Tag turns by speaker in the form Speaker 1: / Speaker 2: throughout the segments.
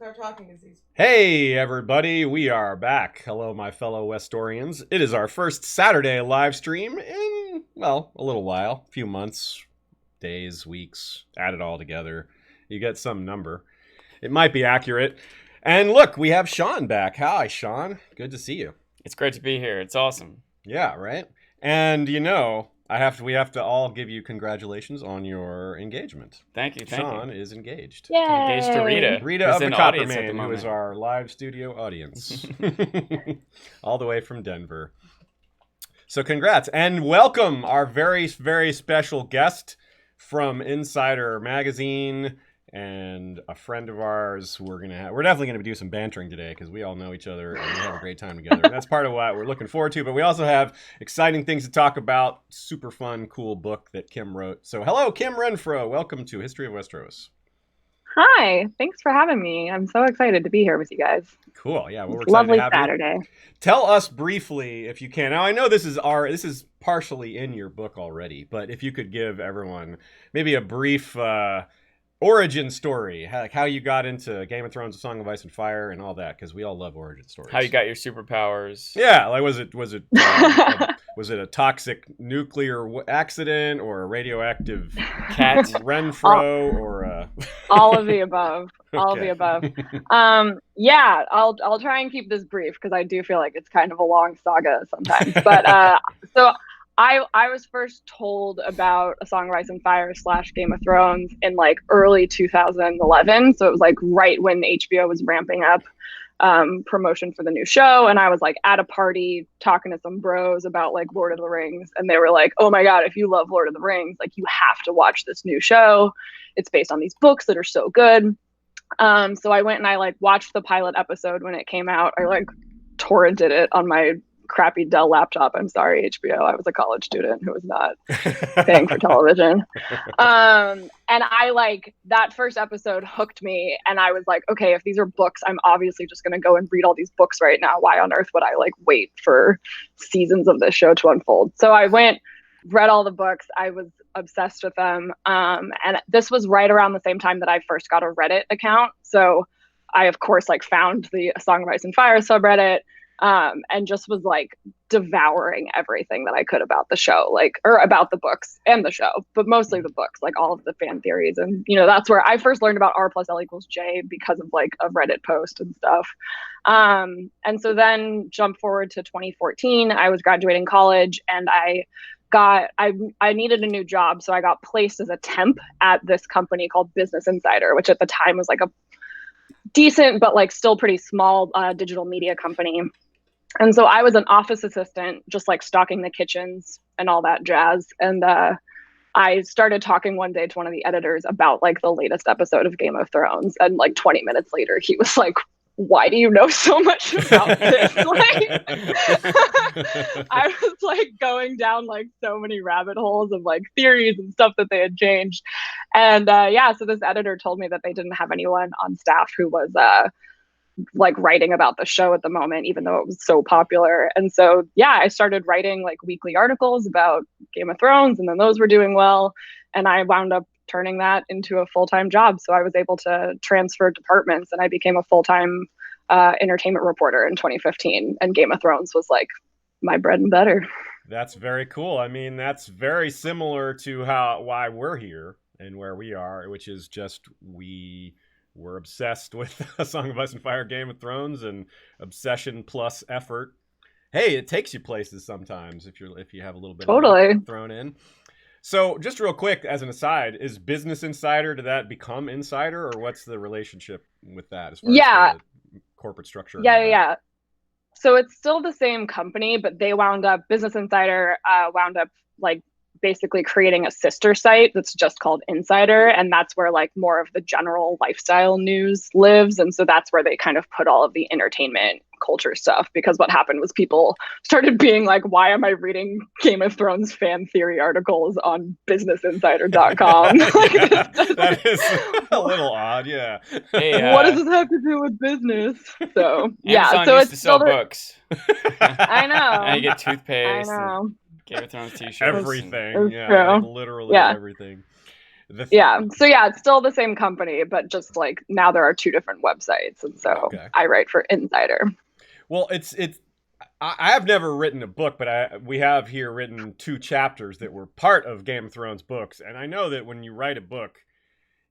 Speaker 1: Start talking, Aziz.
Speaker 2: Hey, everybody, we are back. Hello, my fellow Westorians. It is our first Saturday live stream in, well, a little while. A few months, days, weeks, add it all together. You get some number. It might be accurate. And look, we have Sean back. Hi, Sean. Good to see you.
Speaker 3: It's great to be here. It's awesome.
Speaker 2: Yeah, right? And we have to all give you congratulations on your engagement.
Speaker 3: Thank you.
Speaker 2: Sean is engaged.
Speaker 1: Yay!
Speaker 3: Engaged to Rita.
Speaker 2: Rita
Speaker 3: who's
Speaker 2: of the
Speaker 3: in audience at
Speaker 2: Copperman, who is
Speaker 3: moment.
Speaker 2: our live studio audience. All the way from Denver. So congrats. And welcome our very, very special guest from Insider Magazine and a friend of ours. We're definitely going to do some bantering today because we all know each other and we have a great time together. And that's part of what we're looking forward to. But we also have exciting things to talk about. Super fun, cool book that Kim wrote. So hello, Kim Renfro. Welcome to History of Westeros.
Speaker 1: Hi, thanks for having me. I'm so excited to be here with you guys.
Speaker 2: Cool. Yeah, well, we're excited
Speaker 1: Lovely
Speaker 2: to have
Speaker 1: Saturday.
Speaker 2: you. Tell us briefly, if you can. Now, I know this is partially in your book already, but if you could give everyone maybe a brief origin story, like how you got into Game of Thrones, A Song of Ice and Fire, and all that, because we all love origin stories.
Speaker 3: How you got your superpowers?
Speaker 2: Yeah, like was it was it a toxic nuclear accident or a radioactive
Speaker 3: Cat.
Speaker 2: Renfro or
Speaker 1: All of the above. All of
Speaker 2: Okay.
Speaker 1: the above. Yeah, I'll try and keep this brief because I do feel like it's kind of a long saga sometimes. But so I was first told about A Song of Ice and Fire / Game of Thrones in like early 2011. So it was like right when HBO was ramping up promotion for the new show, and I was like at a party talking to some bros about like Lord of the Rings, and they were like, oh my god, if you love Lord of the Rings, like you have to watch this new show. It's based on these books that are so good. So I went and I like watched the pilot episode when it came out. I like torrented it on my crappy Dell laptop. I'm sorry, HBO. I was a college student who was not paying for television. And I like that first episode hooked me, and I was like, okay, if these are books, I'm obviously just going to go and read all these books right now. Why on earth would I like wait for seasons of this show to unfold? So I went, read all the books. I was obsessed with them. And this was right around the same time that I first got a Reddit account. So I, of course, like found the A Song of Ice and Fire subreddit, and just was like devouring everything that I could about the show, like, or about the books and the show, but mostly the books, like all of the fan theories. And, that's where I first learned about R+L=J because of like a Reddit post and stuff. And so then jump forward to 2014, I was graduating college, and I needed a new job. So I got placed as a temp at this company called Business Insider, which at the time was like a decent, but like still pretty small digital media company. And so I was an office assistant, just like stocking the kitchens and all that jazz. And I started talking one day to one of the editors about like the latest episode of Game of Thrones. And like 20 minutes later, he was like, why do you know so much about this? Like, I was like going down like so many rabbit holes of like theories and stuff that they had changed. And so this editor told me that they didn't have anyone on staff who was like writing about the show at the moment, even though it was so popular. And so, I started writing like weekly articles about Game of Thrones, and then those were doing well. And I wound up turning that into a full-time job. So I was able to transfer departments, and I became a full-time entertainment reporter in 2015. And Game of Thrones was like my bread and butter.
Speaker 2: That's very cool. I mean, that's very similar to why we're here and where we are, which is just we're obsessed with A Song of Ice and Fire, Game of Thrones, and obsession plus effort. Hey, it takes you places sometimes if you have a little bit
Speaker 1: Totally
Speaker 2: of thrown in. So, just real quick, as an aside, is Business Insider, did that become Insider, or what's the relationship with that as far as the corporate structure?
Speaker 1: Yeah. So it's still the same company, but Business Insider wound up like basically creating a sister site that's just called Insider, and that's where like more of the general lifestyle news lives. And so that's where they kind of put all of the entertainment culture stuff, because what happened was people started being like, why am I reading Game of Thrones fan theory articles on businessinsider.com?
Speaker 2: That is a little odd. Yeah.
Speaker 3: Hey,
Speaker 1: what does this have to do with business? So
Speaker 3: Amazon
Speaker 1: so
Speaker 3: used
Speaker 1: it's
Speaker 3: to sell
Speaker 1: still
Speaker 3: books.
Speaker 1: I know.
Speaker 3: And you get toothpaste.
Speaker 1: I know.
Speaker 3: And Game of Thrones t-shirts.
Speaker 2: Everything.
Speaker 1: It's
Speaker 2: Yeah.
Speaker 1: true.
Speaker 2: Like literally
Speaker 1: Yeah.
Speaker 2: everything.
Speaker 1: Yeah. So yeah, it's still the same company, but just like now there are two different websites, and so I write for Insider.
Speaker 2: Well, I have never written a book, but we have here written 2 chapters that were part of Game of Thrones books, and I know that when you write a book,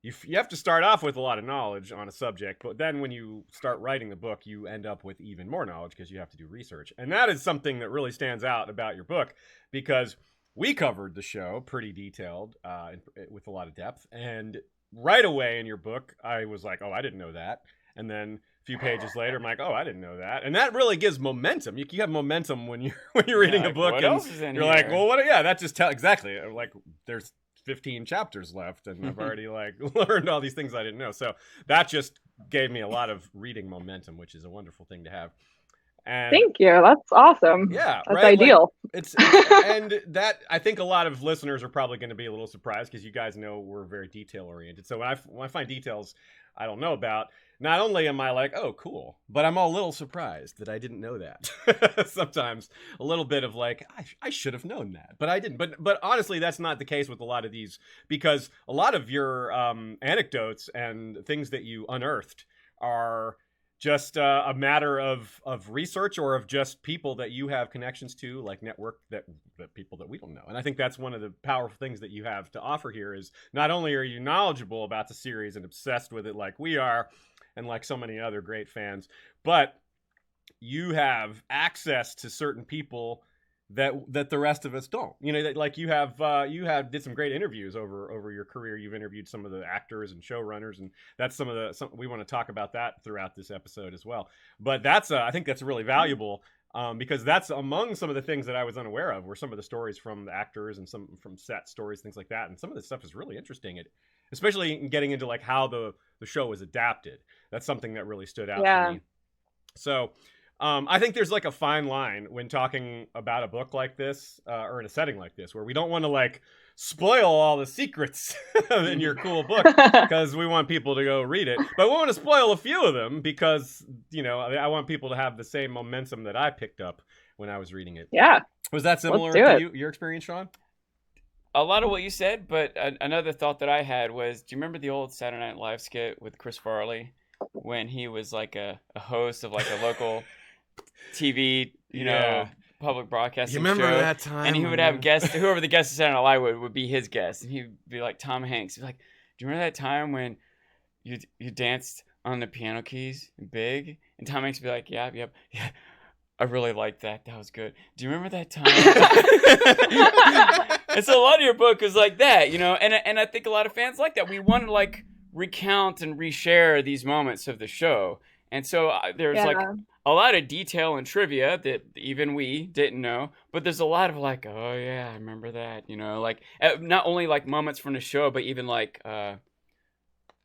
Speaker 2: you have to start off with a lot of knowledge on a subject, but then when you start writing the book, you end up with even more knowledge because you have to do research. And that is something that really stands out about your book, because we covered the show pretty detailed with a lot of depth. And right away in your book, I was like, oh, I didn't know that. And then a few pages later, I'm like, oh, I didn't know that. And that really gives momentum. You have momentum when you're reading a book.
Speaker 3: What else is in
Speaker 2: you're
Speaker 3: here?
Speaker 2: like, well, what? Yeah, that just exactly. Like, there's 15 chapters left, and I've already like learned all these things I didn't know. So that just gave me a lot of reading momentum, which is a wonderful thing to have. And
Speaker 1: thank you. That's awesome.
Speaker 2: Yeah,
Speaker 1: that's ideal.
Speaker 2: Like, and that, I think a lot of listeners are probably going to be a little surprised, because you guys know we're very detail oriented. So when I find details I don't know about, not only am I like, oh, cool, but I'm a little surprised that I didn't know that. Sometimes a little bit of like, I should have known that, but I didn't. But honestly, that's not the case with a lot of these, because a lot of your anecdotes and things that you unearthed are just a matter of research, or of just people that you have connections to, like network that people that we don't know. And I think that's one of the powerful things that you have to offer here, is not only are you knowledgeable about the series and obsessed with it like we are, and like so many other great fans, but you have access to certain people that the rest of us don't. You know, that like you did some great interviews over your career. You've interviewed some of the actors and showrunners, and that's some we want to talk about that throughout this episode as well. But I think that's really valuable, because that's among some of the things that I was unaware of, were some of the stories from the actors and some from set stories, things like that. And some of this stuff is really interesting, especially in getting into like how the show was adapted. That's something that really stood out for me. So I think there's like a fine line when talking about a book like this, or in a setting like this, where we don't want to like spoil all the secrets in your cool book, because we want people to go read it. But we want to spoil a few of them, because, you know, I want people to have the same momentum that I picked up when I was reading it.
Speaker 1: Yeah.
Speaker 2: Was that similar to your experience, Sean?
Speaker 3: A lot of what you said, but another thought that I had was, do you remember the old Saturday Night Live skit with Chris Farley, when he was like a host of like a local TV, you know, public broadcasting show? You remember that time? And he would have guests, whoever the guest of Saturday Night Live would be his guest, and he'd be like Tom Hanks. He'd be like, do you remember that time when you danced on the piano keys Big? And Tom Hanks would be like, yeah, I really liked that. That was good. Do you remember that time? And so a lot of your book is like that, you know, and I think a lot of fans like that. We want to like recount and reshare these moments of the show. And so there's like a lot of detail and trivia that even we didn't know, but there's a lot of like, oh yeah, I remember that, you know, like not only like moments from the show, but even like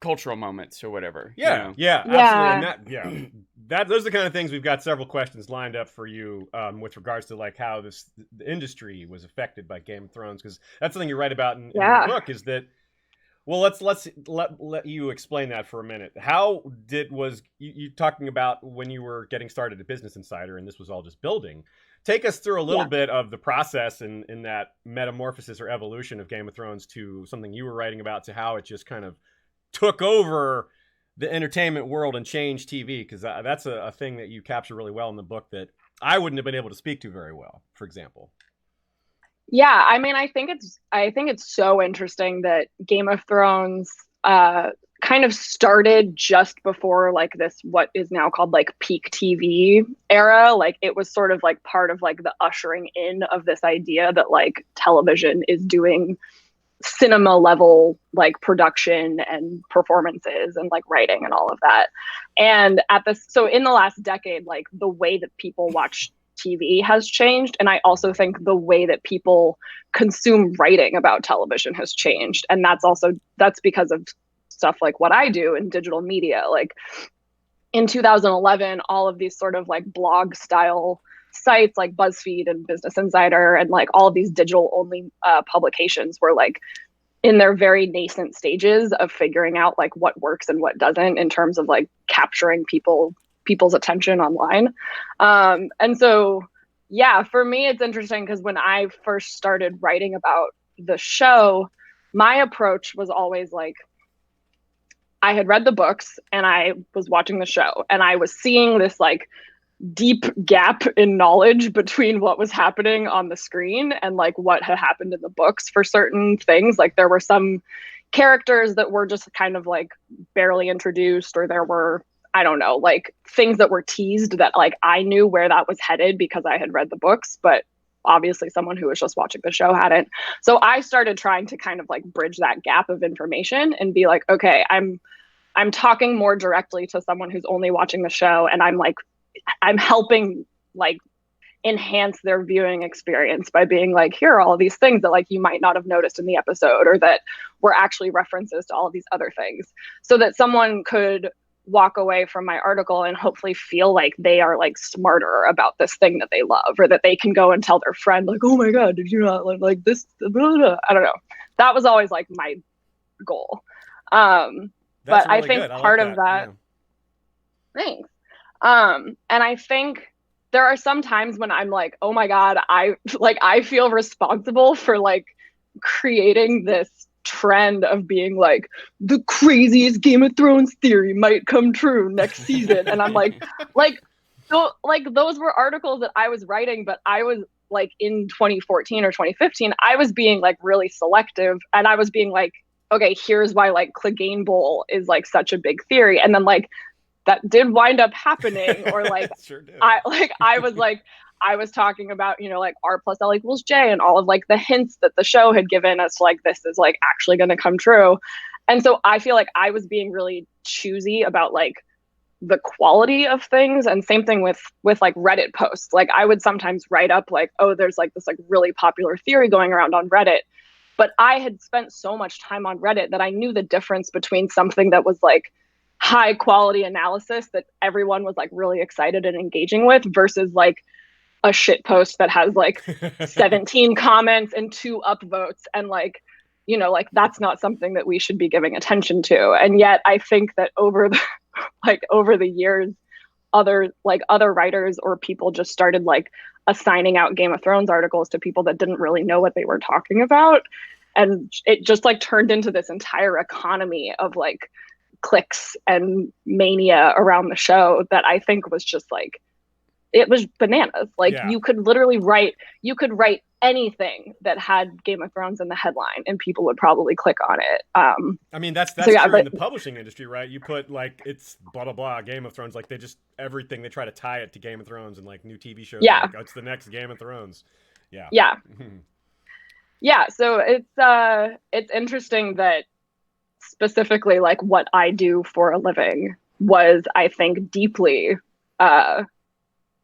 Speaker 3: cultural moments or whatever.
Speaker 2: Yeah,
Speaker 3: you know?
Speaker 2: Absolutely. And those are the kind of things. We've got several questions lined up for you with regards to like how the industry was affected by Game of Thrones, because that's something you write about in the book, is that. Well, let's let you explain that for a minute. How was you talking about when you were getting started at Business Insider, and this was all just building? Take us through a little bit of the process in that metamorphosis or evolution of Game of Thrones to something you were writing about, to how it just kind of took over the entertainment world and changed TV, because that's a thing that you capture really well in the book that I wouldn't have been able to speak to very well, for example.
Speaker 1: Yeah, I mean, I think it's so interesting that Game of Thrones kind of started just before like this, what is now called like peak TV era. Like it was sort of like part of like the ushering in of this idea that like television is doing cinema level like production and performances and like writing and all of that. And so in the last decade, like the way that people watch TV has changed. And I also think the way that people consume writing about television has changed. And that's because of stuff like what I do in digital media. Like in 2011, all of these sort of like blog style sites like BuzzFeed and Business Insider and like all of these digital only publications were like in their very nascent stages of figuring out like what works and what doesn't in terms of like capturing people's attention online. And so, yeah, for me, it's interesting because when I first started writing about the show, my approach was always like, I had read the books and I was watching the show, and I was seeing this like deep gap in knowledge between what was happening on the screen and like what had happened in the books for certain things. Like there were some characters that were just kind of like barely introduced, or there were, I don't know, like things that were teased that like I knew where that was headed because I had read the books, but obviously someone who was just watching the show hadn't. So I started trying to kind of like bridge that gap of information and be like, okay, I'm talking more directly to someone who's only watching the show, and I'm helping like enhance their viewing experience by being like, here are all of these things that like you might not have noticed in the episode, or that were actually references to all of these other things, so that someone could walk away from my article and hopefully feel like they are like smarter about this thing that they love, or that they can go and tell their friend like, oh my God, did you not like this? Blah, blah, blah. I don't know. That was always like my goal. But really I think part of that, thanks. And I think there are some times when I'm like, oh my God, I feel responsible for like creating this trend of being like, the craziest Game of Thrones theory might come true next season. And I'm like, so like those were articles that I was writing, but I was like in 2014 or 2015, I was being like really selective, and I was being like, okay, here's why like Clegane Bowl is like such a big theory. And then like that did wind up happening, or like
Speaker 2: sure did.
Speaker 1: I was talking about, you know, like R plus L equals J and all of like the hints that the show had given us, like this is like actually going to come true. And so I feel like I was being really choosy about like the quality of things. And same thing with like Reddit posts. Like I would sometimes write up like, oh, there's like this like really popular theory going around on Reddit. But I had spent so much time on Reddit that I knew the difference between something that was like high quality analysis that everyone was like really excited and engaging with, versus like a shit post that has like 17 comments and 2 upvotes, and like, you know, like that's not something that we should be giving attention to. And yet I think that over the years, other writers or people just started like assigning out Game of Thrones articles to people that didn't really know what they were talking about. And it just like turned into this entire economy of like clicks and mania around the show that I think was just like, it was bananas. Like you could literally write anything that had Game of Thrones in the headline and people would probably click on it.
Speaker 2: I mean, that's true in the publishing industry, right? You put like, it's blah, blah, blah, Game of Thrones. Like everything, they try to tie it to Game of Thrones, and like new TV shows.
Speaker 1: Yeah.
Speaker 2: Like, oh, it's the next Game of Thrones. Yeah.
Speaker 1: Yeah. Yeah. So it's interesting that specifically like what I do for a living was, I think, deeply,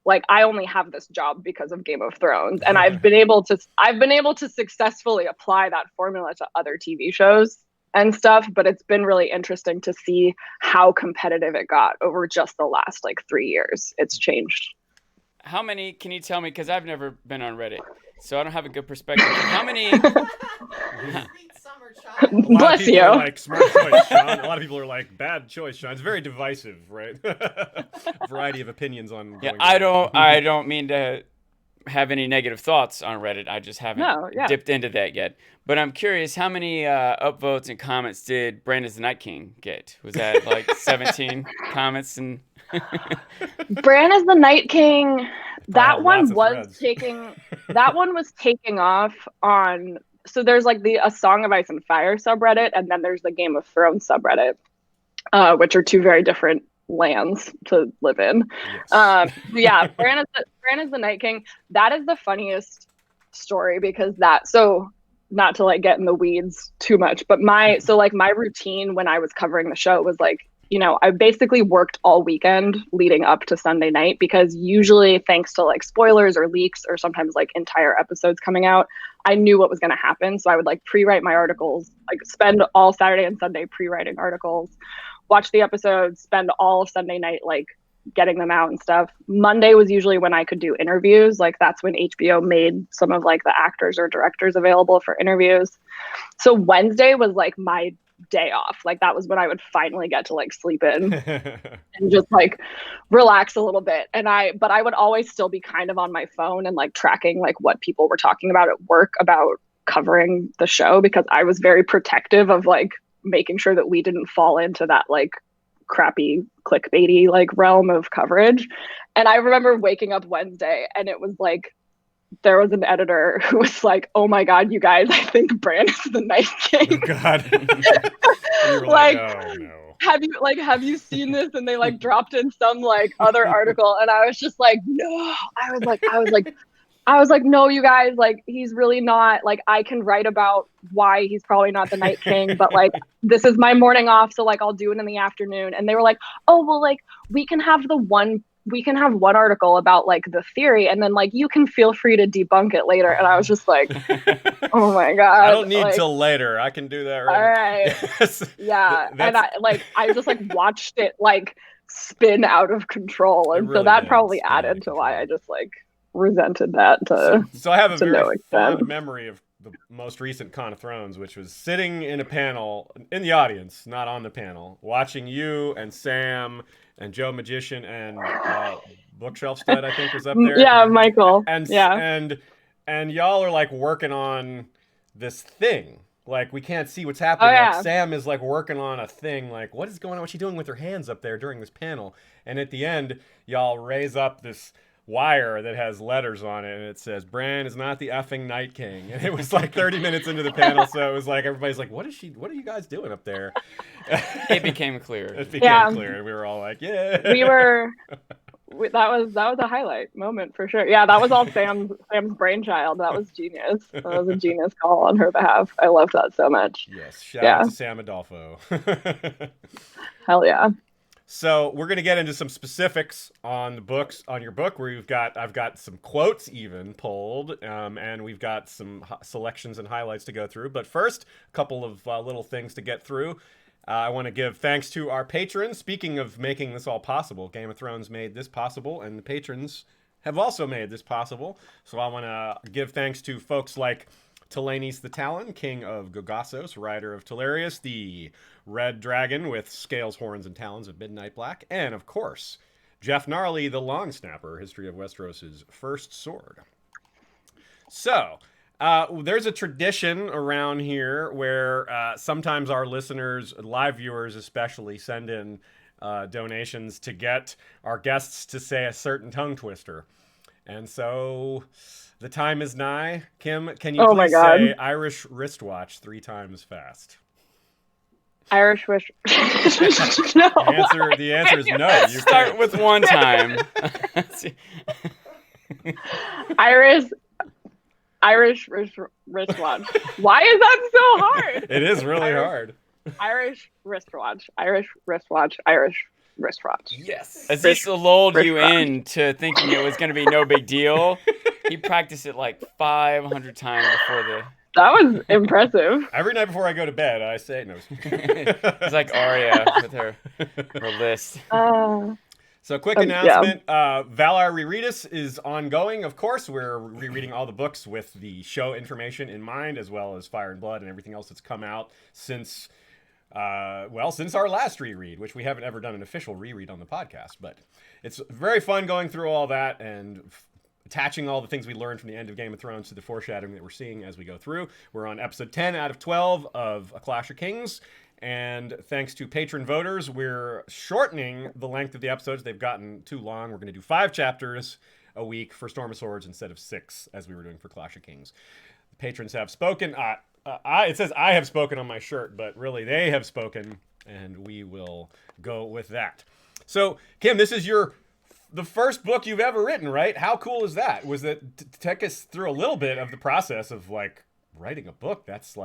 Speaker 1: like I only have this job because of Game of Thrones, and I've been able to successfully apply that formula to other TV shows and stuff. But it's been really interesting to see how competitive it got over just the last like 3 years. It's changed.
Speaker 3: How many, can you tell me, because I've never been on Reddit, so I don't have a good perspective. How many?
Speaker 1: Bless you.
Speaker 2: Like, smart choice, Sean. A lot of people are like, bad choice, Sean. It's very divisive, right? Variety of opinions on.
Speaker 3: Yeah, I don't mean to have any negative thoughts on Reddit. I just haven't dipped into that yet. But I'm curious, how many upvotes and comments did Brandon's the Night King get? Was that like 17 comments? And
Speaker 1: Bran is the Night King. That one was taking off on. So there's like a Song of Ice and Fire subreddit, and then there's the Game of Thrones subreddit, which are 2 very different lands to live in. Yes. Yeah, Bran is the Night King. That is the funniest story, because so not to like get in the weeds too much, but my routine when I was covering the show was like, you know, I basically worked all weekend leading up to Sunday night, because usually, thanks to like spoilers or leaks or sometimes like entire episodes coming out, I knew what was going to happen. So I would like pre-write my articles, like spend all Saturday and Sunday pre-writing articles, watch the episodes, spend all of Sunday night like getting them out and stuff. Monday was usually when I could do interviews. Like that's when HBO made some of like the actors or directors available for interviews. So Wednesday was like my day off. Like that was when I would finally get to like sleep in and just like relax a little bit. But I would always still be kind of on my phone and like tracking like what people were talking about at work about covering the show, because I was very protective of like making sure that we didn't fall into that like crappy clickbaity like realm of coverage. And I remember waking up Wednesday and it was like there was an editor who was like, "Oh my God, you guys, I think Bran is the Night King."
Speaker 2: Oh God. And you were
Speaker 1: like,
Speaker 2: oh no.
Speaker 1: Have you seen this? And they like dropped in some like other article, and I was just like, no. I was like, no, you guys, like he's really not. Like I can write about why he's probably not the Night King, but like this is my morning off, so like I'll do it in the afternoon. And they were like, oh well, like we can have one article about like the theory, and then like you can feel free to debunk it later. And I was just like, oh my God,
Speaker 2: I don't need
Speaker 1: like,
Speaker 2: till later. I can do that
Speaker 1: all right.
Speaker 2: Yes.
Speaker 1: Yeah. And I just like watched it like spin out of control. And
Speaker 2: really
Speaker 1: so that
Speaker 2: did
Speaker 1: probably
Speaker 2: spin out of
Speaker 1: added to why
Speaker 2: control.
Speaker 1: I just like resented that
Speaker 2: so I have a
Speaker 1: to no
Speaker 2: very fond
Speaker 1: extent.
Speaker 2: memory of the most recent Con of Thrones, which was sitting in a panel in the audience, not on the panel, watching you and Sam and Joe Magician and Bookshelf Stud, I think, was up there.
Speaker 1: Yeah, Michael.
Speaker 2: And
Speaker 1: yeah.
Speaker 2: and y'all are like working on this thing. Like we can't see what's happening.
Speaker 1: Oh, yeah.
Speaker 2: Like Sam is like working on a thing. Like what is going on? What's she doing with her hands up there during this panel? And at the end, y'all raise up this wire that has letters on it, and it says Bran is not the effing Night King. And it was like 30 minutes into the panel, so it was like everybody's like, what are you guys doing up there?
Speaker 3: It became clear.
Speaker 2: It became clear, and we were all like, yeah.
Speaker 1: That was a highlight moment for sure. Yeah, that was all Sam's brainchild. That was genius. That was a genius call on her behalf. I loved that so much.
Speaker 2: Yes, shout out to Sam Adolfo.
Speaker 1: Hell yeah.
Speaker 2: So we're gonna get into some specifics on the books, on your book, where I've got some quotes even pulled, and we've got some selections and highlights to go through. But first, a couple of little things to get through. I want to give thanks to our patrons. Speaking of making this all possible, Game of Thrones made this possible, and the patrons have also made this possible. So I want to give thanks to folks like Telenis the Talon, King of Gogassos, Rider of Telarius, the Red Dragon with scales, horns, and talons of Midnight Black, and of course, Jeff Gnarly, the Long Snapper, History of Westeros' first sword. So, there's a tradition around here where sometimes our listeners, live viewers especially, send in donations to get our guests to say a certain tongue twister. And so the time is nigh. Kim, can you please say Irish wristwatch 3 times fast?
Speaker 1: Irish wrist.
Speaker 2: No. The answer is no. You
Speaker 3: start with one time.
Speaker 1: Irish wristwatch. Why is that so hard?
Speaker 2: It is really hard.
Speaker 1: Irish wristwatch. Irish wristwatch. Irish wristwatch.
Speaker 3: Yes. Aziz lulled you into thinking it was going to be no big deal. He practiced it like 500 times before the...
Speaker 1: That was impressive.
Speaker 2: Every night before I go to bed, I say no.
Speaker 3: It's like Arya with her list.
Speaker 2: So quick announcement, Valar Rereadus is ongoing, of course. We're rereading all the books with the show information in mind, as well as Fire and Blood and everything else that's come out since our last reread, which we haven't ever done an official reread on the podcast. But it's very fun going through all that and attaching all the things we learned from the end of Game of Thrones to the foreshadowing that we're seeing as we go through. We're on episode 10 out of 12 of A Clash of Kings. And thanks to patron voters, we're shortening the length of the episodes. They've gotten too long. We're going to do 5 chapters a week for Storm of Swords instead of 6, as we were doing for Clash of Kings. The patrons have spoken. It says I have spoken on my shirt, but really they have spoken, and we will go with that. So, Kim, this is the first book you've ever written, right? How cool is that? Was that take us through a little bit of the process of like writing a book? That's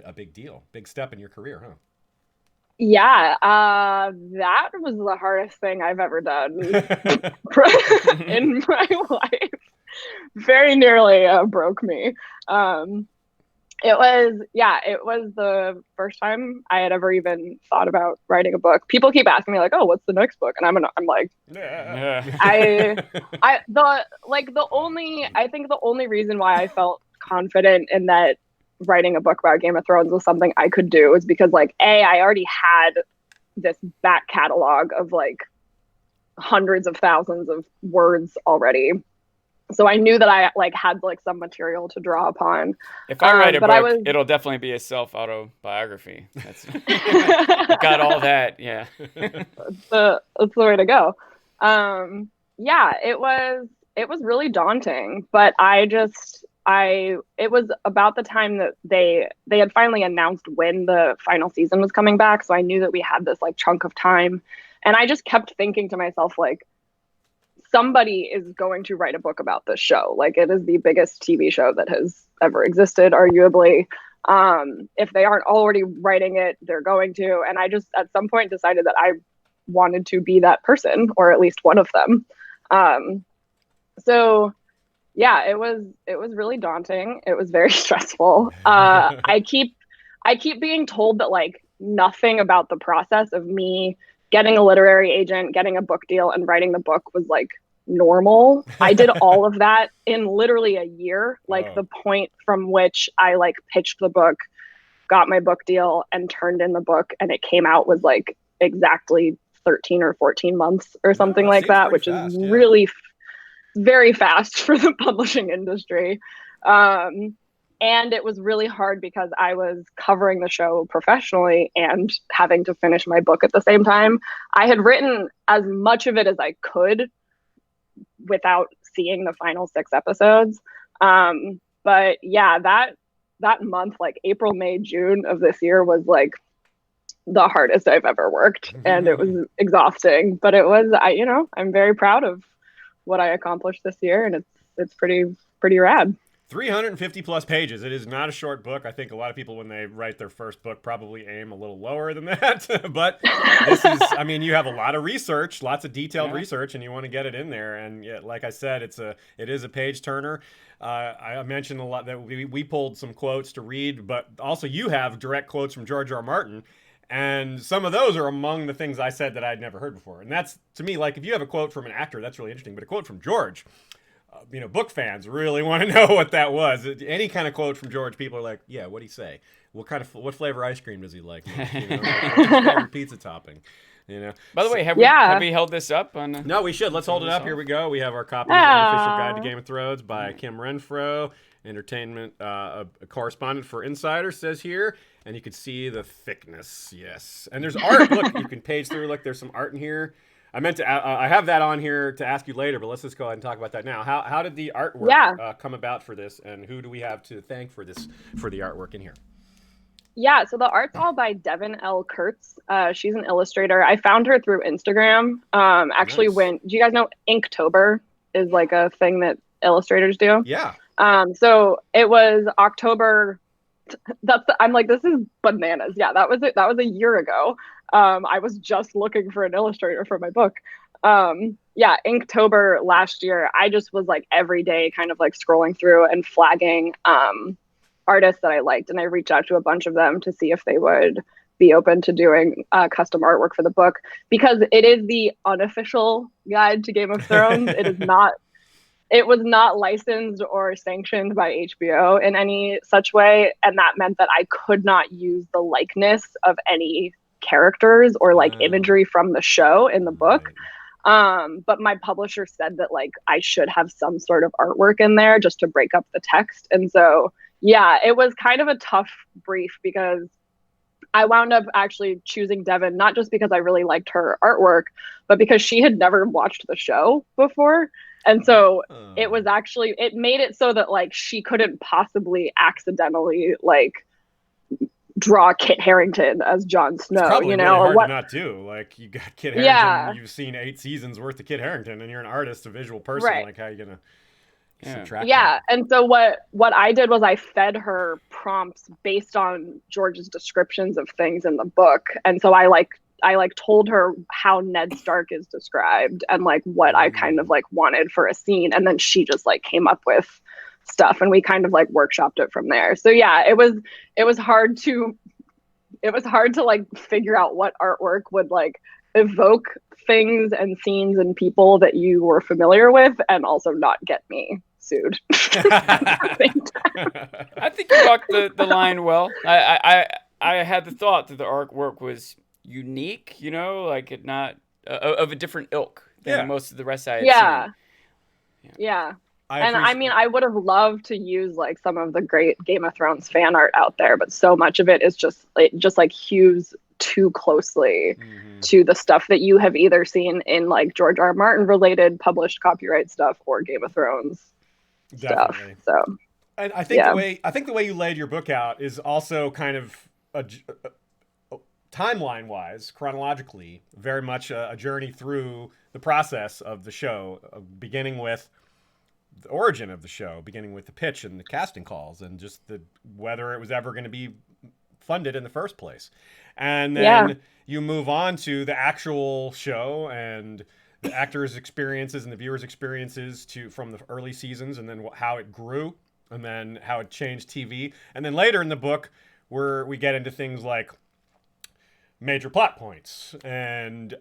Speaker 2: a big deal. Big step in your career, huh?
Speaker 1: Yeah, that was the hardest thing I've ever done in my life. Very nearly broke me. It was the first time I had ever even thought about writing a book. People keep asking me like, "Oh, what's the next book?" And I'm like, the only reason why I felt confident in that writing a book about Game of Thrones was something I could do is because like I already had this back catalog of like hundreds of thousands of words already. So I knew that I like had like some material to draw upon.
Speaker 3: If I write a
Speaker 1: but
Speaker 3: book, it'll definitely be a self-autobiography. That's got all that. Yeah.
Speaker 1: That's the way to go. Yeah, it was really daunting, but it was about the time that they had finally announced when the final season was coming back, so I knew that we had this like chunk of time, and I just kept thinking to myself like, somebody is going to write a book about this show. Like, it is the biggest TV show that has ever existed, arguably. If they aren't already writing it, they're going to. And I just at some point decided that I wanted to be that person, or at least one of them. So yeah, it was really daunting. It was very stressful. I keep being told that like nothing about the process of me getting a literary agent, getting a book deal, and writing the book was like normal. I did all of that in literally a year. Like, the point from which I like pitched the book, got my book deal, and turned in the book, and it came out was like exactly 13 or 14 months or something like that, which fast, is really very fast for the publishing industry. And it was really hard because I was covering the show professionally and having to finish my book at the same time. I had written as much of it as I could without seeing the final 6 episodes. But yeah, that month, like April, May, June of this year, was like the hardest I've ever worked. And it was exhausting, but it was, I'm very proud of what I accomplished this year, and it's pretty rad.
Speaker 2: 350 plus pages. It is not a short book. I think a lot of people, when they write their first book, probably aim a little lower than that. But this is, I mean, you have a lot of research, lots of detailed research, and you want to get it in there. And yet, like I said, it is a page turner. I mentioned a lot that we pulled some quotes to read, but also you have direct quotes from George R. R. Martin. And some of those are among the things I said that I'd never heard before. And that's, to me, like, if you have a quote from an actor, that's really interesting. But a quote from George, book fans really want to know what that was. Any kind of quote from George, people are like, yeah, what'd he say? What flavor ice cream does he like? What's his favorite pizza topping?
Speaker 3: By the way, have we held this up on?
Speaker 2: No, we should. Let's hold it up. Here we go. We have our copy of Unofficial Guide to Game of Thrones by Kim Renfro, entertainment a correspondent for Insider, says here. And you can see the thickness. Yes. And there's art. Look, you can page through. Look, there's some art in here. I meant to. I have that on here to ask you later, but let's just go ahead and talk about that now. How did the artwork come about for this, and who do we have to thank for the artwork in here?
Speaker 1: Yeah, so the art's all by Devin L. Kurtz. She's an illustrator. I found her through Instagram. Actually, do you guys know Inktober is like a thing that illustrators do?
Speaker 2: Yeah.
Speaker 1: So it was October. I'm like, this is bananas. Yeah, that was it. That was a year ago. I was just looking for an illustrator for my book. Inktober last year, I just was like every day kind of like scrolling through and flagging artists that I liked. And I reached out to a bunch of them to see if they would be open to doing custom artwork for the book, because it is the unofficial guide to Game of Thrones. It was not licensed or sanctioned by HBO in any such way. And that meant that I could not use the likeness of any characters or like imagery from the show in the book. But my publisher said that like I should have some sort of artwork in there just to break up the text. And so, yeah, it was kind of a tough brief, because I wound up actually choosing Devin, not just because I really liked her artwork, but because she had never watched the show before. And so it was actually, it made it so that like she couldn't possibly accidentally like draw Kit Harington as Jon Snow.
Speaker 2: It's probably really hard to not do. Like, you got Kit Harington,
Speaker 1: Yeah.
Speaker 2: You've seen 8 seasons worth of Kit Harington, and you're an artist, a visual person.
Speaker 1: Right.
Speaker 2: Like, how are you gonna subtract
Speaker 1: Yeah,
Speaker 2: that?
Speaker 1: and so what I did was I fed her prompts based on George's descriptions of things in the book, and so I told her how Ned Stark is described and like what I kind of like wanted for a scene, and then she just like came up with stuff, and we kind of like workshopped it from there. So yeah, it was hard to like figure out what artwork would like evoke things and scenes and people that you were familiar with, and also not get me sued.
Speaker 3: I think you walked the line well. I had the thought that the artwork was unique, like it not of a different ilk than most of the rest I had seen.
Speaker 1: Yeah. And I mean, I would have loved to use like some of the great Game of Thrones fan art out there, but so much of it is just like hews too closely to the stuff that you have either seen in like George R. R. Martin related published copyright stuff or Game of Thrones stuff. So,
Speaker 2: and I think the way you laid your book out is also kind of timeline wise, chronologically, very much a journey through the process of the show, beginning with the origin of the show, beginning with the pitch and the casting calls and just whether it was ever going to be funded in the first place. And then you move on to the actual show and the actors' experiences and the viewers' experiences from the early seasons, and then how it grew, and then how it changed TV. And then later in the book, where we get into things like major plot points and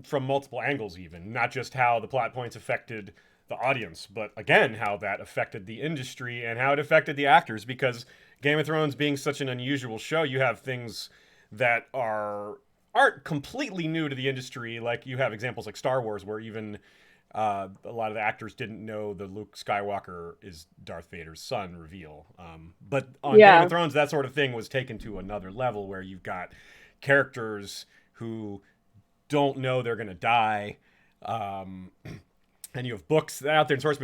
Speaker 2: from multiple angles, even not just how the plot points affected the audience, but again, how that affected the industry and how it affected the actors, because Game of Thrones being such an unusual show, you have things that aren't completely new to the industry. Like you have examples like Star Wars, where even a lot of the actors didn't know the Luke Skywalker is Darth Vader's son reveal. But on Game of Thrones, that sort of thing was taken to another level, where you've got characters who don't know they're going to die. And you have books out there and source.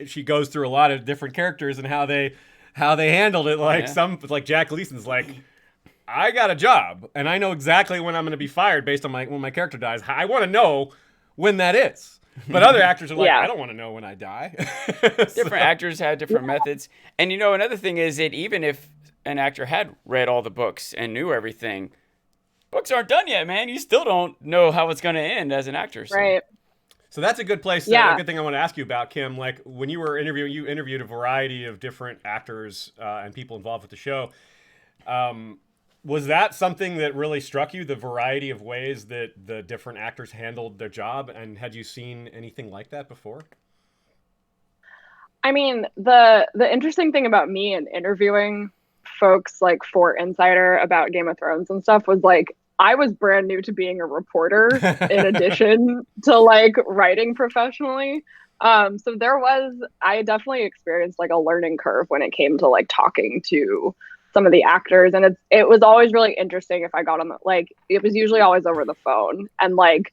Speaker 2: She goes through a lot of different characters and how they handled it. Like like Jack Leeson's like, I got a job and I know exactly when I'm going to be fired based on when my character dies. I want to know when that is. But other actors are like, I don't want to know when I die.
Speaker 3: Different actors had different methods. And another thing is that even if an actor had read all the books and knew everything, books aren't done yet, man. You still don't know how it's going to end as an actor. So.
Speaker 1: Right.
Speaker 2: So that's a good place. A good thing I want to ask you about, Kim. Like when you were interviewing, you interviewed a variety of different actors and people involved with the show. Was that something that really struck you, the variety of ways that the different actors handled their job? And had you seen anything like that before?
Speaker 1: I mean, the interesting thing about me and interviewing folks like for Insider about Game of Thrones and stuff was like, I was brand new to being a reporter in addition to like writing professionally. So I definitely experienced like a learning curve when it came to like talking to some of the actors. And it was always really interesting if I got on it was usually always over the phone, and like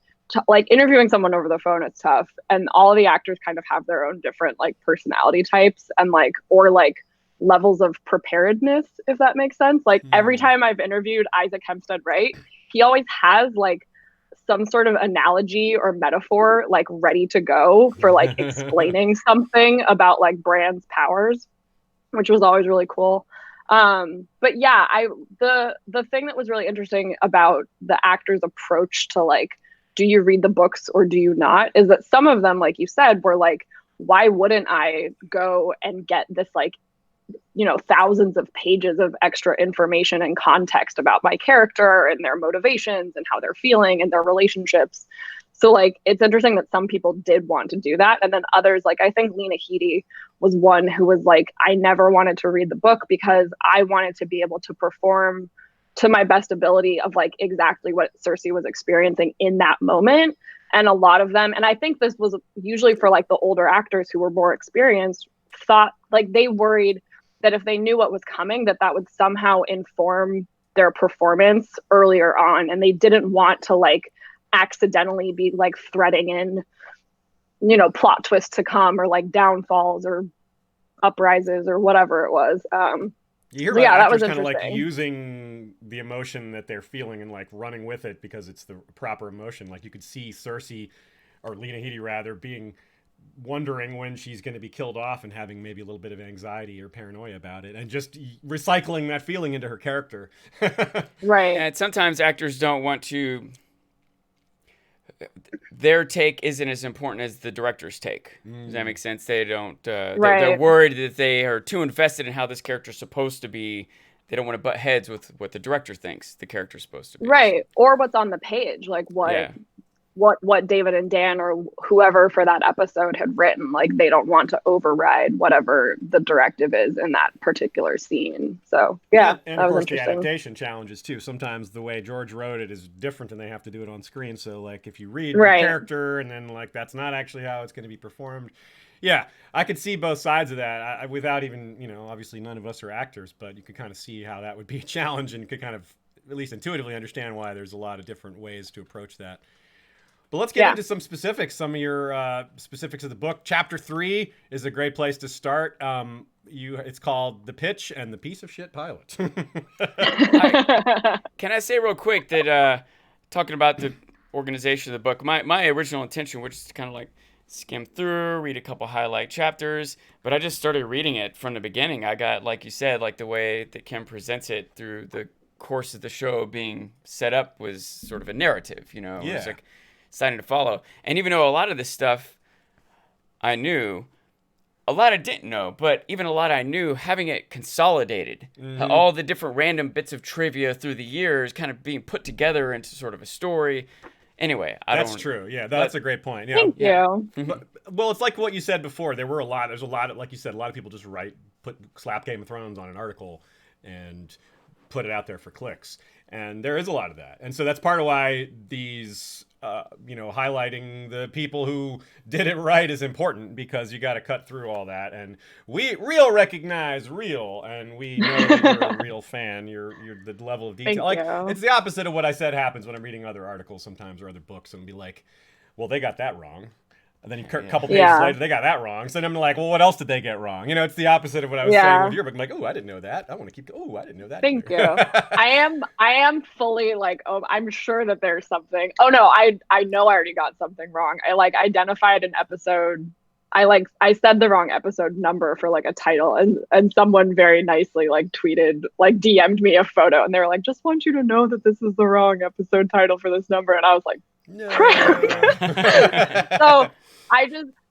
Speaker 1: interviewing someone over the phone is tough. And all of the actors kind of have their own different like personality types and or levels of preparedness, if that makes sense. Like every time I've interviewed Isaac Hempstead Wright, he always has like some sort of analogy or metaphor like ready to go for like explaining something about like Bran's powers, which was always really cool. But yeah, the thing that was really interesting about the actors' approach to like, do you read the books or do you not, is that some of them, like you said, were like, why wouldn't I go and get this like thousands of pages of extra information and context about my character and their motivations and how they're feeling and their relationships. So like, it's interesting that some people did want to do that. And then others, like I think Lena Headey was one who was like, I never wanted to read the book because I wanted to be able to perform to my best ability of like exactly what Cersei was experiencing in that moment. And a lot of them, and I think this was usually for like the older actors who were more experienced, thought like they worried that if they knew what was coming, that would somehow inform their performance earlier on. And they didn't want to like accidentally be like threading in, plot twists to come or like downfalls or uprises or whatever it was.
Speaker 2: You hear about actors kind of like using the emotion that they're feeling and like running with it because it's the proper emotion. Like you could see Cersei or Lena Headey rather wondering when she's going to be killed off and having maybe a little bit of anxiety or paranoia about it and just recycling that feeling into her character.
Speaker 1: Right.
Speaker 3: And sometimes actors don't want to, their take isn't as important as the director's take. Does that make sense? They don't, they're worried that they are too invested in how this character's supposed to be. They don't want to butt heads with what the director thinks the character's supposed to be.
Speaker 1: Right. Or what's on the page. Like what what David and Dan or whoever for that episode had written. Like, they don't want to override whatever the directive is in that particular scene. So yeah,
Speaker 2: and
Speaker 1: that
Speaker 2: of
Speaker 1: was
Speaker 2: course the
Speaker 1: interesting.
Speaker 2: adaptation challenges too. Sometimes the way George wrote it is different, and they have to do it on screen. So like if you read the
Speaker 1: Right.
Speaker 2: character and then like that's not actually how it's going to be performed. Yeah, I could see both sides of that without even, obviously none of us are actors, but you could kind of see how that would be a challenge and could kind of at least intuitively understand why there's a lot of different ways to approach that. But let's get into some specifics, some of your specifics of the book. Chapter 3 is a great place to start. It's called The Pitch and the Piece of Shit Pilot.
Speaker 3: Can I say real quick that talking about the organization of the book, my original intention, which is to kind of like skim through, read a couple highlight chapters, but I just started reading it from the beginning. I got, like you said, like the way that Kim presents it through the course of the show being set up was sort of a narrative, It was like exciting to follow. And even though a lot of this stuff I knew, a lot I didn't know, but even a lot I knew, having it consolidated, all the different random bits of trivia through the years kind of being put together into sort of a story. Anyway,
Speaker 2: that's true. Yeah, that's a great point. Yeah.
Speaker 1: Thank you.
Speaker 2: Well, it's like what you said before. There's a lot of, like you said, a lot of people just slap Game of Thrones on an article and put it out there for clicks. And there is a lot of that. And so that's part of why these, highlighting the people who did it right is important, because you got to cut through all that. And we recognize real, and we know that you're a real fan. You're the level of detail. It's the opposite of what I said happens when I'm reading other articles sometimes or other books, and be like, well, they got that wrong. And then a couple pages later, they got that wrong. So then I'm like, well, what else did they get wrong? It's the opposite of what I was saying with your book. I'm like, oh, I didn't know that. I want to keep. Oh, I didn't know that.
Speaker 1: Thank you. I am fully like, oh, I'm sure that there's something. Oh no, I know I already got something wrong. I like identified an episode. I said the wrong episode number for like a title, and someone very nicely like tweeted, like DM'd me a photo, and they were like, just want you to know that this is the wrong episode title for this number, and I was like,
Speaker 2: no.
Speaker 1: So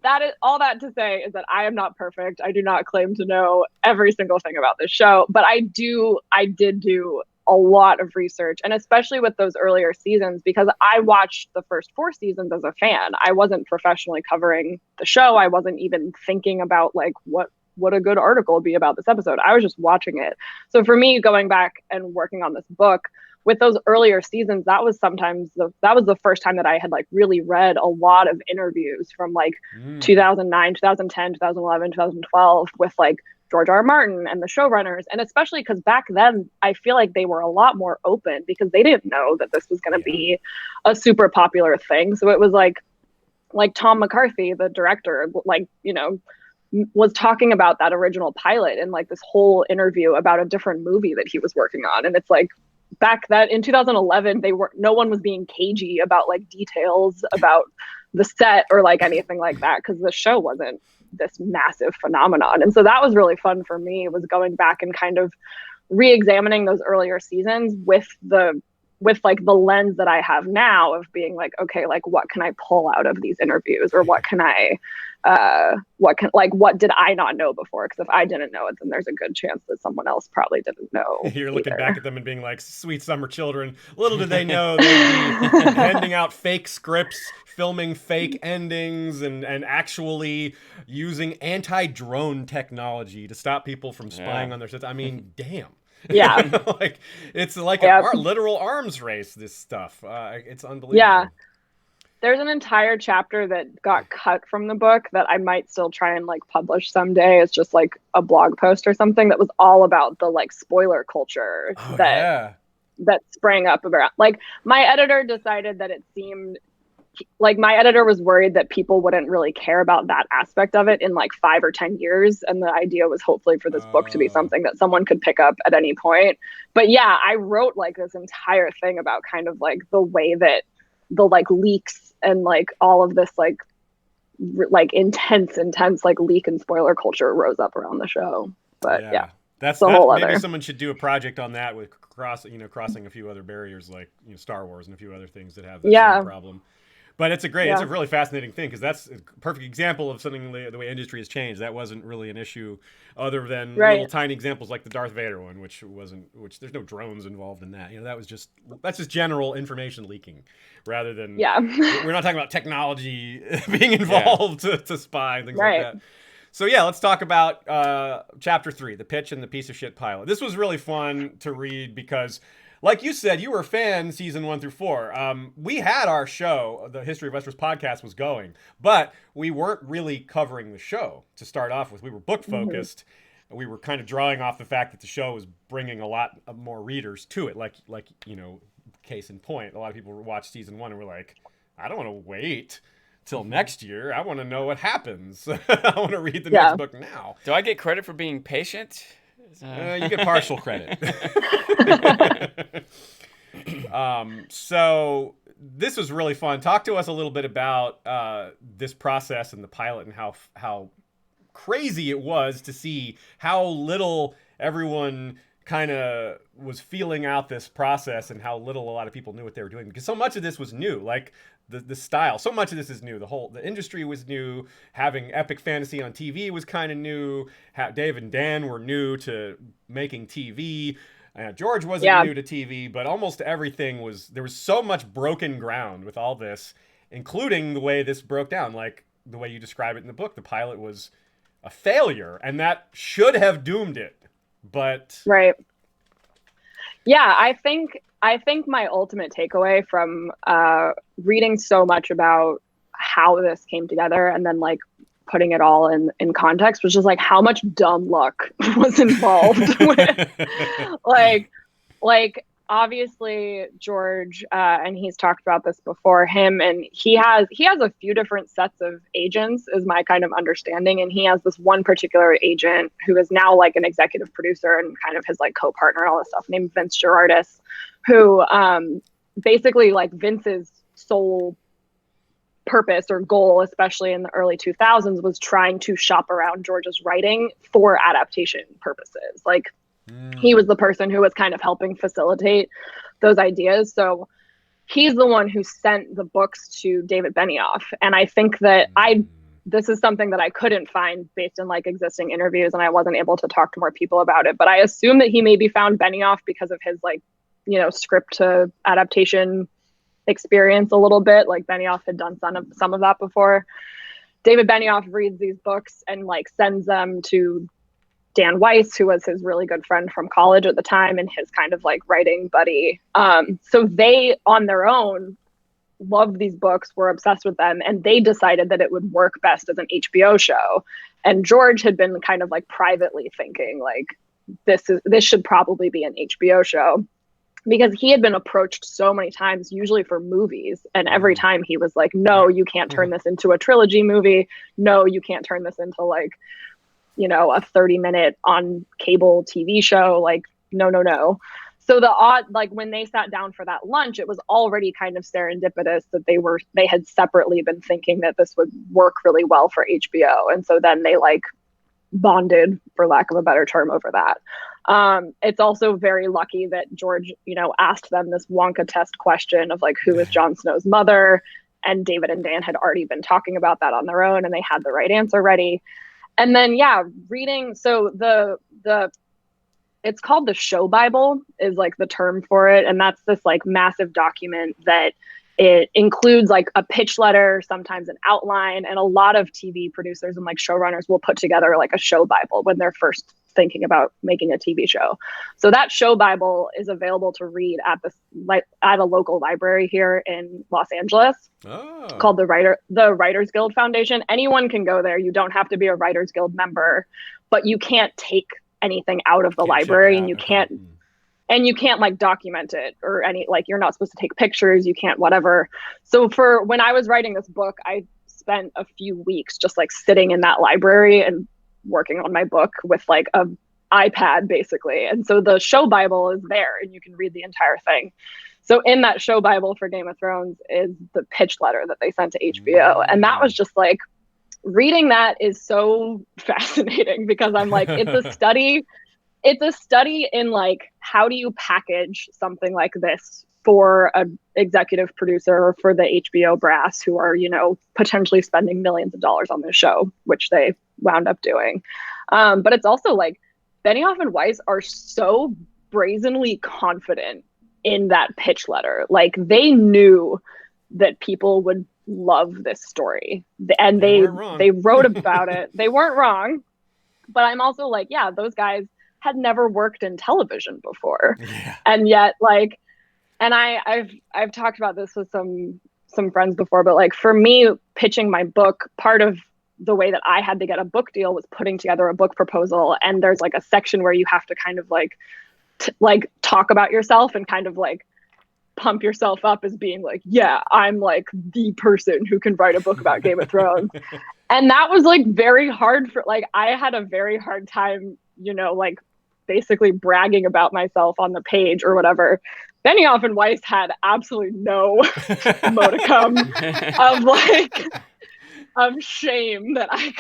Speaker 1: that is all that to say is that I am not perfect. I do not claim to know every single thing about this show, but I did do a lot of research, and especially with those earlier seasons, because I watched the first 4 seasons as a fan. I wasn't professionally covering the show. I wasn't even thinking about like what a good article would be about this episode. I was just watching it. So for me, going back and working on this book, with those earlier seasons, that was the first time that I had like really read a lot of interviews from like 2009, 2010, 2011, 2012 with like George R. Martin and the showrunners. And especially because back then, I feel like they were a lot more open because they didn't know that this was going to be a super popular thing. So it was like Tom McCarthy, the director, was talking about that original pilot in like this whole interview about a different movie that he was working on. And it's like, back that in 2011, no one was being cagey about like details about the set or like anything like that, because the show wasn't this massive phenomenon. And so that was really fun for me, was going back and kind of re-examining those earlier seasons with like the lens that I have now of being like, okay, like what can I pull out of these interviews, or what did I not know before? Because if I didn't know it, then there's a good chance that someone else probably didn't know.
Speaker 2: You're looking back at them and being like, sweet summer children. Little did they know they'd be handing out fake scripts, filming fake endings, and actually using anti-drone technology to stop people from spying on their sets. I mean, damn.
Speaker 1: Yeah.
Speaker 2: Like it's like a literal arms race, this stuff. It's unbelievable.
Speaker 1: Yeah. There's an entire chapter that got cut from the book that I might still try and like publish someday. It's just like a blog post or something that was all about the like spoiler culture that sprang up about. Like my editor decided that it seemed like my editor was worried that people wouldn't really care about that aspect of it in like 5 or 10 years. And the idea was hopefully for this book to be something that someone could pick up at any point. But yeah, I wrote like this entire thing about kind of like the way that the like leaks and like all of this like intense like leak and spoiler culture rose up around the show. But yeah.
Speaker 2: That's a whole maybe someone should do a project on that with crossing a few other barriers like Star Wars and a few other things that have that same problem. But it's a really fascinating thing, because that's a perfect example of something the way industry has changed. That wasn't really an issue, other than little tiny examples like the Darth Vader one, which there's no drones involved in that. That's just general information leaking, rather than we're not talking about technology being involved to spy and things like that. So let's talk about chapter 3, the pitch and the piece of shit pilot. This was really fun to read because, like you said, you were a fan season 1 through 4. We had our show, the History of Westeros podcast was going, but we weren't really covering the show to start off with. We were book focused. We were kind of drawing off the fact that the show was bringing a lot more readers to it. Like case in point, a lot of people watched season 1 and were like, I don't want to wait till next year. I want to know what happens. I want to read the next book now.
Speaker 3: Do I get credit for being patient?
Speaker 2: You get partial credit. So this was really fun. Talk to us a little bit about this process and the pilot, and how crazy it was to see how little everyone kind of was feeling out this process, and how little a lot of people knew what they were doing, because so much of this was new. Like the style, so much of this is new. The industry was new. Having epic fantasy on TV was kind of new. Dave and Dan were new to making TV. George wasn't new to TV, but almost everything there was so much broken ground with all this, including the way this broke down. Like the way you describe it in the book, the pilot was a failure, and that should have doomed it. But
Speaker 1: I think my ultimate takeaway from reading so much about how this came together, and then like putting it all in context, was just like how much dumb luck was involved with like obviously George, and he's talked about this before, and he has a few different sets of agents, is my kind of understanding. And he has this one particular agent who is now like an executive producer and kind of his like co-partner and all this stuff, named Vince Gerardis, who basically, like, Vince's sole purpose or goal, especially in the early 2000s, was trying to shop around George's writing for adaptation purposes. Like, he was the person who was kind of helping facilitate those ideas. So he's the one who sent the books to David Benioff. And I think that this is something that I couldn't find based on like existing interviews, and I wasn't able to talk to more people about it. But I assume that he maybe found Benioff because of his like, script to adaptation experience a little bit. Like Benioff had done some of that before. David Benioff reads these books and like sends them to Dan Weiss, who was his really good friend from college at the time and his kind of like writing buddy. So they on their own loved these books, were obsessed with them, and they decided that it would work best as an HBO show. And George had been kind of like privately thinking like, this should probably be an HBO show, because he had been approached so many times, usually for movies. And every time he was like, no, you can't turn this into a trilogy movie. No, you can't turn this into like, a 30-minute on cable TV show. Like, no. So like when they sat down for that lunch, it was already kind of serendipitous that they had separately been thinking that this would work really well for HBO. And so then they like bonded, for lack of a better term, over that. It's also very lucky that George, asked them this Wonka test question of like, who is Jon Snow's mother? And David and Dan had already been talking about that on their own, and they had the right answer ready. And then, reading. So it's called the Show Bible is like the term for it. And that's this like massive document that it includes like a pitch letter, sometimes an outline, and a lot of TV producers and like showrunners will put together like a show Bible when they're first thinking about making a TV show. So that Show Bible is available to read at a local library here in Los Angeles. Called the Writers Guild Foundation. Anyone can go there. You don't have to be a Writers Guild member, but you can't take anything out of the library, and you can't like document it or you're not supposed to take pictures. You can't whatever. So for when I was writing this book, I spent a few weeks just like sitting in that library and working on my book with like a iPad basically. And so the Show Bible is there and you can read the entire thing. So in that Show Bible for Game of Thrones is the pitch letter that they sent to HBO. And that was just like, reading that is so fascinating, because I'm like, it's a study in like, how do you package something like this for a executive producer or for the HBO brass who are, potentially spending millions of dollars on this show, which they wound up doing. But it's also like Benioff and Weiss are so brazenly confident in that pitch letter. Like they knew that people would love this story, and they wrote about it. They weren't wrong. But I'm also like, yeah, those guys had never worked in television before.
Speaker 2: Yeah.
Speaker 1: And yet like, and I've talked about this with some friends before, but like for me, pitching my book, part of the way that I had to get a book deal was putting together a book proposal. And there's like a section where you have to kind of like talk about yourself and kind of like pump yourself up as being like, yeah, I'm like the person who can write a book about Game of Thrones. And that was like very hard for, like, I had a very hard time, like basically bragging about myself on the page or whatever. Benioff and Weiss had absolutely no modicum of like, of shame that I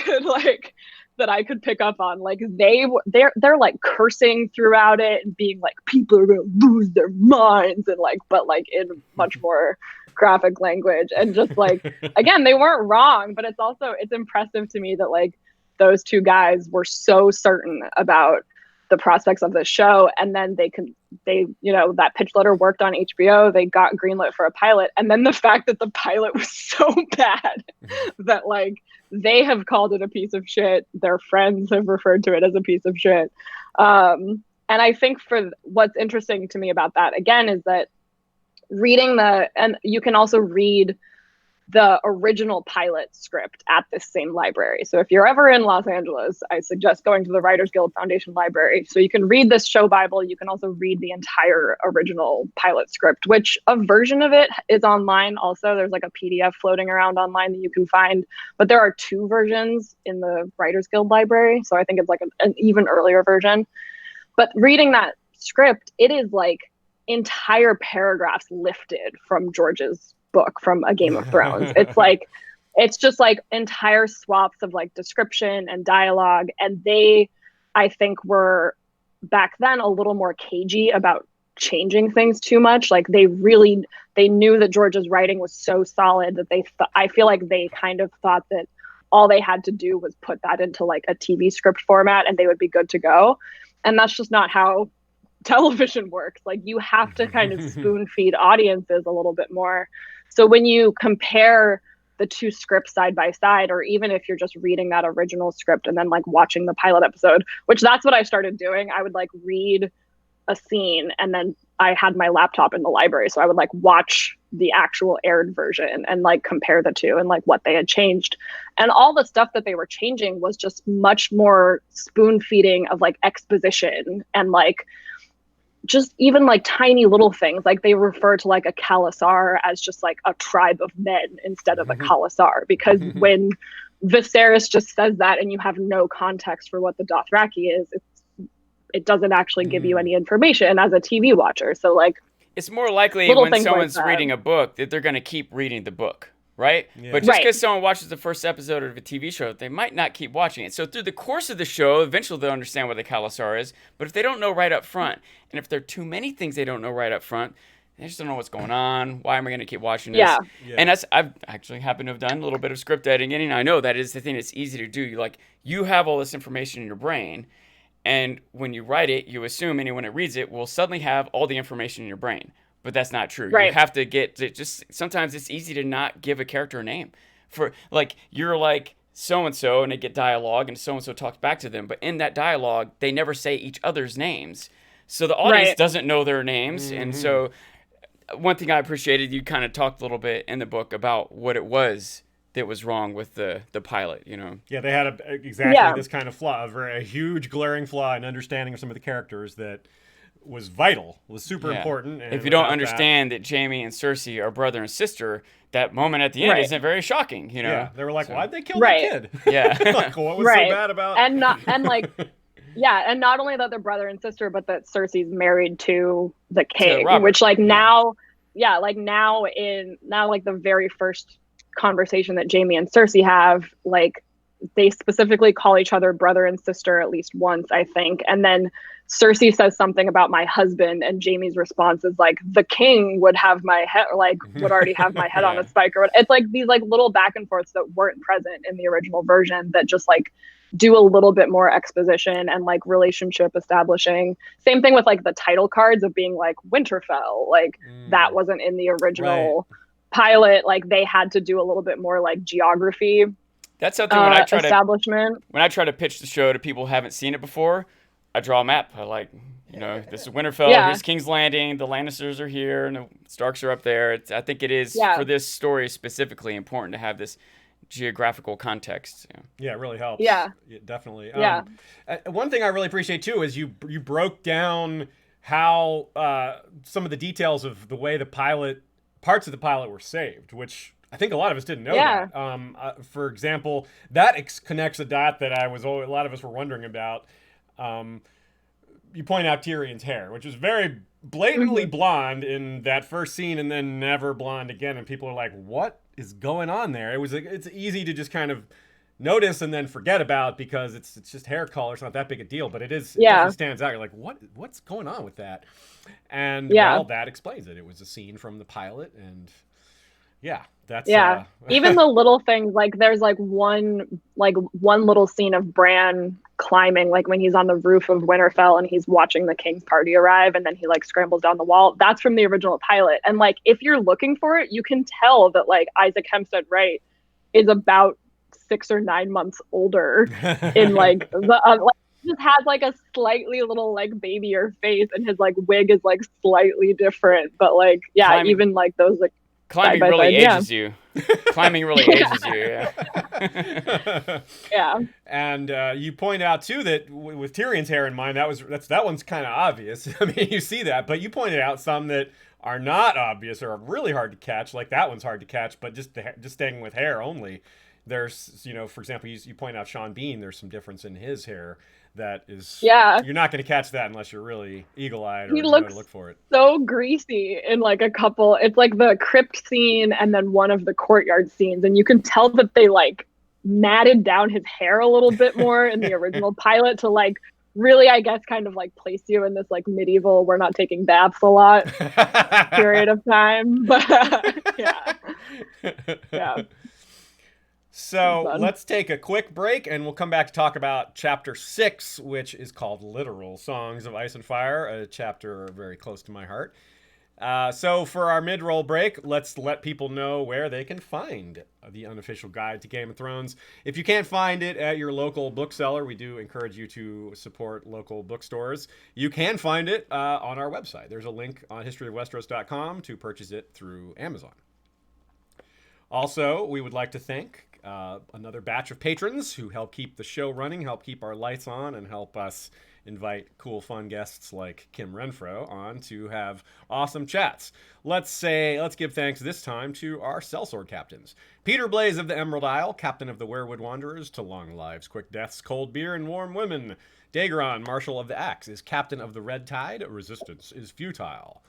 Speaker 1: could pick up on. Like they're like cursing throughout it and being like, people are gonna lose their minds, and like, but like in much more graphic language. And just like, again, they weren't wrong, but it's impressive to me that like those two guys were so certain about the prospects of the show. And then they that pitch letter worked on HBO, they got greenlit for a pilot. And then the fact that the pilot was so bad that like they have called it a piece of shit, their friends have referred to it as a piece of shit. And I think for what's interesting to me about that, again, is that and you can also read the original pilot script at this same library. So if you're ever in Los Angeles, I suggest going to the Writers Guild Foundation Library. So you can read this show Bible. You can also read the entire original pilot script, which a version of it is online. Also, there's like a PDF floating around online that you can find, but there are two versions in the Writers Guild Library. So I think it's like an even earlier version. But reading that script, it is like entire paragraphs lifted from George's book from A Game of Thrones. It's just like entire swaths of like description and dialogue. And they, I think, were back then a little more cagey about changing things too much. Like they knew that George's writing was so solid that I feel like they kind of thought that all they had to do was put that into like a TV script format and they would be good to go. And that's just not how television works. Like you have to kind of spoon feed audiences a little bit more. So when you compare the two scripts side by side, or even if you're just reading that original script and then like watching the pilot episode, which that's what I started doing. I would like read a scene and then I had my laptop in the library. So I would like watch the actual aired version and like compare the two and like what they had changed. And all the stuff that they were changing was just much more spoon feeding of like exposition and like just even like tiny little things. Like they refer to like a Khalasar as just like a tribe of men instead of a Khalasar, because when Viserys just says that and you have no context for what the Dothraki is, it doesn't actually give you any information as a TV watcher. So like,
Speaker 3: it's more likely when someone's reading a book that they're going to keep reading the book, right? Yeah. But just because someone watches the first episode of a TV show, they might not keep watching it. So through the course of the show, eventually they'll understand what the Khalasar is. But if they don't know right up front, and if there are too many things they don't know right up front, they just don't know what's going on. Why am I going to keep watching this? Yeah. And I've actually happened to have done a little bit of script editing, and I know that is the thing that's easy to do. You have all this information in your brain, and when you write it, you assume anyone that reads it will suddenly have all the information in your brain. But that's not true. Right. You have to sometimes it's easy to not give a character a name. For like, you're like so-and-so and they get dialogue and so-and-so talks back to them. But in that dialogue, they never say each other's names. So the audience doesn't know their names. Mm-hmm. And so one thing I appreciated, you kind of talked a little bit in the book about what it was that was wrong with the pilot,
Speaker 2: Yeah, they had this kind of flaw, a huge glaring flaw in understanding of some of the characters that was vital, was super important. And
Speaker 3: if you don't understand that Jaime and Cersei are brother and sister, that moment at the end isn't very shocking,
Speaker 2: Yeah, they were like, why'd they kill the kid?
Speaker 3: Yeah.
Speaker 2: Like, what was so bad about
Speaker 1: and not only that they're brother and sister, but that Cersei's married to the king, which now the very first conversation that Jaime and Cersei have, like they specifically call each other brother and sister at least once, I think. And then Cersei says something about my husband, and Jaime's response is like, the king would have my head, like would already have my head on a spike, or it's like these like little back and forths that weren't present in the original version that just like do a little bit more exposition and like relationship establishing. Same thing with like the title cards of being like Winterfell, like that wasn't in the original pilot. Like they had to do a little bit more like geography.
Speaker 3: That's something when I try
Speaker 1: establishment.
Speaker 3: When I try to pitch the show to people who haven't seen it before, I draw a map. I like, this is Winterfell. Here's King's Landing. The Lannisters are here, and the Starks are up there. I think it is for this story specifically important to have this geographical context.
Speaker 2: Yeah, it really helps.
Speaker 1: Yeah,
Speaker 2: definitely.
Speaker 1: Yeah.
Speaker 2: One thing I really appreciate too is you broke down how some of the details of the way parts of the pilot were saved, which I think a lot of us didn't know that. For example, that connects a dot that a lot of us were wondering about. You point out Tyrion's hair, which is very blatantly blonde in that first scene and then never blonde again. And people are like, what is going on there? It's easy to just kind of notice and then forget about because it's just hair color. It's not that big a deal, but it definitely stands out. You're like, what's going on with that? And well, that explains it. It was a scene from the pilot, and that's
Speaker 1: even the little things, like there's like one little scene of Bran climbing, like when he's on the roof of Winterfell and he's watching the king's party arrive, and then he like scrambles down the wall. That's from the original pilot. And like if you're looking for it, you can tell that like Isaac Hempstead Wright is about 6 or 9 months older in like the like, just has like a slightly little like babier face, and his like wig is like slightly different, but like even like those like
Speaker 3: climbing really ages you. Climbing really ages you,
Speaker 1: yeah.
Speaker 2: And you point out too that with Tyrion's hair in mind, that one's kind of obvious. I mean, you see that, but you pointed out some that are not obvious or are really hard to catch. Like that one's hard to catch, but just staying with hair only. There's, for example, you point out Sean Bean. There's some difference in his hair that is.
Speaker 1: Yeah.
Speaker 2: You're not going to catch that unless you're really eagle-eyed or
Speaker 1: he
Speaker 2: know
Speaker 1: looks
Speaker 2: to look for it.
Speaker 1: So greasy in like a couple. It's like the crypt scene and then one of the courtyard scenes, and you can tell that they like matted down his hair a little bit more in the original pilot to like really, I guess, kind of like place you in this like medieval, we're not taking baths a lot period of time. But yeah.
Speaker 2: So let's take a quick break, and we'll come back to talk about Chapter 6, which is called Literal Songs of Ice and Fire, a chapter very close to my heart. So for our mid-roll break, let's let people know where they can find the unofficial guide to Game of Thrones. If you can't find it at your local bookseller, we do encourage you to support local bookstores. You can find it on our website. There's a link on historyofwesteros.com to purchase it through Amazon. Also, we would like to thank another batch of patrons who help keep the show running, help keep our lights on, and help us invite cool, fun guests like Kim Renfro on to have awesome chats. Let's give thanks this time to our sellsword captains. Peter Blaze of the Emerald Isle, captain of the Werewood Wanderers, to long lives, quick deaths, cold beer, and warm women. Daeron, Marshal of the Axe, is captain of the Red Tide, resistance is futile.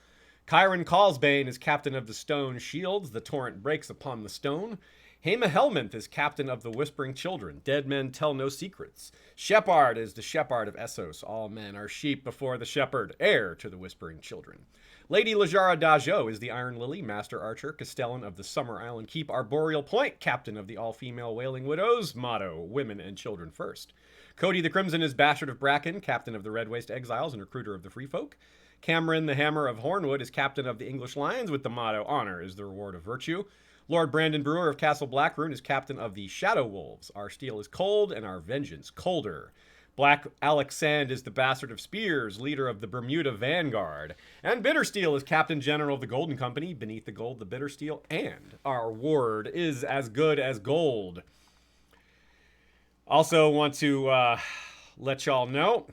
Speaker 2: Chiron Callsbane is captain of the Stone Shields, the torrent breaks upon the stone. Haema Helminth is captain of the Whispering Children. Dead men tell no secrets. Shepard is the Shepherd of Essos. All men are sheep before the shepherd, heir to the Whispering Children. Lady Lajara Dajo is the Iron Lily, master archer, castellan of the Summer Island Keep, Arboreal Point, captain of the all-female Wailing Widows. Motto, women and children first. Cody the Crimson is Bastard of Bracken, captain of the Red Waste Exiles and recruiter of the Free Folk. Cameron the Hammer of Hornwood is captain of the English Lions with the motto, honor is the reward of virtue. Lord Brandon Brewer of Castle Blackroon is captain of the Shadow Wolves. Our steel is cold and our vengeance colder. Black Alex Sand is the Bastard of Spears, leader of the Bermuda Vanguard. And Bittersteel is captain general of the Golden Company, beneath the gold, the Bittersteel. And our ward is as good as gold. Also want to let y'all know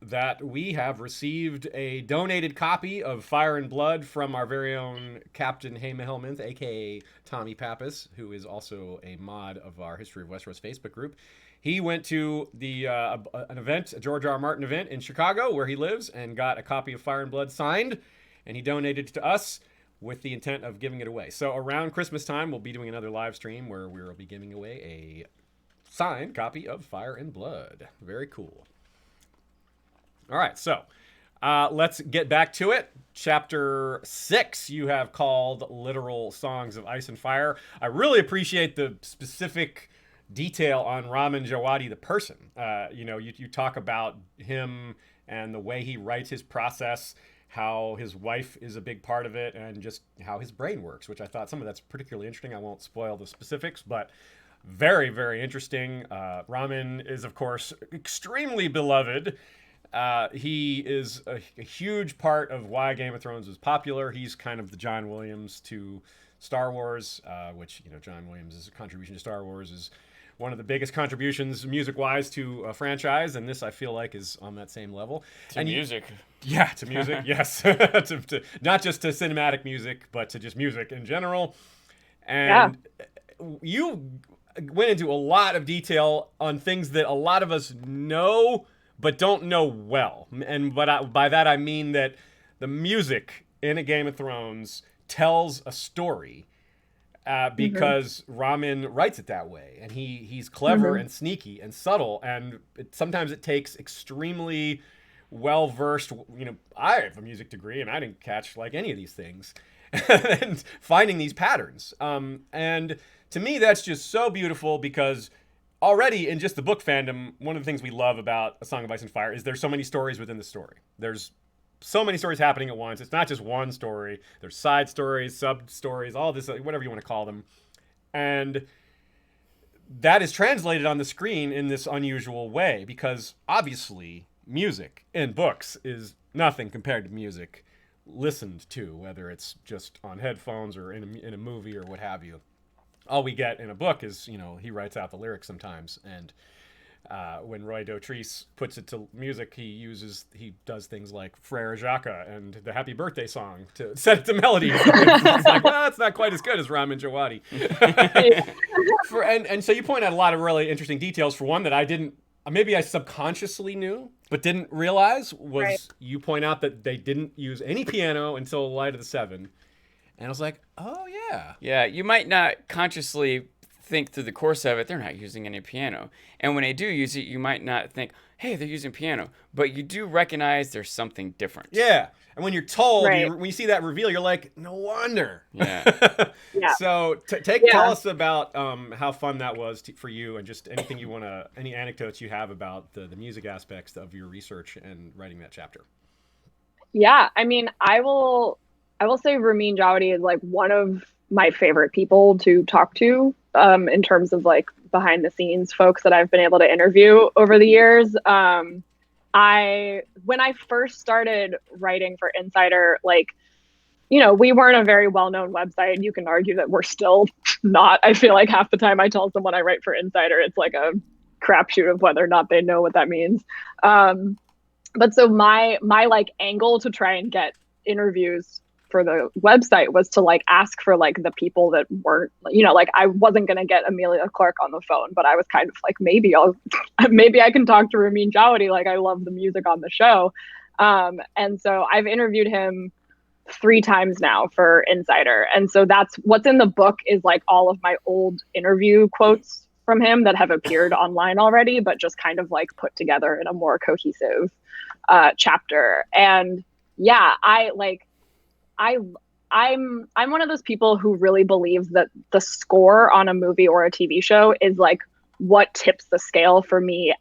Speaker 2: that we have received a donated copy of Fire and Blood from our very own Captain Haema Helminth, a.k.a. Tommy Pappas, who is also a mod of our History of Westeros Facebook group. He went to an event, a George R. R. Martin event in Chicago, where he lives, and got a copy of Fire and Blood signed, and he donated it to us with the intent of giving it away. So around Christmas time, we'll be doing another live stream where we'll be giving away a signed copy of Fire and Blood. Very cool. All right, so let's get back to it. Chapter 6 you have called Literal Songs of Ice and Fire. I really appreciate the specific detail on Ramin Djawadi, the person. You talk about him and the way he writes his process, how his wife is a big part of it, and just how his brain works, which I thought some of that's particularly interesting. I won't spoil the specifics, but very, very interesting. Ramin is, of course, extremely beloved. He is a huge part of why Game of Thrones was popular. He's kind of the John Williams to Star Wars, which, John Williams' contribution to Star Wars is one of the biggest contributions music-wise to a franchise, and this I feel like is on that same level.
Speaker 3: To music.
Speaker 2: To music, yes. to not just to cinematic music, but to just music in general. And you went into a lot of detail on things that a lot of us know but don't know well. And by that I mean that the music in A Game of Thrones tells a story because Ramin writes it that way. And he's clever and sneaky and subtle. And sometimes it takes extremely well-versed, I have a music degree and I didn't catch like any of these things. And finding these patterns. And to me, that's just so beautiful because already in just the book fandom, one of the things we love about A Song of Ice and Fire is there's so many stories within the story. There's so many stories happening at once. It's not just one story. There's side stories, sub-stories, all this, whatever you want to call them. And that is translated on the screen in this unusual way because obviously music in books is nothing compared to music listened to, whether it's just on headphones or in a movie or what have you. All we get in a book is, he writes out the lyrics sometimes. And when Roy Dotrice puts it to music, he does things like Frere Jacques and the Happy Birthday song to set it to melody. It's like, well, it's not quite as good as Ramin Djawadi. And so you point out a lot of really interesting details. For one that maybe I subconsciously knew, but didn't realize was You point out that they didn't use any piano until Light of the Seven. And I was like, oh, yeah.
Speaker 3: Yeah, you might not consciously think through the course of it, they're not using any piano. And when they do use it, you might not think, hey, they're using piano. But you do recognize there's something different.
Speaker 2: Yeah. And when you're told, when you see that reveal, you're like, no wonder.
Speaker 3: Yeah.
Speaker 2: So tell us about how fun that was for you and just anything any anecdotes you have about the music aspects of your research and writing that chapter.
Speaker 1: Yeah. I mean, I will say Ramin Djawadi is like one of my favorite people to talk to in terms of like behind the scenes folks that I've been able to interview over the years. When I first started writing for Insider, we weren't a very well-known website. You can argue that we're still not. I feel like half the time I tell someone I write for Insider, it's like a crapshoot of whether or not they know what that means. But so my angle to try and get interviews for the website was to ask for the people that weren't, I wasn't going to get Emilia Clarke on the phone, but I was kind of maybe I can talk to Ramin Djawadi. I love the music on the show. And so I've interviewed him 3 times now for Insider. And so that's what's in the book is all of my old interview quotes from him that have appeared online already, but just kind of put together in a more cohesive chapter. And yeah, I'm one of those people who really believes that the score on a movie or a TV show is what tips the scale for me,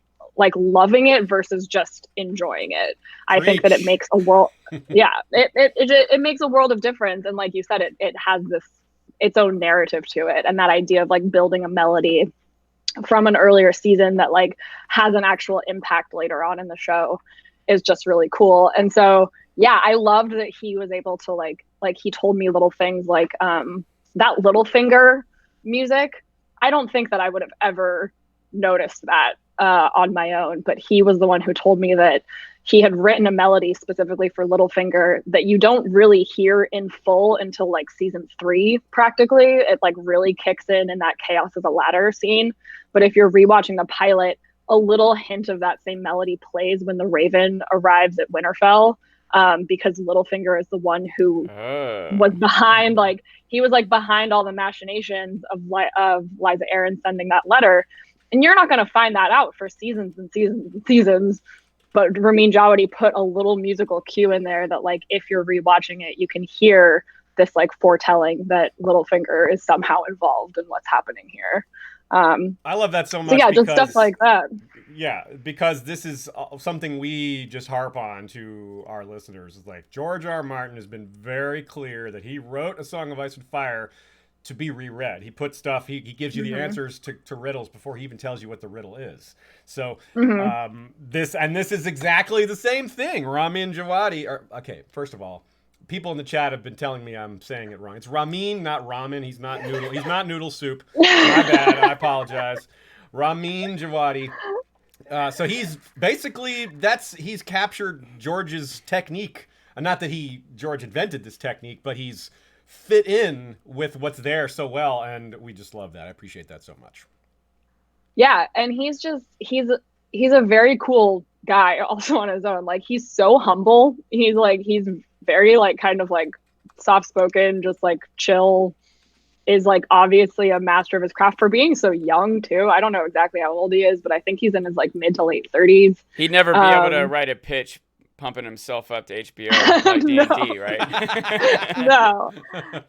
Speaker 1: loving it versus just enjoying it. I think that it makes a world, it makes a world of difference. And like you said, it has its own narrative to it. And that idea of building a melody from an earlier season that has an actual impact later on in the show is just really cool. And so, yeah, I loved that he was able to he told me little things that Littlefinger music. I don't think that I would have ever noticed that on my own, but he was the one who told me that he had written a melody specifically for Littlefinger that you don't really hear in full until season 3, practically. It really kicks in that Chaos of the Ladder scene. But if you're rewatching the pilot, a little hint of that same melody plays when the Raven arrives at Winterfell. Because Littlefinger is the one who was behind, he was behind all the machinations of Lysa Arryn sending that letter. And you're not going to find that out for seasons and seasons and seasons. but Ramin Djawadi put a little musical cue in there that like if you're rewatching it, you can hear this like foretelling that Littlefinger is somehow involved in what's happening here.
Speaker 2: I love that so much.
Speaker 1: So yeah,
Speaker 2: because,
Speaker 1: just stuff like that.
Speaker 2: Yeah, because this is something we just harp on to our listeners. Is like George R. R. Martin has been very clear that he wrote A Song of Ice and Fire to be reread. He puts stuff. He gives you the answers to riddles before he even tells you what the riddle is. So this is exactly the same thing. Ramin Djawadi. Okay, first of all, people in the chat have been telling me I'm saying it wrong. It's Ramin, not ramen. He's not noodle. He's not noodle soup. My bad. I apologize. Ramin Djawadi. So he's basically he's captured George's technique. Not that George invented this technique, but he's fit in with what's there so well, and we just love that. I appreciate that so much.
Speaker 1: Yeah, and he's a very cool guy also on his own. Like he's so humble. He's very like kind of like soft-spoken, just like chill, is like obviously a master of his craft for being so young too. I don't know exactly how old he is, but I think he's in his like mid to late 30s.
Speaker 3: He'd never be able to write a pitch pumping himself up to HBO like D&D, right?
Speaker 1: No,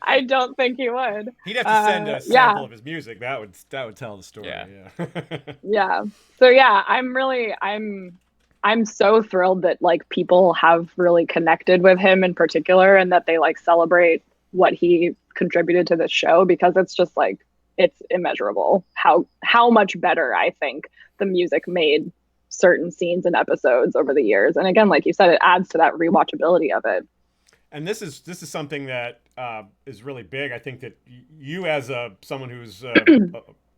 Speaker 1: I don't think he would.
Speaker 2: He'd have to send a sample of his music. That would tell the story.
Speaker 1: Yeah. So yeah, I'm so thrilled that like people have really connected with him in particular, and that they like celebrate what he contributed to this show, because it's just like it's immeasurable how much better I think the music made certain scenes and episodes over the years. And again, like you said, it adds to that rewatchability of it.
Speaker 2: And this is something that is really big. I think that you, as someone who's a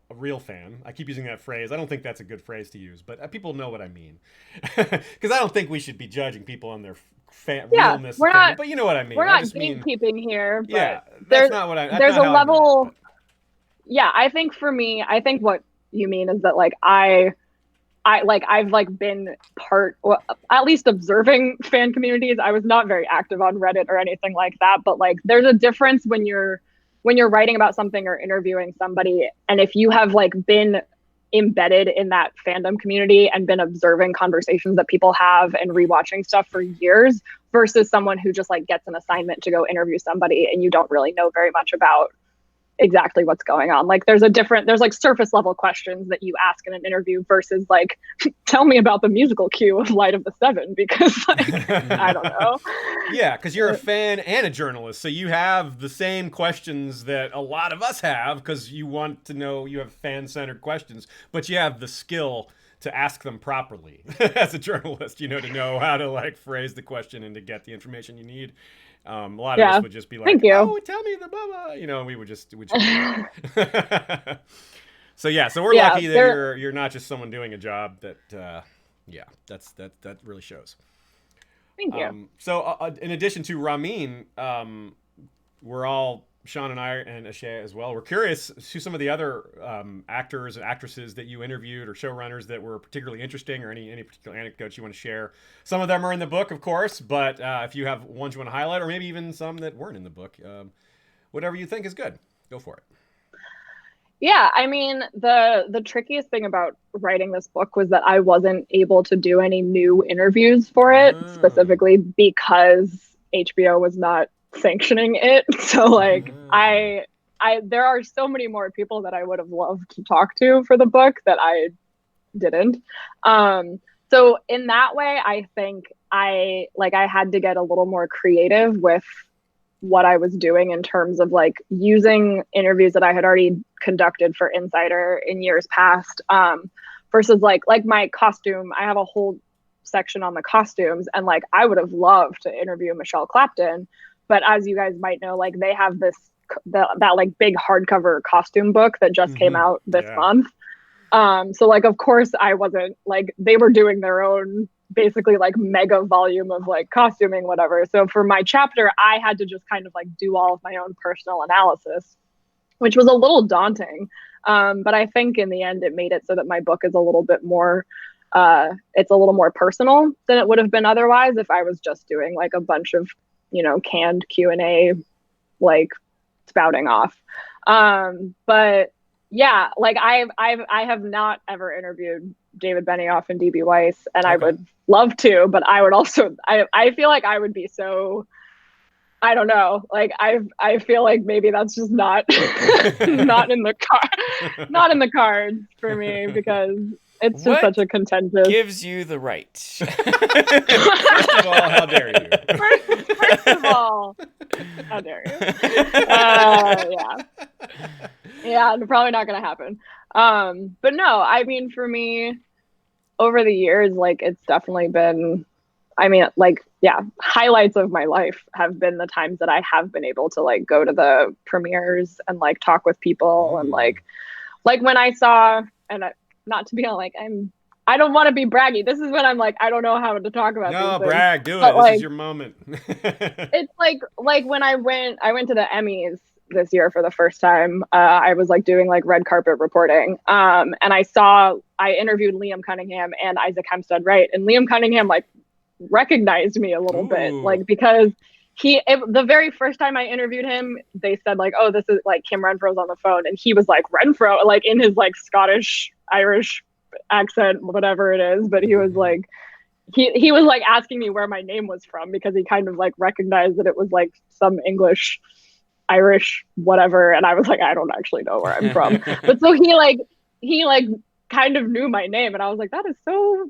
Speaker 2: real fan, I keep using that phrase. I don't think that's a good phrase to use, but people know what I mean. Because I don't think we should be judging people on their realness.
Speaker 1: We're not,
Speaker 2: but you know what I mean.
Speaker 1: We're not gatekeeping here. But
Speaker 2: yeah, that's not what I.
Speaker 1: There's a level. Yeah, I think for me, I think what you mean is that like I've like been at least observing fan communities. I was not very active on Reddit or anything like that, but like there's a difference when you're writing about something or interviewing somebody, and if you have like been embedded in that fandom community and been observing conversations that people have and rewatching stuff for years, versus someone who just like gets an assignment to go interview somebody and you don't really know very much about exactly what's going on. Like there's like surface level questions that you ask in an interview versus like, tell me about the musical cue of Light of the Seven, because like, I don't know.
Speaker 2: Yeah, because you're a fan and a journalist, so you have the same questions that a lot of us have, because you want to know, you have fan-centered questions, but you have the skill to ask them properly as a journalist, to know how to like phrase the question and to get the information you need. A lot of us would just be like, "Oh, tell me the blah blah," we would just. So we're lucky that you're not just someone doing a job that. That really shows.
Speaker 1: Thank you.
Speaker 2: So in addition to Ramin, we're all, Sean and I and Ashay as well, we're curious to some of the other actors and actresses that you interviewed, or showrunners that were particularly interesting, or any particular anecdotes you want to share. Some of them are in the book, of course, but if you have ones you want to highlight, or maybe even some that weren't in the book, whatever you think is good, go for it.
Speaker 1: Yeah, I mean, the trickiest thing about writing this book was that I wasn't able to do any new interviews for it, specifically because HBO was not sanctioning it. So like there are so many more people that I would have loved to talk to for the book that I didn't. So in that way, I think I had to get a little more creative with what I was doing in terms of like using interviews that I had already conducted for Insider in years past, versus like my costume. I have a whole section on the costumes, and like I would have loved to interview Michelle Clapton, but as you guys might know, like they have that like big hardcover costume book that just came out this month. So like, of course I wasn't like, they were doing their own basically like mega volume of like costuming, whatever. So for my chapter, I had to just kind of like do all of my own personal analysis, which was a little daunting. But I think in the end it made it so that my book is a little bit more, it's a little more personal than it would have been otherwise if I was just doing like a bunch of, canned Q&A, like spouting off. But yeah, like I have not ever interviewed David Benioff and DB Weiss, and I
Speaker 2: Okay.
Speaker 1: would love to, but I would also I feel like I would be so, I don't know, like I feel like maybe that's just not not in the not in the cards for me, because it's just
Speaker 3: What
Speaker 1: such a contentious.
Speaker 3: gives you the right?
Speaker 2: First of all, how dare you?
Speaker 1: First of all, how dare you? Yeah, probably not gonna happen. But no, I mean, for me, over the years, like, it's definitely been, I mean, like, yeah, highlights of my life have been the times that I have been able to like go to the premieres and like talk with people and like when I saw, and not to be all like, I don't want to be braggy. This is when I'm like, I don't know how to talk about
Speaker 2: No,
Speaker 1: these things.
Speaker 2: brag, do
Speaker 1: But
Speaker 2: it. This
Speaker 1: like,
Speaker 2: is your moment.
Speaker 1: it's like when I went to the Emmys this year for the first time. I was like doing like red carpet reporting, and I interviewed Liam Cunningham and Isaac Hempstead Wright, and Liam Cunningham like recognized me a little bit,
Speaker 2: Ooh.
Speaker 1: like, because the very first time I interviewed him, they said like, oh, this is like Kim Renfro's on the phone, and he was like Renfro, like in his like Scottish Irish accent, whatever it is, but he was like, he was like asking me where my name was from, because he kind of like recognized that it was like some English, Irish, whatever, and I was like, I don't actually know where I'm from. But so he like kind of knew my name, and I was like, that is so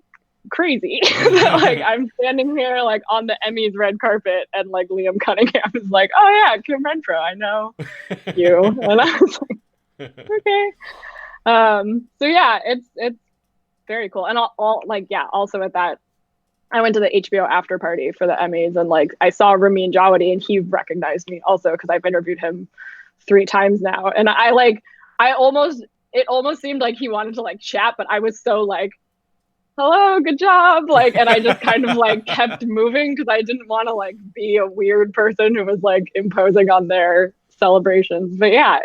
Speaker 1: crazy that like I'm standing here like on the Emmys red carpet, and like Liam Cunningham is like, oh yeah, Kim Renfro, I know you. And I was like, okay. So yeah, it's very cool. And all like, yeah, also at that, I went to the HBO after party for the Emmys, and like I saw Ramin Djawadi, and he recognized me also, because I've interviewed him 3 times now. And it almost seemed like he wanted to like chat, but I was so like, hello, good job, like, and I just kind of like kept moving, because I didn't want to like be a weird person who was like imposing on their celebrations. But yeah,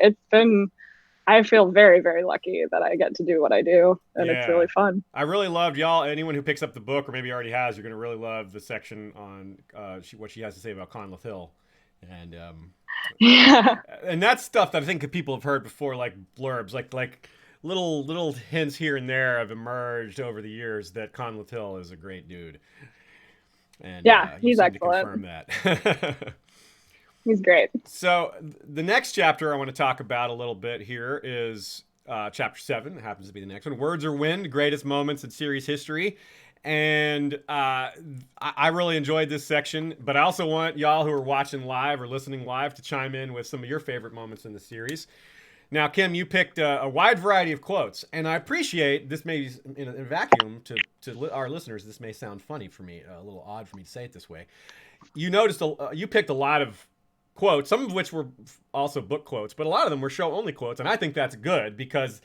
Speaker 1: I feel very, very lucky that I get to do what I do, and it's really fun.
Speaker 2: I really loved y'all. Anyone who picks up the book, or maybe already has, you're going to really love the section on what she has to say about Conleth Hill. And
Speaker 1: Yeah.
Speaker 2: and that's stuff that I think people have heard before, like blurbs, like little hints here and there have emerged over the years that Conleth Hill is a great dude. And
Speaker 1: yeah,
Speaker 2: you
Speaker 1: he's
Speaker 2: seem
Speaker 1: excellent.
Speaker 2: to confirm that.
Speaker 1: He's great.
Speaker 2: So the next chapter I want to talk about a little bit here is chapter 7. It happens to be the next one. Words Are Wind, Greatest Moments in Series History. And I really enjoyed this section, but I also want y'all who are watching live or listening live to chime in with some of your favorite moments in the series. Now, Kim, you picked a wide variety of quotes, and I appreciate this. May in a vacuum to our listeners, this may sound funny for me, a little odd for me to say it this way. You noticed you picked a lot of quotes, some of which were also book quotes, but a lot of them were show-only quotes, and I think that's good, because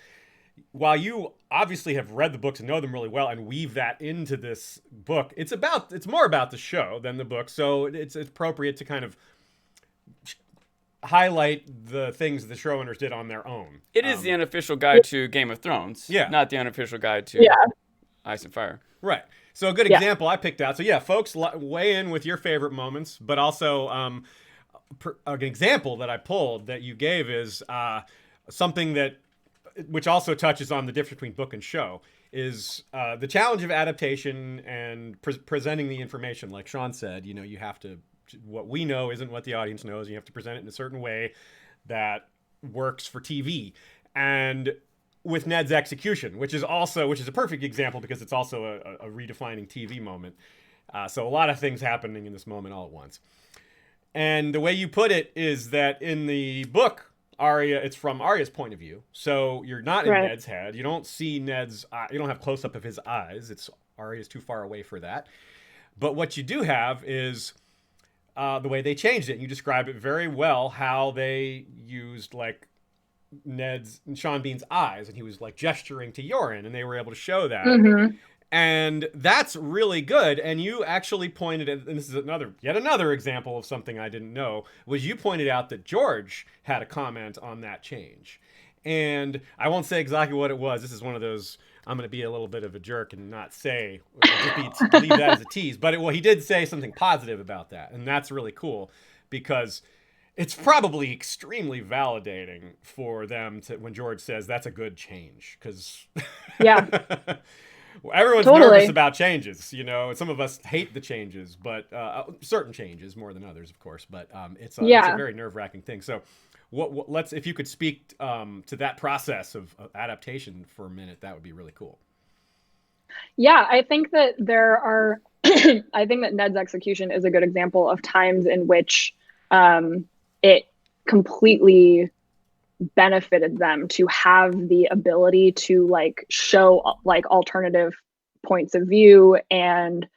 Speaker 2: while you obviously have read the books and know them really well and weave that into this book, it's more about the show than the book, so it's appropriate to kind of highlight the things the showrunners did on their own.
Speaker 3: It is the unofficial guide to Game of Thrones, not the unofficial guide to Ice and Fire.
Speaker 2: Right. So a good example I picked out. So yeah, folks, weigh in with your favorite moments, but also an example that I pulled that you gave is something that, which also touches on the difference between book and show, is the challenge of adaptation and presenting the information. Like Sean said, you have to, what we know isn't what the audience knows. You have to present it in a certain way that works for TV. And with Ned's execution, which is a perfect example, because it's also a redefining TV moment. So a lot of things happening in this moment all at once. And the way you put it is that in the book, it's from Arya's point of view. So you're not in Ned's head. You don't see you don't have close up of his eyes. Arya's too far away for that. But what you do have is the way they changed it. You describe it very well, how they used like Ned's and Sean Bean's eyes, and he was like gesturing to Yoren, and they were able to show that. Mm-hmm. And that's really good. And you actually pointed at, and this is yet another example of something I didn't know, was you pointed out that George had a comment on that change. And I won't say exactly what it was. This is one of those, I'm going to be a little bit of a jerk and not say, leave that as a tease. But he did say something positive about that. And that's really cool, because it's probably extremely validating for them to, when George says that's a good change, because
Speaker 1: Yeah,
Speaker 2: everyone's
Speaker 1: totally.
Speaker 2: nervous about changes, you know. Some of us hate the changes, but certain changes more than others, of course. But it's a
Speaker 1: Yeah.
Speaker 2: very nerve-wracking thing. So, let's if you could speak to that process of adaptation for a minute, that would be really cool.
Speaker 1: Yeah, I think that there are, I think that Ned's execution is a good example of times in which it completely benefited them to have the ability to like show like alternative points of view. And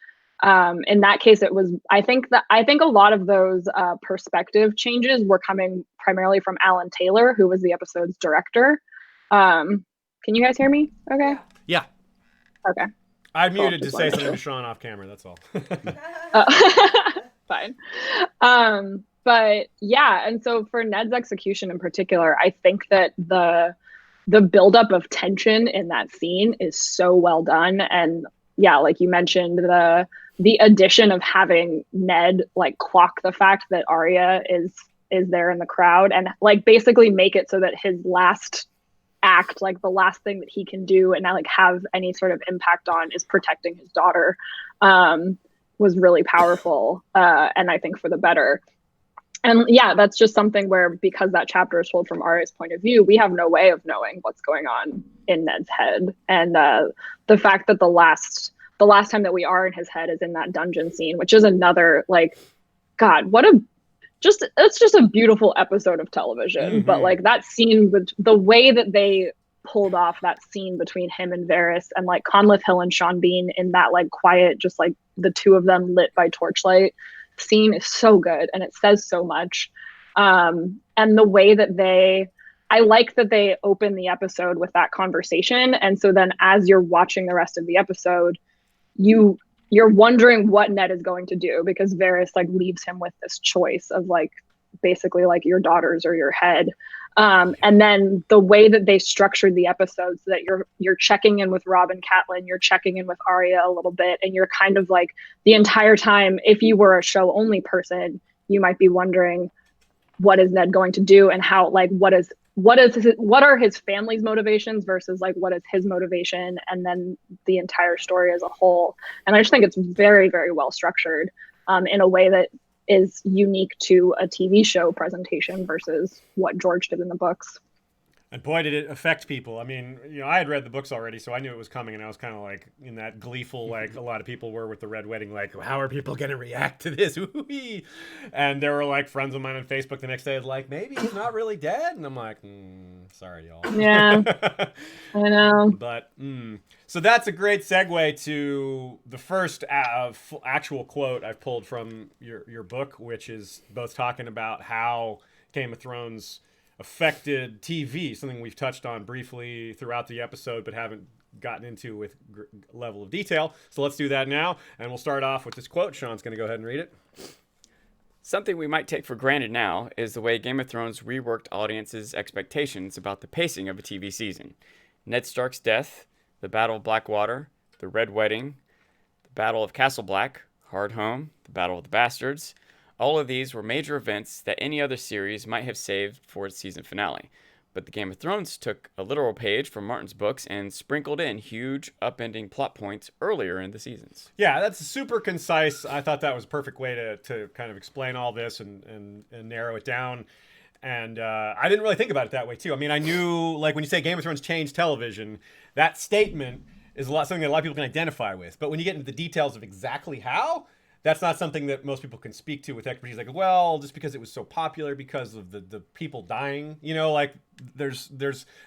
Speaker 1: in that case, it was, I think a lot of those perspective changes were coming primarily from Alan Taylor, who was the episode's director. Can you guys hear me? Okay.
Speaker 2: Yeah.
Speaker 1: Okay.
Speaker 2: I
Speaker 1: Cool,
Speaker 2: muted to
Speaker 1: just
Speaker 2: say
Speaker 1: wanted to
Speaker 2: something to
Speaker 1: make
Speaker 2: Sean off camera. That's all.
Speaker 1: Fine. But yeah, and so for Ned's execution in particular, I think that the buildup of tension in that scene is so well done. And yeah, like you mentioned, the addition of having Ned like clock the fact that Arya is there in the crowd and like basically make it so that his last act, like the last thing that he can do and not like have any sort of impact on, is protecting his daughter, was really powerful, and I think for the better. And yeah, that's just something where, because that chapter is told from Arya's point of view, we have no way of knowing what's going on in Ned's head. And the fact that the last time that we are in his head is in that dungeon scene, which is another like, God, it's just a beautiful episode of television.
Speaker 2: Mm-hmm.
Speaker 1: But like that scene, with the way that they pulled off that scene between him and Varys, and like Conleth Hill and Sean Bean in that like quiet, just like the two of them lit by torchlight scene, is so good, and it says so much. And the way that I like that they open the episode with that conversation, and so then as you're watching the rest of the episode, you're wondering what Ned is going to do, because Varys like leaves him with this choice of like basically like your daughters or your head. And then the way that they structured the episode, so that you're checking in with Rob and Catelyn, you're checking in with Arya a little bit, and you're kind of like the entire time, if you were a show only person, you might be wondering, what is Ned going to do, and how, like, what are his family's motivations versus like what is his motivation, and then the entire story as a whole. And I just think it's very, very well structured, in a way that is unique to a TV show presentation versus what George did in the books.
Speaker 2: And boy, did it affect people. I mean, you know, I had read the books already, so I knew it was coming, and I was kind of like in that gleeful, like a lot of people were with the Red Wedding, like, how are people going to react to this? And there were like friends of mine on Facebook the next day was like, maybe he's not really dead, and I'm like, sorry, y'all.
Speaker 1: Yeah, I know.
Speaker 2: But so that's a great segue to the first actual quote I've pulled from your book, which is both talking about how Game of Thrones affected TV, something we've touched on briefly throughout the episode but haven't gotten into with level of detail. So let's do that now, and we'll start off with this quote. Sean's going to go ahead and read it.
Speaker 3: Something we might take for granted now is the way Game of Thrones reworked audiences' expectations about the pacing of a TV season. Ned Stark's death, the Battle of Blackwater, the Red Wedding, the Battle of Castle Black, Hardhome, the Battle of the Bastards, all of these were major events that any other series might have saved for its season finale. But the Game of Thrones took a literal page from Martin's books and sprinkled in huge, upending plot points earlier in the seasons.
Speaker 2: Yeah, that's super concise. I thought that was a perfect way to kind of explain all this and narrow it down. And I didn't really think about it that way, too. I mean, I knew, like, when you say Game of Thrones changed television, that statement is something that a lot of people can identify with. But when you get into the details of exactly how, that's not something that most people can speak to with expertise. Like, well, just because it was so popular, because of the people dying, you know, like there's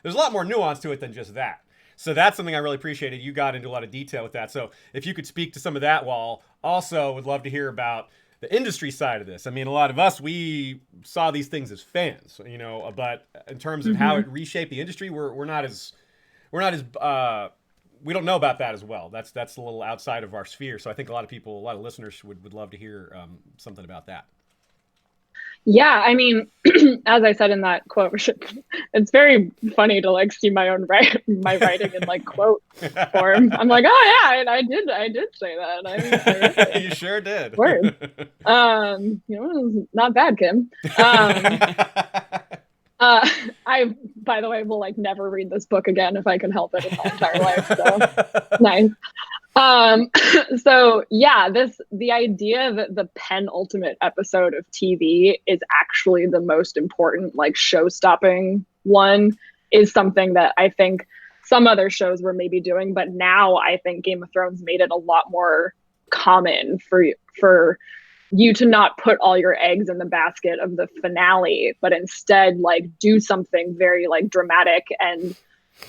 Speaker 2: a lot more nuance to it than just that. So that's something I really appreciated. You got into a lot of detail with that. So if you could speak to some of that, while also would love to hear about the industry side of this. I mean, a lot of us, we saw these things as fans, you know, but in terms of how it reshaped the industry, we're not as we don't know about that as well. That's a little outside of our sphere. So I think a lot of listeners would love to hear something about that.
Speaker 1: Yeah, I mean, as I said in that quote, it's very funny to like see my own my writing in like quote form. I'm like, oh yeah, I did say that. I wrote it.
Speaker 2: You sure did.
Speaker 1: Word. You know, it was not bad, Kim. Uh, I, by the way, will like never read this book again if I can help it in my entire life. So nice. Um, so yeah, the idea that the penultimate episode of TV is actually the most important, like show-stopping one, is something that I think some other shows were maybe doing, but now I think Game of Thrones made it a lot more common for you to not put all your eggs in the basket of the finale, but instead like do something very like dramatic and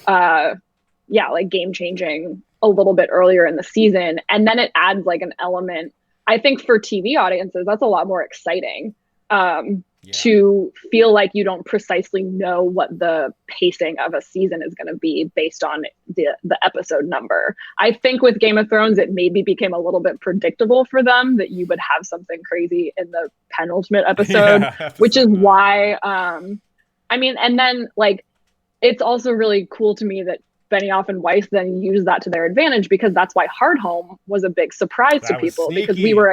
Speaker 1: yeah, like game changing a little bit earlier in the season. And then it adds like an element. I think for TV audiences, that's a lot more exciting. To feel like you don't precisely know what the pacing of a season is going to be based on the episode number. I think with Game of Thrones, it maybe became a little bit predictable for them that you would have something crazy in the penultimate episode, which is why, I mean, and then like, it's also really cool to me that Benioff and Weiss then used that to their advantage, because that's why Hardhome was a big surprise to people, because we were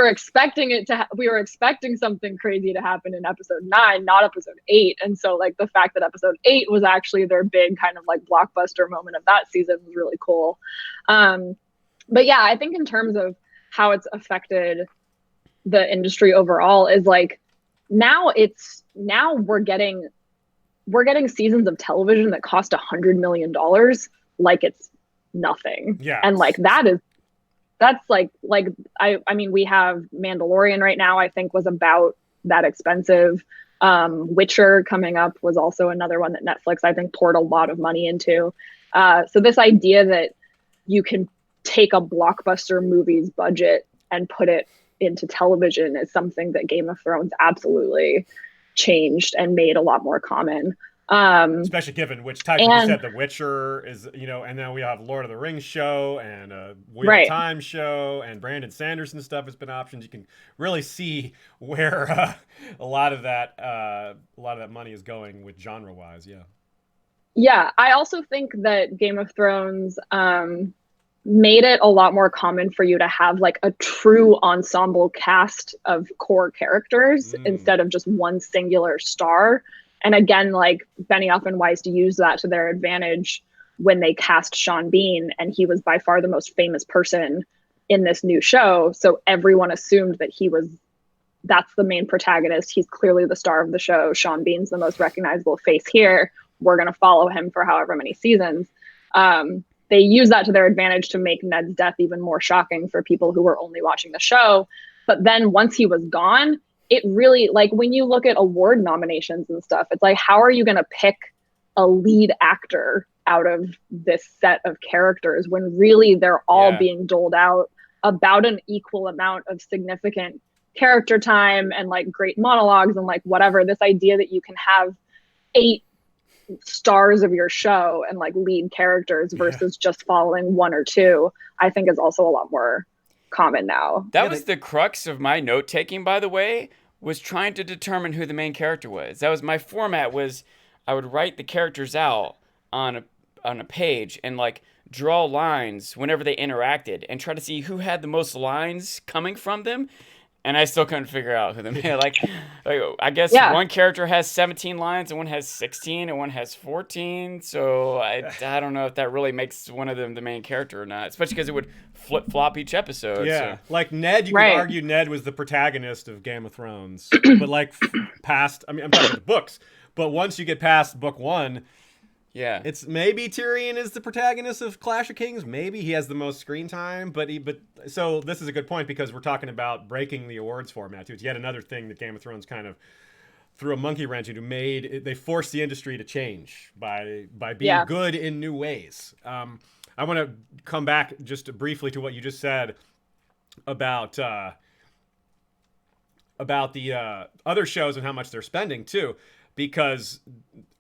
Speaker 1: expecting we were expecting something crazy to happen in episode 9, not episode 8. And so like the fact that episode 8 was actually their big kind of like blockbuster moment of that season was really cool. But yeah, I think in terms of how it's affected the industry overall is like now we're getting seasons of television that cost $100 million like it's nothing.
Speaker 2: Yeah.
Speaker 1: And like that's like I mean, we have Mandalorian right now, I think was about that expensive. Witcher coming up was also another one that Netflix, I think, poured a lot of money into. So this idea that you can take a blockbuster movie's budget and put it into television is something that Game of Thrones absolutely changed and made a lot more common.
Speaker 2: Especially given which type, you said The Witcher is, you know, and then we have Lord of the Rings show and a Wheel of Time show, and Brandon Sanderson stuff has been options. You can really see where a lot of that money is going with genre wise.
Speaker 1: Yeah, I also think that Game of Thrones made it a lot more common for you to have like a true ensemble cast of core characters instead of just one singular star. And again, like Benioff and Weiss used that to their advantage when they cast Sean Bean, and he was by far the most famous person in this new show. So everyone assumed that that's the main protagonist. He's clearly the star of the show. Sean Bean's the most recognizable face here. We're going to follow him for however many seasons. They use that to their advantage to make Ned's death even more shocking for people who were only watching the show. But then once he was gone, it really, like when you look at award nominations and stuff, it's like, how are you going to pick a lead actor out of this set of characters when really they're all being doled out about an equal amount of significant character time and like great monologues and like whatever. This idea that you can have 8 stars of your show and like lead characters versus just following 1 or 2, I think is also a lot more common now.
Speaker 3: That was the crux of my note taking, by the way, was trying to determine who the main character was. That was my format. Was I would write the characters out on a page and like draw lines whenever they interacted and try to see who had the most lines coming from them. And I still couldn't figure out who the main, like I guess one character has 17 lines and one has 16 and one has 14. So I don't know if that really makes one of them the main character or not, especially because it would flip-flop each episode.
Speaker 2: Yeah,
Speaker 3: so.
Speaker 2: Like Ned, you could argue Ned was the protagonist of Game of Thrones. But like past, I mean, I'm talking about the books. But once you get past book 1, it's maybe Tyrion is the protagonist of Clash of Kings. Maybe he has the most screen time, but so this is a good point because we're talking about breaking the awards format too. It's yet another thing that Game of Thrones kind of threw a monkey wrench into. They forced the industry to change by being good in new ways. I want to come back just briefly to what you just said about the other shows and how much they're spending too. Because,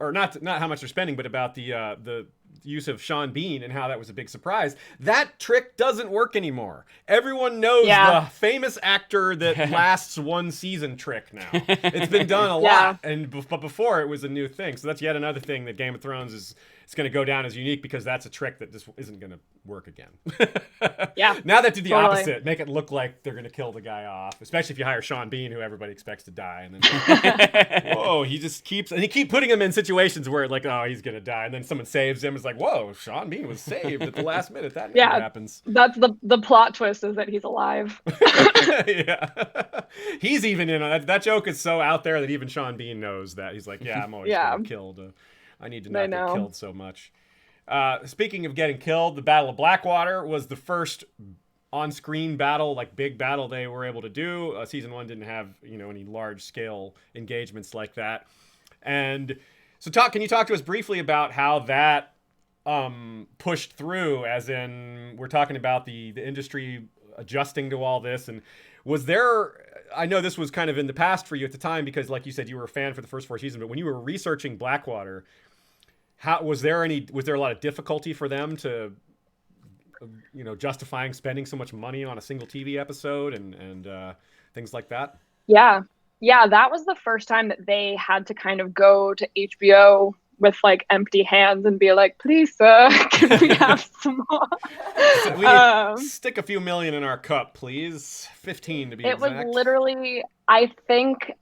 Speaker 2: or not how much they're spending, but about the use of Sean Bean and how that was a big surprise. That trick doesn't work anymore. Everyone knows the famous actor that lasts one season trick now. It's been done a lot, but before it was a new thing. So that's yet another thing that Game of Thrones is going to go down as unique, because that's a trick that just isn't going to work again. Now that do the opposite. Make it look like they're going to kill the guy off, especially if you hire Sean Bean, who everybody expects to die. And then, whoa, he just keeps putting him in situations where like, oh, he's going to die. And then someone saves him. It's like, whoa, Sean Bean was saved at the last minute. That never happens.
Speaker 1: That's the plot twist, is that he's alive.
Speaker 2: He's even in on that. That joke is so out there that even Sean Bean knows that. He's like, yeah, I'm always getting killed. I need to not get killed so much. Speaking of getting killed, the Battle of Blackwater was the first on-screen battle, like big battle they were able to do. Season 1 didn't have, any large-scale engagements like that. And so can you talk to us briefly about how that pushed through, as in we're talking about the industry adjusting to all this, and was there, I know this was kind of in the past for you at the time, because like you said, you were a fan for the first 4 seasons, but when you were researching Blackwater, was there a lot of difficulty for them to, justifying spending so much money on a single TV episode and things like that?
Speaker 1: Yeah, that was the first time that they had to kind of go to HBO with like empty hands and be like, please, sir, can we have some more?
Speaker 2: Stick a few million in our cup, please. 15 to be exact.
Speaker 1: It was literally, I think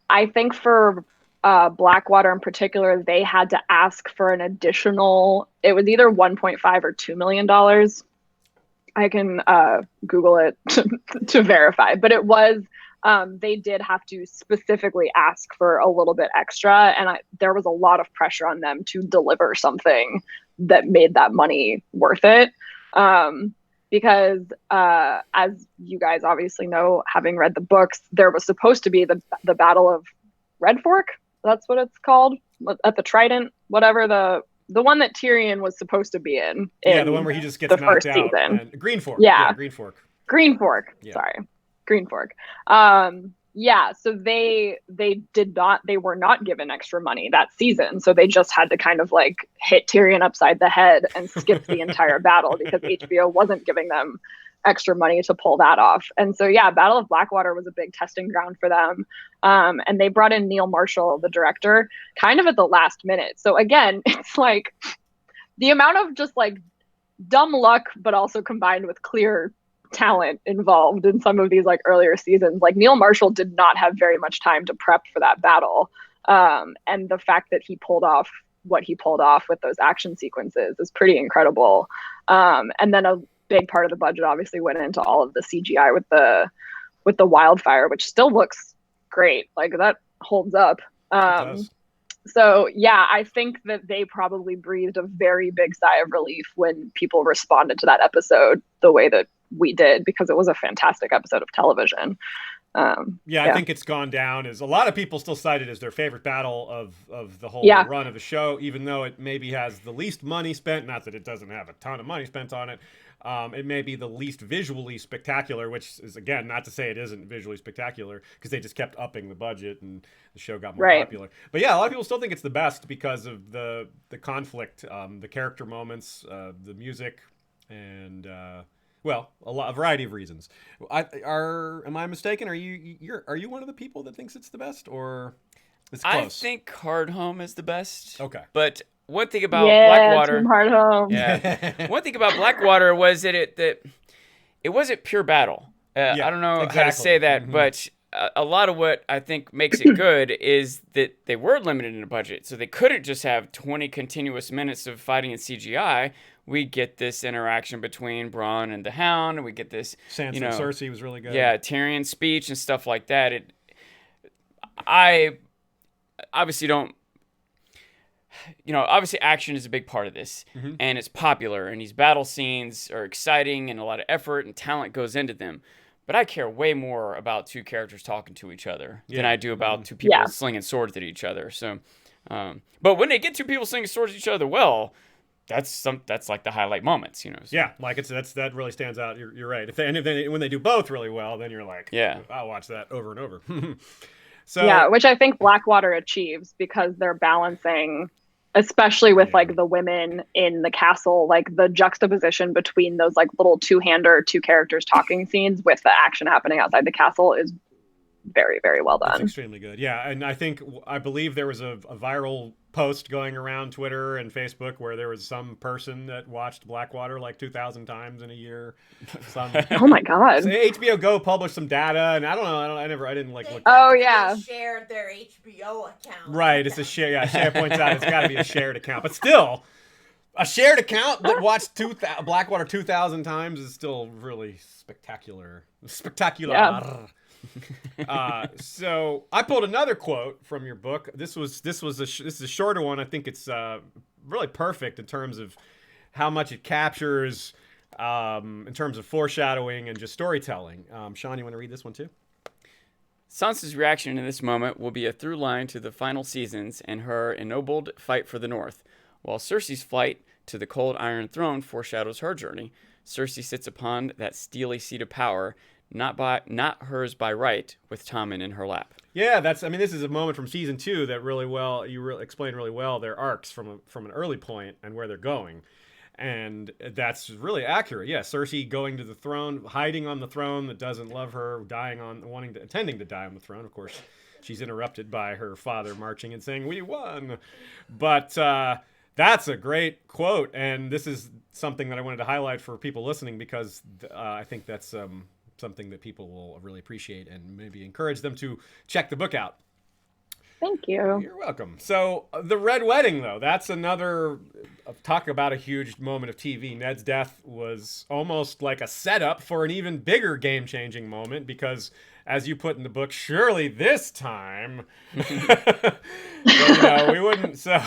Speaker 1: for Blackwater in particular, they had to ask for an additional, it was either 1.5 or $2 million. I can Google it to verify, but it was, they did have to specifically ask for a little bit extra, and there was a lot of pressure on them to deliver something that made that money worth it. Because as you guys obviously know, having read the books, there was supposed to be the Battle of Red Fork. That's what it's called, at the Trident, whatever, the one that Tyrion was supposed to be in.
Speaker 2: Yeah, the one where he just gets knocked out. Season. Green Fork.
Speaker 1: Yeah,
Speaker 2: Green Fork.
Speaker 1: Green Fork. Yeah. Sorry, Green Fork. So they were not given extra money that season, so they just had to kind of like hit Tyrion upside the head and skip the entire battle, because HBO wasn't giving them extra money to pull that off. And so Battle of Blackwater was a big testing ground for them, and they brought in Neil Marshall, the director, kind of at the last minute. So again, it's like the amount of just like dumb luck, but also combined with clear talent involved in some of these like earlier seasons. Like Neil Marshall did not have very much time to prep for that battle, and the fact that he pulled off what he pulled off with those action sequences is pretty incredible. And then a big part of the budget obviously went into all of the CGI with the wildfire, which still looks great. Like that holds up. So I think that they probably breathed a very big sigh of relief when people responded to that episode the way that we did, because it was a fantastic episode of television.
Speaker 2: I think it's gone down as a lot of people still cite it as their favorite battle of the whole run of the show, even though it maybe has the least money spent. Not that it doesn't have a ton of money spent on it. It may be the least visually spectacular, which is, again, not to say it isn't visually spectacular, because they just kept upping the budget and the show got more popular. But a lot of people still think it's the best because of the conflict, the character moments, the music, and a variety of reasons. Am I mistaken? Are you one of the people that thinks it's the best, or it's close?
Speaker 3: I think Hard Home is the best.
Speaker 2: Okay,
Speaker 3: but one thing about Blackwater,
Speaker 1: Team Hard Home.
Speaker 3: Yeah, one thing about Blackwater was that it wasn't pure battle. I don't know how to say that, but a lot of what I think makes it good is that they were limited in a budget, so they couldn't just have 20 continuous minutes of fighting in CGI. We get this interaction between Bronn and the Hound, and we get this.
Speaker 2: Sansa and Cersei was really good.
Speaker 3: Yeah, Tyrion's speech and stuff like that. I obviously don't. Obviously action is a big part of this, and it's popular, and these battle scenes are exciting, and a lot of effort and talent goes into them. But I care way more about two characters talking to each other than I do about two people slinging swords at each other. So, but when they get two people slinging swords at each other, that's like the highlight moments, So.
Speaker 2: Yeah, like that really stands out. You're right. When they do both really well, then you're like, I'll watch that over and over. So
Speaker 1: which I think Blackwater achieves, because they're balancing especially with
Speaker 2: Yeah.
Speaker 1: like the women in the castle, like the juxtaposition between those like little two-hander, two characters talking scenes with the action happening outside the castle is very, very well
Speaker 2: It's
Speaker 1: done.
Speaker 2: extremely good. Yeah, and I believe there was a viral post going around Twitter and Facebook where there was some person that watched Blackwater like 2,000 times in a year. Some
Speaker 1: Oh my God.
Speaker 2: HBO Go published some data, and I don't know. I didn't like look.
Speaker 1: Oh, yeah.
Speaker 4: They shared their HBO account.
Speaker 2: Right, it's a share. Yeah, Shea points out it's got to be a shared account, but still, a shared account that watched Blackwater 2,000 times is still really spectacular. Spectacular.
Speaker 1: Yeah.
Speaker 2: So I pulled another quote from your book. This is a shorter one. I think it's really perfect in terms of how much it captures in terms of foreshadowing and just storytelling. Sean, you want to read this one too?
Speaker 3: Sansa's reaction in this moment will be a through line to the final seasons and her ennobled fight for the North, while Cersei's flight to the cold Iron Throne foreshadows her journey. Cersei sits upon that steely seat of power, not hers by right, with Tommen in her lap.
Speaker 2: Yeah, this is a moment from season 2 that you explained really well their arcs from an early point and where they're going. And that's really accurate. Yeah, Cersei going to the throne, hiding on the throne that doesn't love her, intending to die on the throne. Of course, she's interrupted by her father marching and saying, "We won." But that's a great quote, and this is something that I wanted to highlight for people listening because I think that's something that people will really appreciate and maybe encourage them to check the book out.
Speaker 1: Thank you.
Speaker 2: You're welcome. So the Red Wedding, though, that's another talk about a huge moment of TV. Ned's death was almost like a setup for an even bigger game-changing moment because, as you put in the book, surely this time, but, we wouldn't. So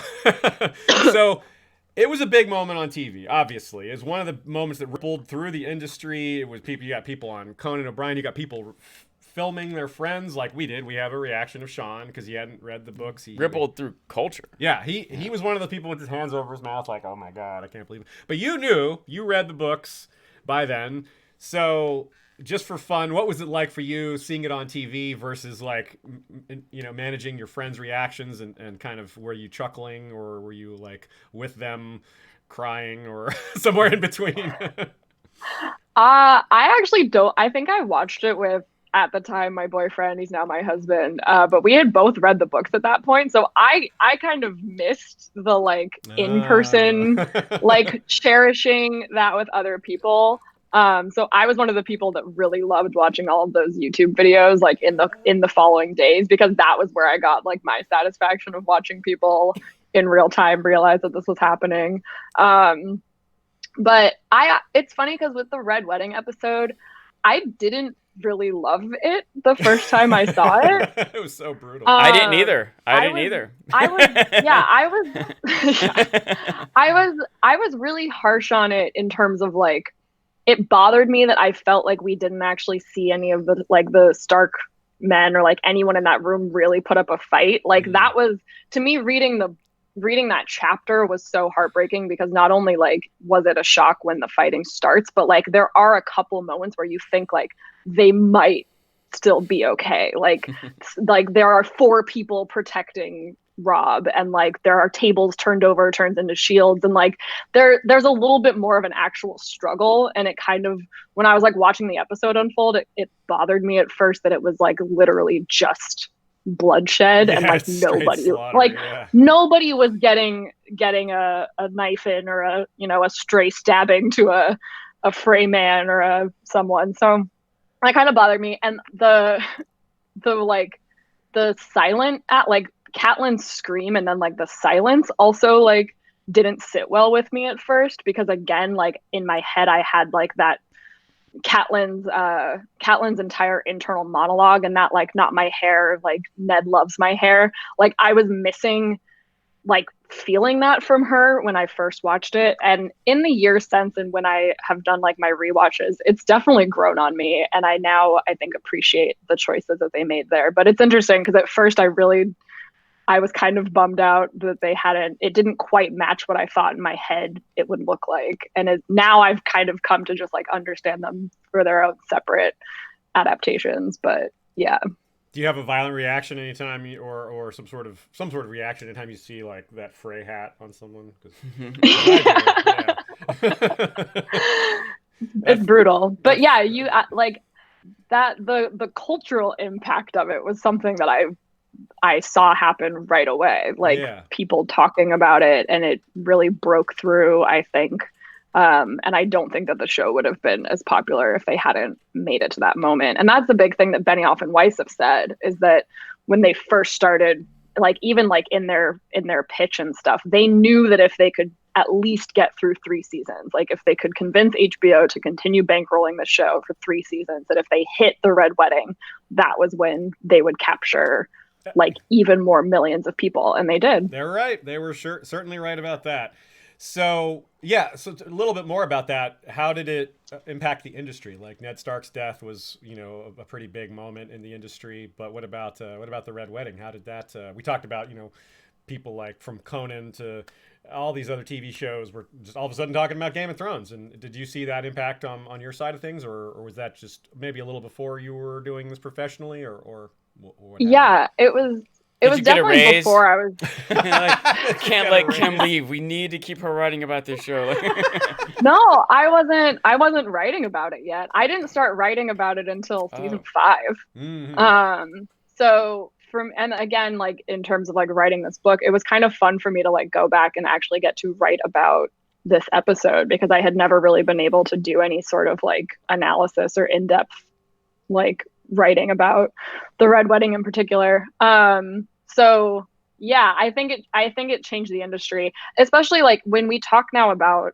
Speaker 2: it was a big moment on TV, obviously. It's one of the moments that rippled through the industry. It was you got people on Conan O'Brien, you got people filming their friends like we did. We have a reaction of Sean because he hadn't read the books. He
Speaker 3: Rippled through culture.
Speaker 2: Yeah, he was one of the people with his hands over his mouth like, oh my God, I can't believe it. But you read the books by then. So just for fun, what was it like for you seeing it on TV versus like, managing your friends' reactions and kind of were you chuckling or were you like with them crying or somewhere in between?
Speaker 1: I actually don't. I think I watched it with, at the time, my boyfriend. He's now my husband. But we had both read the books at that point. So I kind of missed the like in-person, like cherishing that with other people. So I was one of the people that really loved watching all of those YouTube videos like in the following days, because that was where I got like my satisfaction of watching people in real time realize that this was happening. But it's funny because with the Red Wedding episode, I didn't really love it the first time I saw it.
Speaker 2: It was so brutal.
Speaker 3: I didn't either. I
Speaker 1: was really harsh on it in terms of like, it bothered me that I felt like we didn't actually see any of the Stark men or like anyone in that room really put up a fight. Like that was, to me, reading that chapter was so heartbreaking because not only like was it a shock when the fighting starts, but like there are a couple moments where you think like they might still be okay. Like like there are 4 people protecting Rob and like there are tables turned over, turns into shields, and like there's a little bit more of an actual struggle. And it kind of, when I was like watching the episode unfold, it bothered me at first that it was like literally just bloodshed and like nobody was getting a knife in or a stray stabbing to a Frey man or someone. So that kind of bothered me. And the silent at like Catelyn's scream and then like the silence also like didn't sit well with me at first, because again, like in my head I had like that Catelyn's entire internal monologue and that like not my hair, like Ned loves my hair. Like I was missing like feeling that from her when I first watched it. And in the years since, and when I have done like my rewatches, it's definitely grown on me. And I think appreciate the choices that they made there. But it's interesting because at first I was kind of bummed out that it didn't quite match what I thought in my head it would look like. And now I've kind of come to just like understand them for their own separate adaptations. But yeah.
Speaker 2: Do you have a violent reaction anytime or some sort of reaction anytime you see like that Frey hat on someone? 'Cause I do, yeah.
Speaker 1: It's brutal. But yeah, you like that the cultural impact of it was something that I saw happen right away. Like people talking about it, and it really broke through, I think. And I don't think that the show would have been as popular if they hadn't made it to that moment. And that's the big thing that Benioff and Weiss have said, is that when they first started, like even like in their pitch and stuff, they knew that if they could at least get through 3 seasons, like if they could convince HBO to continue bankrolling the show for 3 seasons, that if they hit the Red Wedding, that was when they would capture like even more millions of people. And they did.
Speaker 2: They're right. They were certainly right about that. So yeah, so a little bit more about that. How did it impact the industry? Like Ned Stark's death was, you know, a pretty big moment in the industry. But what about the Red Wedding? How did that? We talked about, you know, people like from Conan to all these other TV shows were just all of a sudden talking about Game of Thrones. And did you see that impact on your side of things, or was that just maybe a little before you were doing this professionally, or what
Speaker 1: yeah, it was. It was definitely before I was.
Speaker 3: can't leave. We need to keep her writing about this show.
Speaker 1: No, I wasn't writing about it yet. I didn't start writing about it until season 5.
Speaker 2: Mm-hmm.
Speaker 1: So and again, like in terms of like writing this book, it was kind of fun for me to like go back and actually get to write about this episode, because I had never really been able to do any sort of like analysis or in-depth like writing about the Red Wedding in particular. So yeah, I think it changed the industry, especially like when we talk about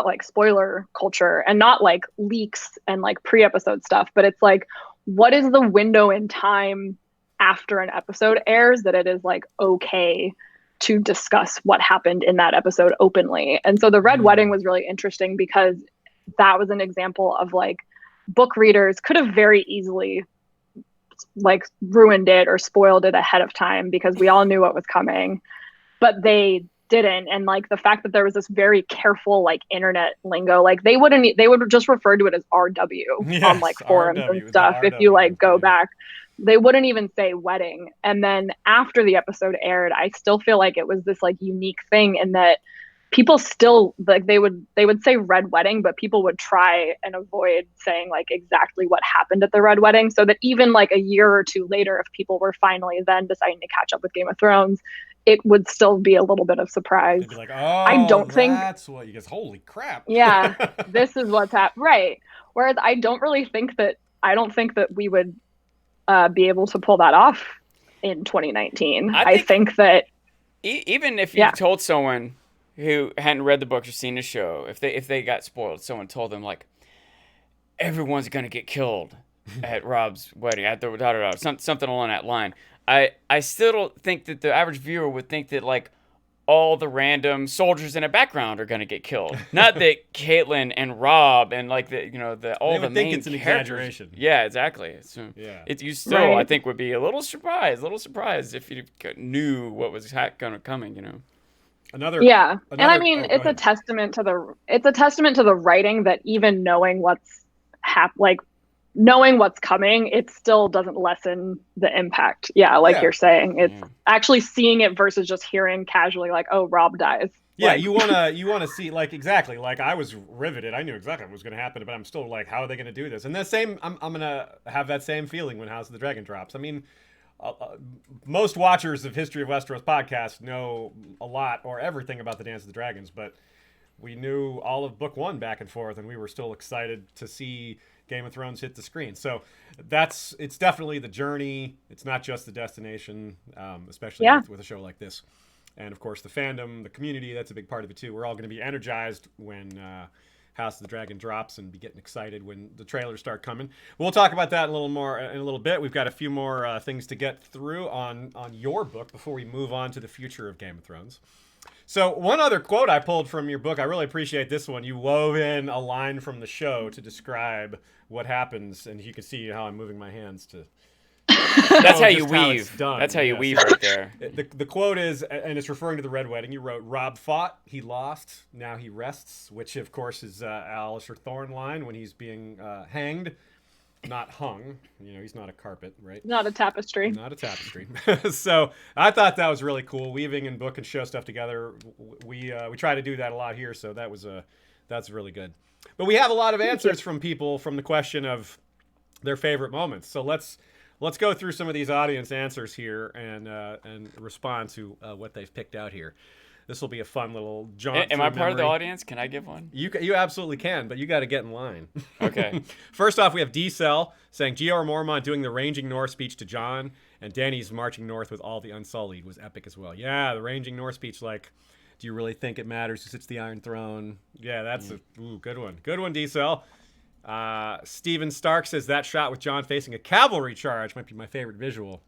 Speaker 1: like spoiler culture, and not like leaks and like pre-episode stuff, but it's like, what is the window in time after an episode airs that it is like okay to discuss what happened in that episode openly? And so the Red Wedding was really interesting, because that was an example of like book readers could have very easily like ruined it or spoiled it ahead of time, because we all knew what was coming, but they didn't. And like the fact that there was this very careful like internet lingo, like they would just refer to it as RW on like forums
Speaker 2: RW,
Speaker 1: and stuff. If you like go back, they wouldn't even say wedding. And then after the episode aired, I still feel like it was this like unique thing in that people still like they would say Red Wedding, but people would try and avoid saying like exactly what happened at the Red Wedding, so that even like a year or 2 later, if people were finally then deciding to catch up with Game of Thrones, it would still be a little bit of surprise.
Speaker 2: They'd be like,
Speaker 1: I don't think
Speaker 2: that's what you guys. Holy crap!
Speaker 1: Yeah, this is what's happened, right? Whereas I don't think that we would be able to pull that off in 2019. I think that
Speaker 3: even if you told someone who hadn't read the books or seen the show, if they got spoiled, someone told them like, everyone's gonna get killed at Rob's wedding, at the something along that line, I still don't think that the average viewer would think that like all the random soldiers in a background are gonna get killed. Not that Caitlyn and Rob and like the all the main
Speaker 2: think it's an
Speaker 3: characters.
Speaker 2: Exaggeration.
Speaker 3: Yeah, exactly. So you still I think would be a little surprised if you knew what was coming. You know.
Speaker 1: And I mean, it's a testament to the writing that even knowing what's knowing what's coming, it still doesn't lessen the impact. You're saying, it's actually seeing it versus just hearing casually like, oh, Rob dies.
Speaker 2: Yeah, you wanna see like exactly like I was riveted. I knew exactly what was going to happen, but I'm still like, how are they going to do this? And the same, I'm gonna have that same feeling when House of the Dragon drops. I mean. Most watchers of History of Westeros podcast know a lot or everything about the Dance of the Dragons, but we knew all of book 1 back and forth, and we were still excited to see Game of Thrones hit the screen. So it's definitely the journey. It's not just the destination, especially with a show like this. And of course, the fandom, the community, that's a big part of it too. We're all going to be energized when House of the Dragon drops and be getting excited when the trailers start coming. We'll talk about that a little more in a little bit. We've got a few more things to get through on your book before we move on to the future of Game of Thrones. So one other quote I pulled from your book, I really appreciate this one. You wove in a line from the show to describe what happens, and you can see how I'm moving my hands to...
Speaker 3: That's how you weave. That's how you weave right there.
Speaker 2: The quote is, and it's referring to the Red Wedding, you wrote, Rob fought, he lost, now he rests, which of course is Alistair Thorne line when he's being hanged. not hung. He's not a carpet, right?
Speaker 1: Not a tapestry.
Speaker 2: Not a tapestry. So I thought that was really cool. Weaving and book and show stuff together. We try to do that a lot here, so that's really good. But we have a lot of answers from people from the question of their favorite moments. So let's go through some of these audience answers here and respond to what they've picked out here. This will be a fun little jaunt.
Speaker 3: Am I part of the audience? Can I give one?
Speaker 2: You absolutely can, but you got to get in line.
Speaker 3: Okay.
Speaker 2: First off, we have D-Cell saying G.R. Mormont doing the ranging north speech to Jon, and Dany's marching north with all the Unsullied was epic as well. Yeah, the ranging north speech, like, do you really think it matters who sits the Iron Throne? Yeah, that's a good one. Good one, D-Cell. Steven Stark says that shot with Jon facing a cavalry charge might be my favorite visual.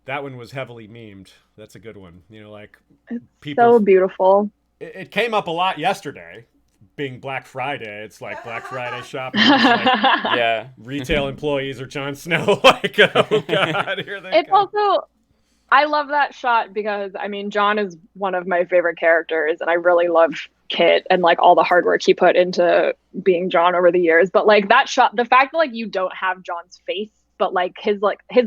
Speaker 2: That one was heavily memed. That's a good one.
Speaker 1: It's
Speaker 2: people.
Speaker 1: So beautiful.
Speaker 2: It came up a lot yesterday, being Black Friday. It's like Black Friday shopping. Yeah. Retail employees are Jon Snow. Like, oh God, here they
Speaker 1: It's
Speaker 2: come.
Speaker 1: also, I love that shot because Jon is one of my favorite characters, and I really love Kit and like all the hard work he put into being Jon over the years. But like that shot, the fact that like you don't have Jon's face, but like his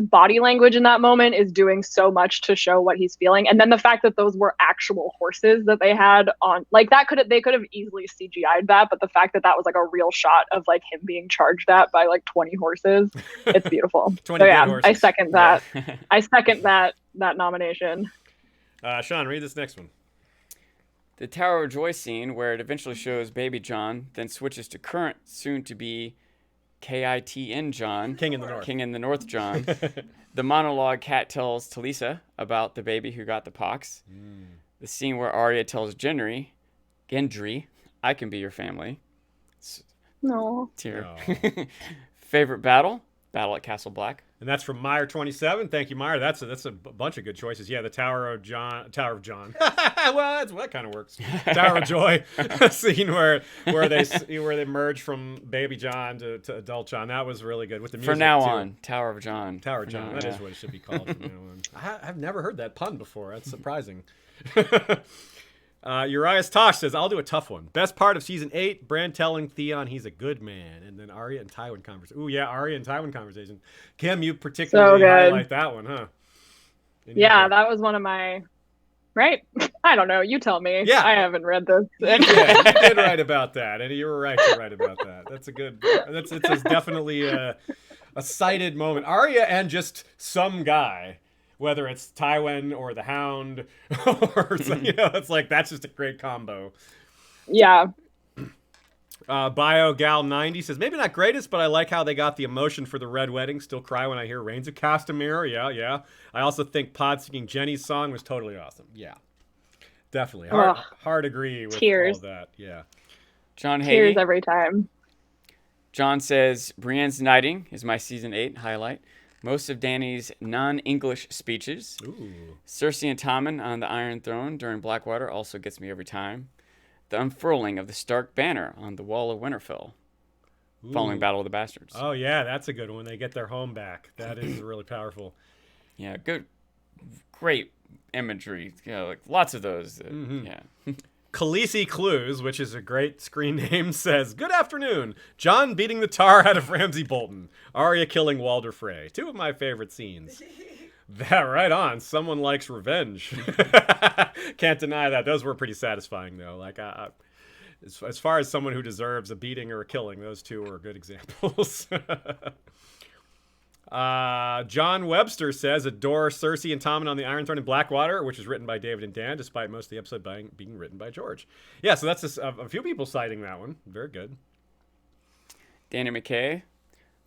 Speaker 1: body language in that moment is doing so much to show what he's feeling. And then the fact that those were actual horses that they had on, like they could have easily CGI'd that, but the fact that that was like a real shot of like him being charged at by like 20 horses, it's beautiful.
Speaker 2: 20
Speaker 1: so yeah,
Speaker 2: horses.
Speaker 1: I second that. Yeah. I second that nomination.
Speaker 2: Sean, read this next one.
Speaker 3: The Tower of Joy scene where it eventually shows baby Jon, then switches to current, soon to be Kitn Jon.
Speaker 2: King in the North.
Speaker 3: King in the North Jon. The monologue Kat tells Talisa about the baby who got the pox. The scene where Arya tells Gendry, I can be your family.
Speaker 1: No.
Speaker 3: Tear. No. Favorite battle? Battle at Castle Black.
Speaker 2: And that's from Meyer27. Thank you, Meyer. That's a bunch of good choices. Yeah, the Tower of John. Well, that kind of works. Tower of Joy scene where they merge from baby Jon to adult Jon. That was really good with the music.
Speaker 3: From now
Speaker 2: too.
Speaker 3: on, Tower of Jon.
Speaker 2: Tower of Jon. That is what it should be called from now on. I've never heard that pun before. That's surprising. Urias Tosh says, I'll do a tough one. Best part of season 8, Bran telling Theon he's a good man. And then Arya and Tywin conversation. Ooh, yeah, Arya and Tywin conversation. Kim, you particularly highlight that one, huh?
Speaker 1: Yeah, that was one of my... Right? I don't know. You tell me.
Speaker 2: Yeah.
Speaker 1: I haven't read this.
Speaker 2: Yeah, you did write about that. And you were right to write about that. That's a good... It's definitely a cited moment. Arya and just some guy... Whether it's Tywin or the Hound, or it's like that's just a great combo.
Speaker 1: Yeah.
Speaker 2: BioGal90 says maybe not greatest, but I like how they got the emotion for the Red Wedding. Still cry when I hear Reigns of Castamere. Yeah. I also think Pod singing Jenny's song was totally awesome. Yeah, definitely. Hard agree with
Speaker 1: Tears.
Speaker 2: all that. Yeah.
Speaker 3: John Hay.
Speaker 1: Tears every time.
Speaker 3: John says Brienne's knighting is my season 8 highlight. Most of Dany's non-English speeches.
Speaker 2: Ooh.
Speaker 3: Cersei and Tommen on the Iron Throne during Blackwater also gets me every time. The unfurling of the Stark banner on the Wall of Winterfell following Battle of the Bastards.
Speaker 2: Oh, yeah, that's a good one. They get their home back. That is really powerful.
Speaker 3: Yeah, good. Great imagery. Like lots of those. Yeah.
Speaker 2: Khaleesi Clues, which is a great screen name, says, Good afternoon. Jon beating the tar out of Ramsay Bolton. Arya killing Walder Frey. 2 of my favorite scenes. That right on. Someone likes revenge. Can't deny that. Those were pretty satisfying, though. Like, as far as someone who deserves a beating or a killing, those 2 are good examples. John Webster says, adore Cersei and Tommen on the Iron Throne in Blackwater, which is written by David and Dan, despite most of the episode being written by George. Yeah, so that's just a few people citing that one. Very good.
Speaker 3: Danny McKay,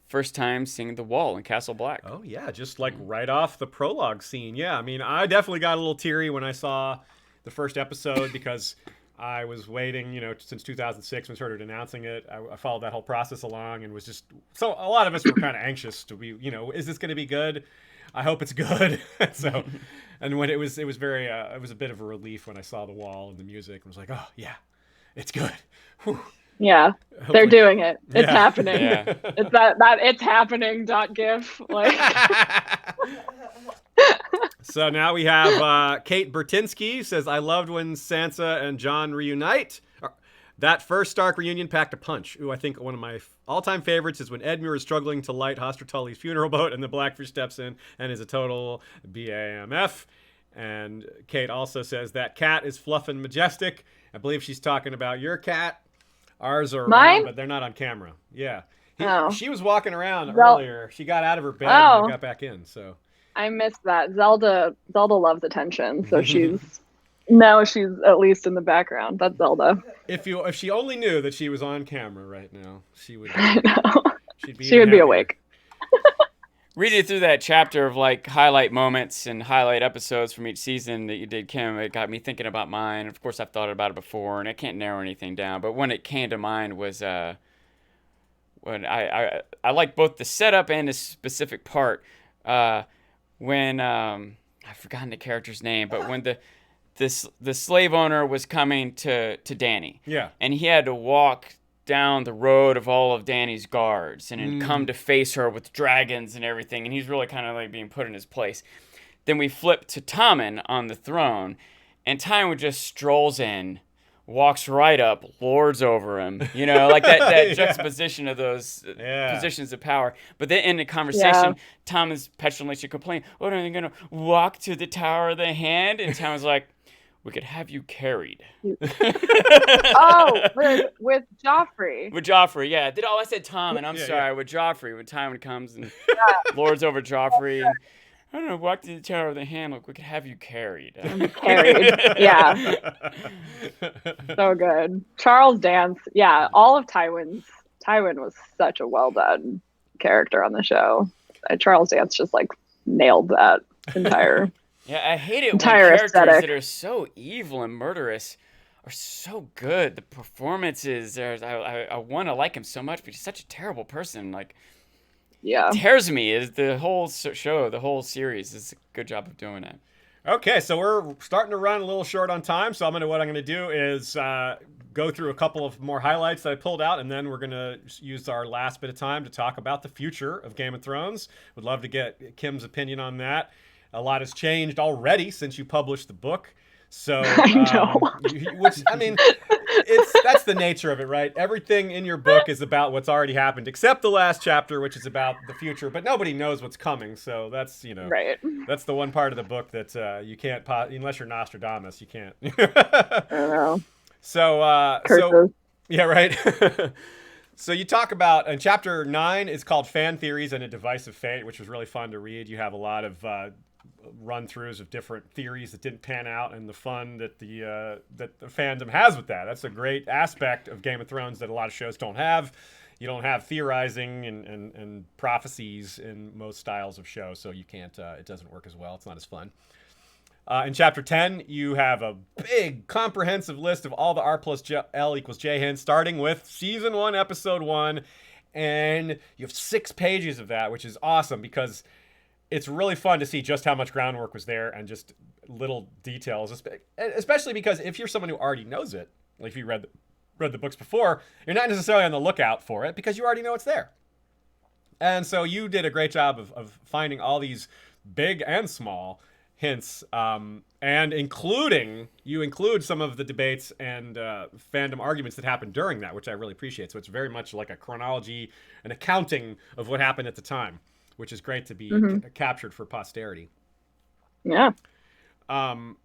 Speaker 3: first time seeing the wall in Castle Black.
Speaker 2: Oh, yeah, just like right off the prologue scene. Yeah, I mean, I definitely got a little teary when I saw the first episode because I was waiting, since 2006 when we started announcing it. I followed that whole process along and was just... So a lot of us were kind of anxious to be, is this going to be good? I hope it's good. So, and when it was very, it was a bit of a relief when I saw the wall and the music and was like, oh, yeah, it's good. Whew.
Speaker 1: Yeah,
Speaker 2: Hopefully.
Speaker 1: They're doing it. It's happening.
Speaker 3: Yeah.
Speaker 1: It's that it's happening .gif. Like...
Speaker 2: So now we have Kate Bertinsky says, I loved when Sansa and Jon reunite. That first Stark reunion packed a punch. Ooh, I think one of my all-time favorites is when Edmure is struggling to light Hoster Tully's funeral boat and the Blackfish steps in and is a total BAMF. And Kate also says, that cat is fluff and majestic. I believe she's talking about your cat. Ours are
Speaker 1: Mine?
Speaker 2: around, but they're not on camera. Yeah.
Speaker 1: Oh.
Speaker 2: She was walking around earlier. She got out of her bed and got back in, so...
Speaker 1: I missed that. Zelda loves attention, so she's at least in the background. That's Zelda.
Speaker 2: If she only knew that she was on camera right now, she would.
Speaker 1: I know.
Speaker 2: She would
Speaker 1: be awake.
Speaker 3: Reading through that chapter of like highlight moments and highlight episodes from each season that you did, Kim, it got me thinking about mine. Of course, I've thought about it before, and I can't narrow anything down. But when it came to mind was when I like both the setup and the specific part. When I've forgotten the character's name, but when the slave owner was coming to Dany,
Speaker 2: yeah,
Speaker 3: and he had to walk down the road of all of Dany's guards and come to face her with dragons and everything, and he's really kind of like being put in his place. Then we flip to Tommen on the throne, and Tywin just strolls in, walks right up, lords over him, like that juxtaposition of those positions of power. But then in the conversation, Thomas petulantly should complain, "What are they going to walk to the Tower of the Hand?" And Thomas like, "We could have you carried."
Speaker 1: Oh, with Joffrey.
Speaker 3: With Joffrey, yeah. I said Tom, and I'm sorry. With Joffrey, when Tywin comes and lords over Joffrey. And, I don't know, walk to the Tower of the Hand. Look, we could have you carried.
Speaker 1: Yeah. So good. Charles Dance. Yeah, all of Tywin was such a well done character on the show. Charles Dance just like nailed that entire.
Speaker 3: Yeah, I hate it when
Speaker 1: entire
Speaker 3: characters
Speaker 1: aesthetic.
Speaker 3: that are so evil and murderous are so good. The performances, I want to like him so much, but he's such a terrible person. Like,
Speaker 1: yeah,
Speaker 3: tears me. Is the whole show, the whole series is a good job of doing it.
Speaker 2: Okay, so we're starting to run a little short on time, so what I'm going to do is go through a couple of more highlights that I pulled out, and then we're going to use our last bit of time to talk about the future of Game of Thrones. Would love to get Kim's opinion on that. A lot has changed already since you published the book. So, which, I mean, that's the nature of it, right? Everything in your book is about what's already happened, except the last chapter, which is about the future, but nobody knows what's coming. So that's,
Speaker 1: right.
Speaker 2: That's the one part of the book that you can't, unless you're Nostradamus, you can't.
Speaker 1: I don't know.
Speaker 2: So, yeah, right. So you talk about, in chapter 9, it's called Fan Theories and a Divisive Fate, which was really fun to read. You have a lot of run-throughs of different theories that didn't pan out, and the fun that the fandom has with that. That's a great aspect of Game of Thrones that a lot of shows don't have. You don't have theorizing and prophecies in most styles of shows, so you can't. It doesn't work as well. It's not as fun. In chapter 10, you have a big, comprehensive list of all the R plus L equals J hints, starting with season 1, episode 1, and you have 6 pages of that, which is awesome because it's really fun to see just how much groundwork was there and just little details, especially because if you're someone who already knows it, like if you read the books before, you're not necessarily on the lookout for it because you already know it's there. And so you did a great job of finding all these big and small hints, and you include some of the debates and fandom arguments that happened during that, which I really appreciate. So it's very much like a chronology, an accounting of what happened at the time, which is great to be captured for posterity.
Speaker 1: Yeah.
Speaker 2: And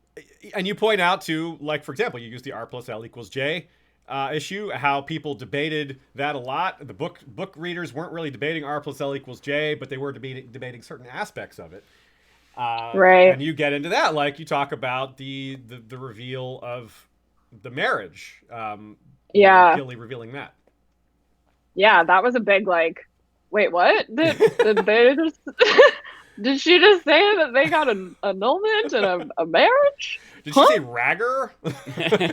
Speaker 2: you point out to, like, for example, you use the R plus L equals J issue, how people debated that a lot. The book readers weren't really debating R plus L equals J, but they were debating certain aspects of it.
Speaker 1: Right.
Speaker 2: And you get into that, like you talk about the reveal of the marriage. Gilly revealing that.
Speaker 1: Yeah, that was a big like. Wait, what? Did they just? Did she just say that they got an annulment and a marriage?
Speaker 2: Did she say Ragger?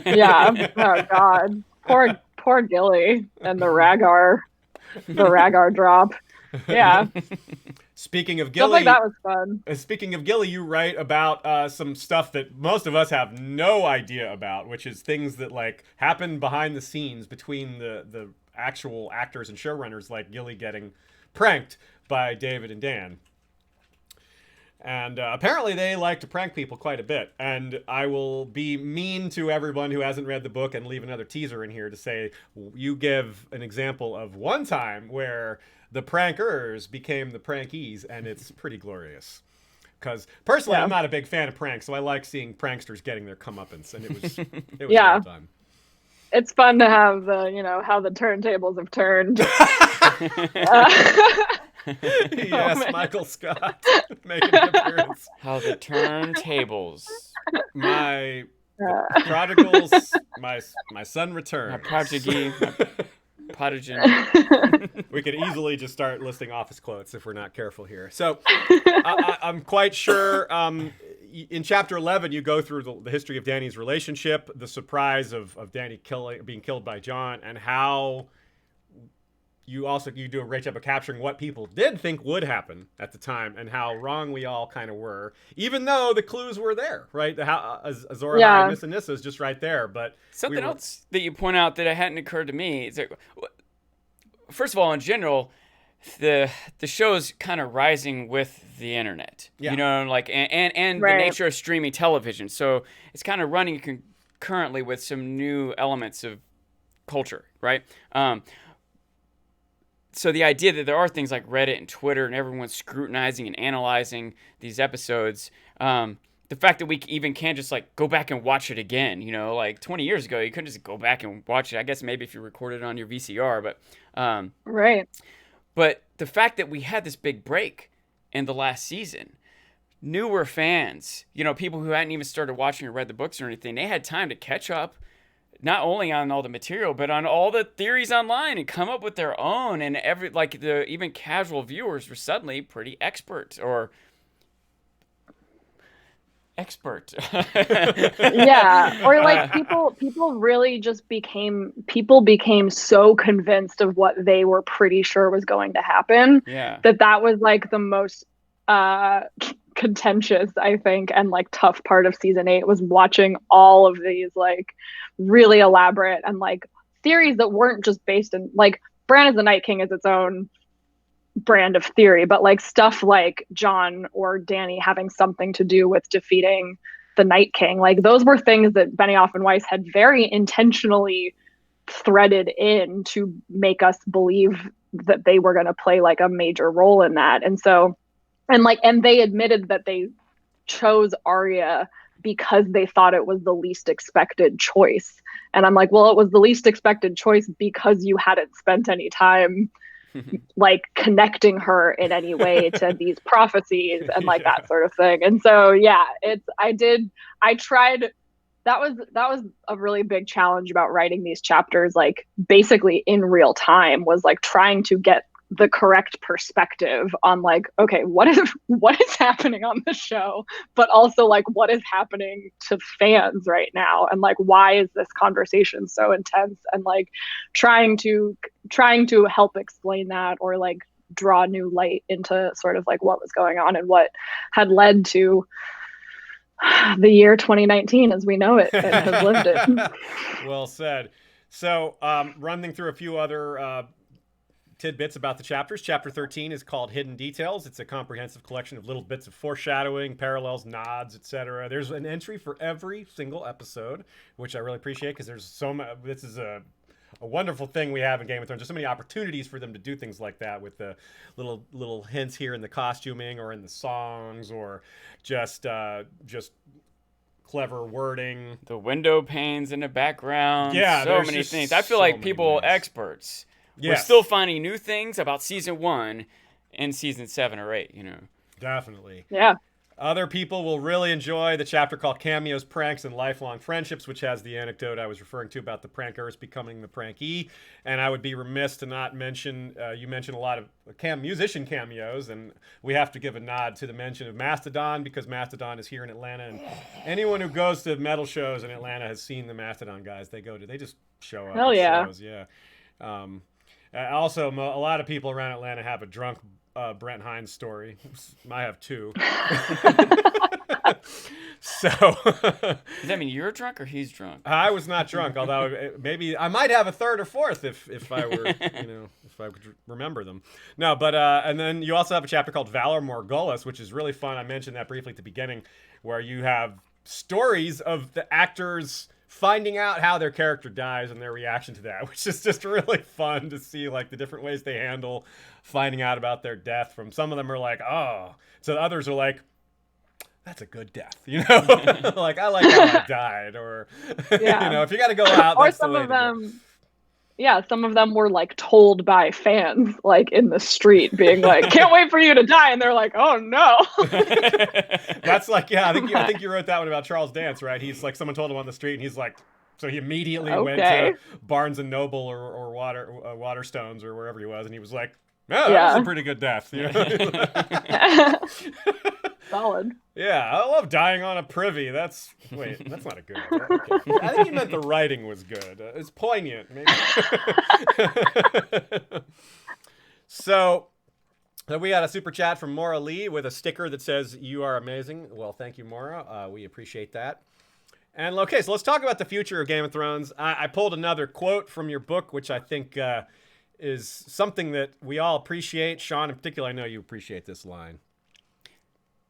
Speaker 1: Yeah. Oh God. Poor Gilly and the Rhaegar drop. Yeah.
Speaker 2: Speaking of Gilly,
Speaker 1: stuff like that was fun.
Speaker 2: Speaking of Gilly, you write about some stuff that most of us have no idea about, which is things that like happen behind the scenes between the actual actors and showrunners, like Gilly getting pranked by David and Dan. And apparently they like to prank people quite a bit. And I will be mean to everyone who hasn't read the book and leave another teaser in here to say, you give an example of one time where the prankers became the prankies, and it's pretty glorious. Because personally, I'm not a big fan of pranks, so I like seeing pranksters getting their comeuppance, and it was well done.
Speaker 1: It's fun to have the, how the turntables have turned.
Speaker 2: Yes, Michael Scott making an appearance.
Speaker 3: How the turntables.
Speaker 2: My prodigals, my son returns.
Speaker 3: My prodigy. Prodigy.
Speaker 2: We could easily just start listing office quotes if we're not careful here. So I'm quite sure in chapter 11 you go through the history of Dany's relationship, the surprise of Dany being killed by Jon, and how you do a great job of capturing what people did think would happen at the time and how wrong we all kind of were, even though the clues were there, right? How Azor Ahai and Nissa is just right there. But
Speaker 3: something else that you point out that hadn't occurred to me is that, first of all, in general, the show's kind of rising with the internet, and the nature of streaming television. So it's kind of running concurrently with some new elements of culture, right? So the idea that there are things like Reddit and Twitter and everyone's scrutinizing and analyzing these episodes, the fact that we even can't just like go back and watch it again, like 20 years ago, you couldn't just go back and watch it. I guess maybe if you recorded it on your VCR, but
Speaker 1: right.
Speaker 3: But the fact that we had this big break in the last season, newer fans, people who hadn't even started watching or read the books or anything, they had time to catch up, not only on all the material, but on all the theories online and come up with their own. And even casual viewers were suddenly pretty expert.
Speaker 1: Yeah, or like people really just became so convinced of what they were pretty sure was going to happen.
Speaker 3: Yeah,
Speaker 1: that was like the most contentious, I think, and like tough part of season 8 was watching all of these like really elaborate and like theories that weren't just based in like Bran as the Night King is its own brand of theory, but like stuff like Jon or Dany having something to do with defeating the Night King, like those were things that Benioff and Weiss had very intentionally threaded in to make us believe that they were going to play like a major role in that. And so and they admitted that they chose Arya because they thought it was the least expected choice. And I'm like, well, it was the least expected choice because you hadn't spent any time like connecting her in any way to these prophecies and like that sort of thing. And so I tried. That was a really big challenge about writing these chapters, like basically in real time, was like trying to get the correct perspective on like, okay, what is happening on the show, but also like what is happening to fans right now, and like why is this conversation so intense, and like trying to help explain that or like draw new light into sort of like what was going on and what had led to the year 2019 as we know it and have lived it.
Speaker 2: Well said. So running through a few other tidbits about the chapters. Chapter 13 is called Hidden Details. It's a comprehensive collection of little bits of foreshadowing, parallels, nods, etc. There's an entry for every single episode, which I really appreciate because there's so much. This is a wonderful thing we have in Game of Thrones. There's so many opportunities for them to do things like that with the little hints here in the costuming or in the songs or just clever wording.
Speaker 3: The window panes in the background.
Speaker 2: Yeah,
Speaker 3: so many things. I feel like people, experts, we're still finding new things about season 1 in season 7 or 8,
Speaker 2: Definitely.
Speaker 1: Yeah.
Speaker 2: Other people will really enjoy the chapter called Cameos, Pranks, and Lifelong Friendships, which has the anecdote I was referring to about the prankers becoming the prankee. And I would be remiss to not mention, you mentioned a lot of musician cameos, and we have to give a nod to the mention of Mastodon, because Mastodon is here in Atlanta, and anyone who goes to metal shows in Atlanta has seen the Mastodon guys. They just show up.
Speaker 1: Hell yeah.
Speaker 2: Shows. Yeah. Also, a lot of people around Atlanta have a drunk Brent Hines story. I have 2. So
Speaker 3: does that mean you're drunk or he's drunk?
Speaker 2: I was not drunk, although maybe I might have a third or fourth if I were, if if I could remember them. No, but and then you also have a chapter called Valor Morghulis, which is really fun. I mentioned that briefly at the beginning, where you have stories of the actors finding out how their character dies and their reaction to that, which is just really fun to see, like the different ways they handle finding out about their death. From some of them are like, oh, so the others are like, that's a good death, you know. Like, I like how I died, or
Speaker 1: Yeah.
Speaker 2: you know, if you got to go out,
Speaker 1: Or
Speaker 2: that's
Speaker 1: some
Speaker 2: the way
Speaker 1: of
Speaker 2: to do it.
Speaker 1: them, yeah, some of them were like told by fans, like in the street, being like, "Can't wait for you to die," and they're like, "Oh no."
Speaker 2: That's like, yeah, I think you wrote that one about Charles Dance, right? He's like, someone told him on the street, and he's like, so he immediately went
Speaker 1: Okay.
Speaker 2: to Barnes and Noble or Waterstones or wherever he was, and he was like, "Oh, that
Speaker 1: Yeah.
Speaker 2: was a pretty good death." You know?
Speaker 1: Solid.
Speaker 2: Yeah, I love dying on a privy. That's not a good one. Okay. I think he meant the writing was good. It's poignant, maybe. So we got a super chat from Maura Lee with a sticker that says, "You are amazing." Well, thank you, Maura. We appreciate that. And okay, so let's talk about the future of Game of Thrones. I pulled another quote from your book, which I think is something that we all appreciate. Sean, in particular, I know you appreciate this line.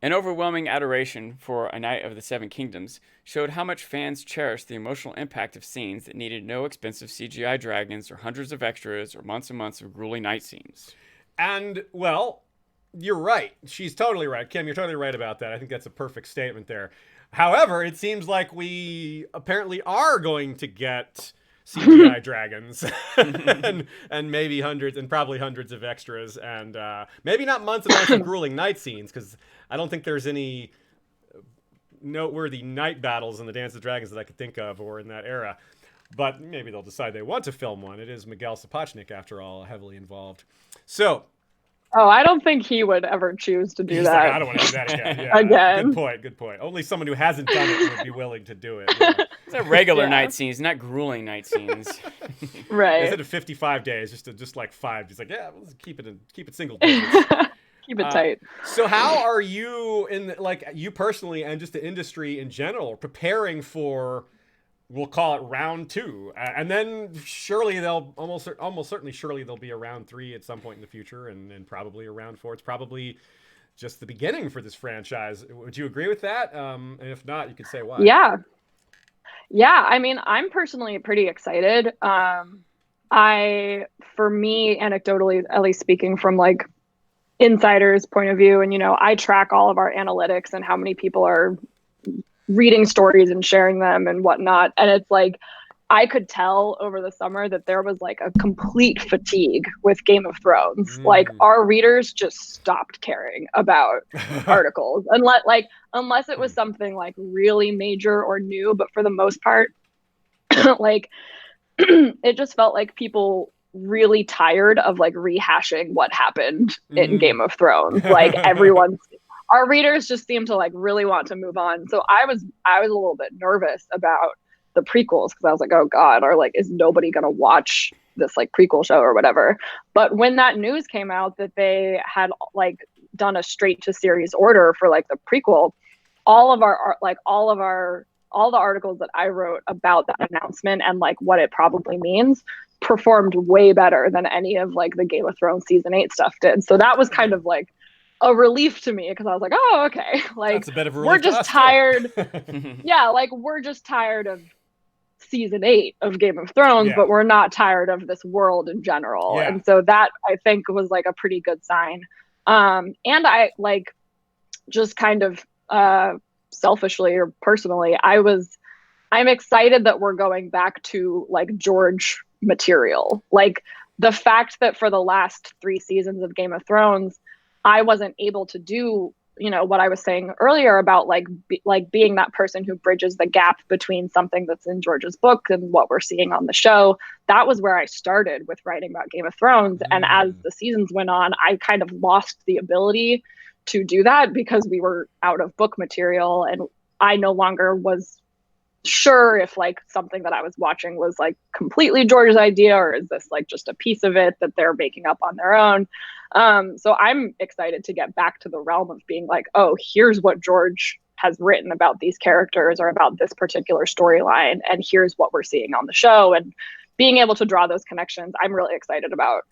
Speaker 3: An overwhelming adoration for A Knight of the Seven Kingdoms showed how much fans cherished the emotional impact of scenes that needed no expensive CGI dragons or hundreds of extras or months and months of grueling night scenes.
Speaker 2: And, well, you're right. She's totally right. Kim, you're totally right about that. I think that's a perfect statement there. However, it seems like we apparently are going to get CGI dragons and maybe hundreds and probably hundreds of extras, and maybe not months and months of grueling night scenes, because I don't think there's any noteworthy night battles in the Dance of Dragons that I could think of or in that era. But maybe they'll decide they want to film one. It is Miguel Sapochnik, after all, heavily involved. So,
Speaker 1: Oh, I don't think he would ever choose to do
Speaker 2: he's
Speaker 1: that.
Speaker 2: like, I don't want to do that again. Yeah,
Speaker 1: Again.
Speaker 2: Good point. Only someone who hasn't done it would be willing to do it. Yeah.
Speaker 3: These are regular
Speaker 1: Yeah.
Speaker 3: night scenes, not grueling night scenes.
Speaker 1: Right.
Speaker 2: Instead of 55 days, just like 5. He's like, yeah, let's keep it single digits.
Speaker 1: Keep it tight.
Speaker 2: So how are you you personally and just the industry in general preparing for, we'll call it round 2, and then surely they'll almost certainly there'll be a round 3 at some point in the future, and probably a round 4. It's probably just the beginning for this franchise. Would you agree with that? And if not, you could say why.
Speaker 1: Yeah. I mean, I'm personally pretty excited. For me, anecdotally, at least speaking from like insiders' point of view, and I track all of our analytics and how many people are reading stories and sharing them and whatnot. And it's like, I could tell over the summer that there was like a complete fatigue with Game of Thrones. Like, our readers just stopped caring about articles unless it was something like really major or new. But for the most part, like it just felt like people really tired of like rehashing what happened in Game of Thrones. Like our readers just seem to like really want to move on. So I was a little bit nervous about the prequels, because I was like, oh God, or like, is nobody going to watch this like prequel show or whatever? But when that news came out that they had like done a straight to series order for like the prequel, all the articles that I wrote about that announcement and like what it probably means performed way better than any of like the Game of Thrones season 8 stuff did. So that was kind of like a relief to me, because I was like, oh, okay. Like,
Speaker 2: that's a bit of a relief.
Speaker 1: We're just tired. Yeah, like we're just tired of season 8 of Game of Thrones, but we're not tired of this world in general.
Speaker 2: Yeah.
Speaker 1: And so that, I think, was like a pretty good sign. And I like just kind of selfishly or personally, I'm excited that we're going back to like George material. Like the fact that for the last 3 seasons of Game of Thrones, I wasn't able to do, what I was saying earlier about like being that person who bridges the gap between something that's in George's book and what we're seeing on the show. That was where I started with writing about Game of Thrones. And as the seasons went on, I kind of lost the ability to do that because we were out of book material, and I no longer was sure if like something that I was watching was like completely George's idea, or is this like just a piece of it that they're making up on their own. So I'm excited to get back to the realm of being like, oh, here's what George has written about these characters or about this particular storyline, and here's what we're seeing on the show, and being able to draw those connections. I'm really excited about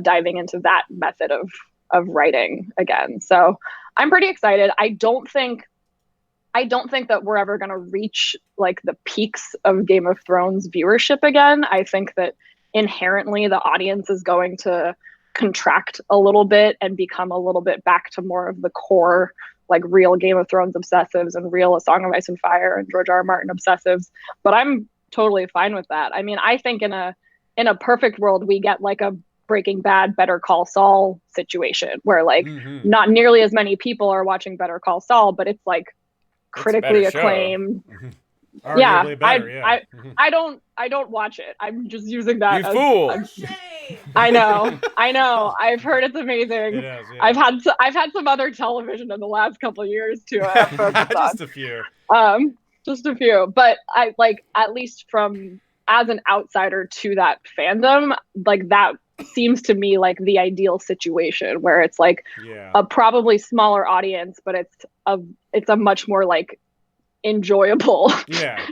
Speaker 1: diving into that method of writing again. So I'm pretty excited. I don't think that we're ever going to reach like the peaks of Game of Thrones viewership again. I think that inherently the audience is going to contract a little bit and become a little bit back to more of the core, like real Game of Thrones obsessives and real A Song of Ice and Fire and George R. R. Martin obsessives. But I'm totally fine with that. I mean, I think in a perfect world, we get like a Breaking Bad, Better Call Saul situation where like not nearly as many people are watching Better Call Saul, but it's like critically acclaimed.
Speaker 2: Arguably better, yeah.
Speaker 1: I don't watch it. I'm just using that.
Speaker 3: You fool!
Speaker 1: I know. I've heard it's amazing.
Speaker 2: It is, yeah.
Speaker 1: I've had some other television in the last couple of years to focus
Speaker 2: Just
Speaker 1: on.
Speaker 2: a few.
Speaker 1: Just a few. But I like, at least from as an outsider to that fandom, like that seems to me like the ideal situation where it's like a probably smaller audience, but it's a much more like enjoyable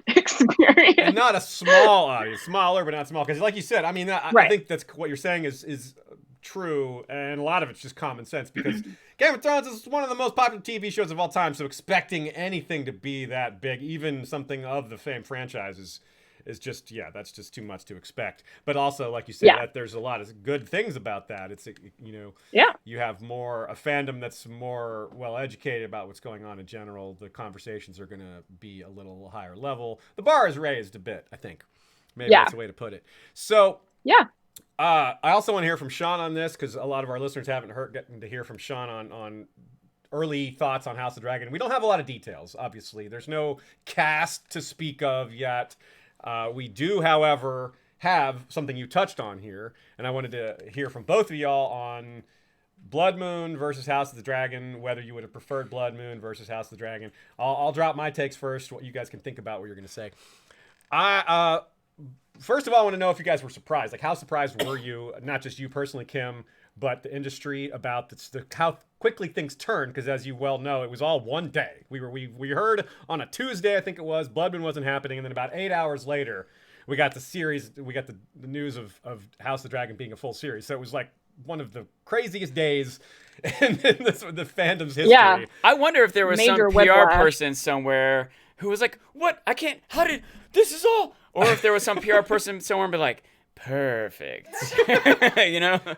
Speaker 1: experience.
Speaker 2: And not a small audience, smaller but not small, because like you said, I mean, I think that's what you're saying is true, and a lot of it's just common sense, because Game of Thrones is one of the most popular TV shows of all time, so expecting anything to be that big, even something of the same franchises, is just, that's just too much to expect. But also, like you said, that there's a lot of good things about that. It's, you have a fandom that's more well-educated about what's going on in general. The conversations are going to be a little higher level. The bar is raised a bit, I think. Maybe that's the way to put it. So, I also want to hear from Sean on this, because a lot of our listeners haven't getting to hear from Sean on early thoughts on House of the Dragon. We don't have a lot of details, obviously. There's no cast to speak of yet. We do, however, have something you touched on here, and I wanted to hear from both of y'all on Blood Moon versus House of the Dragon, whether you would have preferred Blood Moon versus House of the Dragon. I'll drop my takes first, what you guys can think about what you're going to say. First of all, I want to know if you guys were surprised. Like, how surprised were you, not just you personally, Kim, but the industry, about how quickly things turned? Because as you well know, it was all one day. We heard on a Tuesday, I think it was, Blood Moon wasn't happening, and then about 8 hours later, we got the news of House of the Dragon being a full series. So it was like one of the craziest days in the fandom's history.
Speaker 1: Yeah.
Speaker 3: I wonder if there was
Speaker 1: Major
Speaker 3: some PR
Speaker 1: whiplash.
Speaker 3: person somewhere who was like, "What? This is all?" Or if there was some PR person somewhere and be like, "Perfect."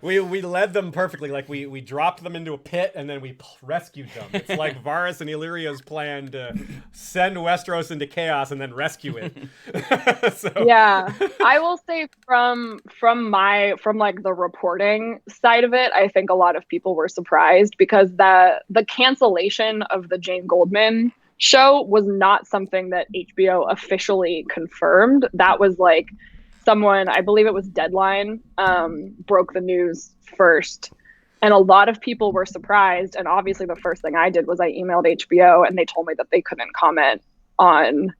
Speaker 2: We led them perfectly. Like we dropped them into a pit and then we rescued them. It's like Varys and Illyria's plan to send Westeros into chaos and then rescue it.
Speaker 1: I will say from like the reporting side of it, I think a lot of people were surprised, because the cancellation of the Jane Goldman show was not something that HBO officially confirmed. That was like someone, I believe it was Deadline, broke the news first. And a lot of people were surprised. And obviously the first thing I did was I emailed HBO, and they told me that they couldn't comment on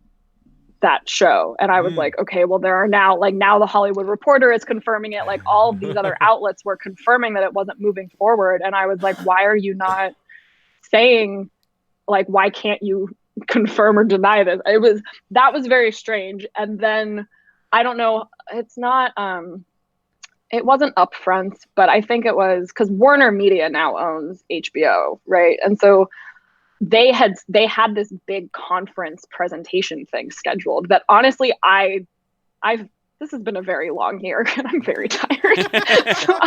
Speaker 1: that show. And I was like, okay, well, there are now the Hollywood Reporter is confirming it. Like, all of these other outlets were confirming that it wasn't moving forward. And I was like, why are you not saying, like, why can't you confirm or deny this? That was very strange. And then I don't know, it's not, it wasn't Upfront, but I think it was, because Warner Media now owns HBO, right? And so they had this big conference presentation thing scheduled that honestly, this has been a very long year and I'm very tired. So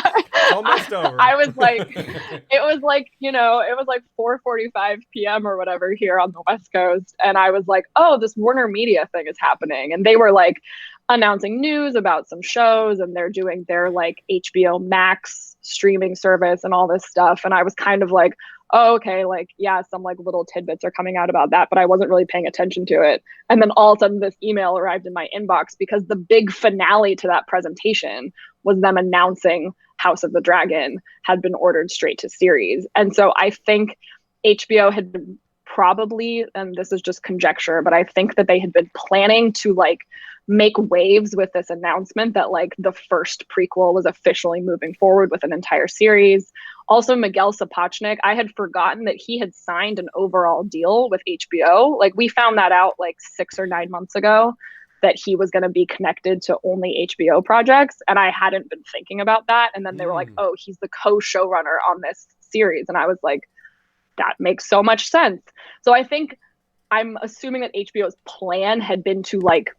Speaker 2: almost over.
Speaker 1: I was like, it was like 4:45 p.m. or whatever here on the West Coast. And I was like, oh, this Warner Media thing is happening. And they were like announcing news about some shows, and they're doing their like HBO Max streaming service and all this stuff. And I was kind of like, oh, okay, like, yeah, some like little tidbits are coming out about that, but I wasn't really paying attention to it. And then all of a sudden this email arrived in my inbox, because the big finale to that presentation was them announcing House of the Dragon had been ordered straight to series. And so I think HBO had been probably, and this is just conjecture, but I think that they had been planning to like make waves with this announcement that like the first prequel was officially moving forward with an entire series. Also, Miguel Sapochnik, I had forgotten that he had signed an overall deal with HBO. Like, we found that out like 6 or 9 months ago. that he was going to be connected to only HBO projects. And I hadn't been thinking about that. And then they were like, oh, he's the co-showrunner on this series. And I was like, that makes so much sense. So I think I'm assuming that HBO's plan had been to like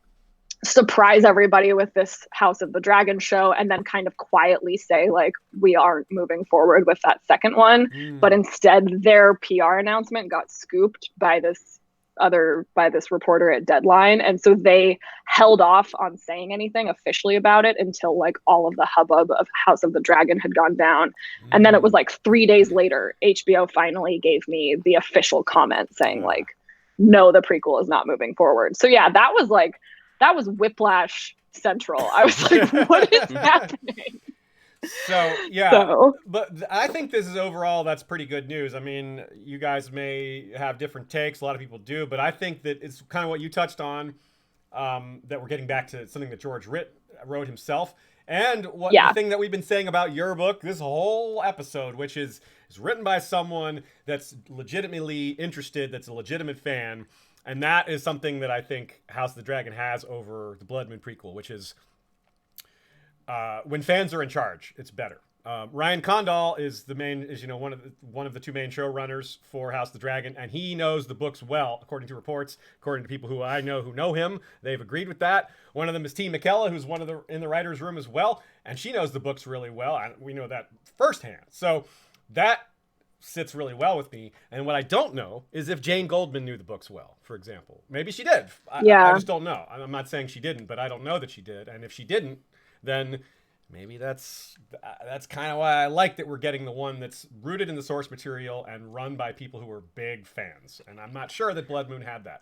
Speaker 1: surprise everybody with this House of the Dragon show and then kind of quietly say like, we aren't moving forward with that second one. But instead their PR announcement got scooped by this reporter at Deadline. And so they held off on saying anything officially about it until like all of the hubbub of House of the Dragon had gone down. And then it was like 3 days later, HBO finally gave me the official comment saying like, no, the prequel is not moving forward. So yeah, that was whiplash central. I was like, what is happening?
Speaker 2: So, yeah, but I think this is overall, that's pretty good news. I mean, you guys may have different takes. A lot of people do, but I think that it's kind of what you touched on, that we're getting back to something that George wrote himself. And the thing that we've been saying about your book this whole episode, which is written by someone that's legitimately interested, that's a legitimate fan. And that is something that I think House of the Dragon has over the Blood Moon prequel, which is when fans are in charge, it's better. Ryan Condal is one of the two main showrunners for House of the Dragon, and he knows the books well, according to reports, according to people who I know who know him. They've agreed with that. One of them is T. McKella, who's in the writers' room as well, and she knows the books really well. And we know that firsthand. So that sits really well with me. And what I don't know is if Jane Goldman knew the books well, for example. Maybe she did. I just don't know. I'm not saying she didn't, but I don't know that she did. And if she didn't, then maybe that's kind of why I like that we're getting the one that's rooted in the source material and run by people who are big fans. And I'm not sure that Blood Moon had that.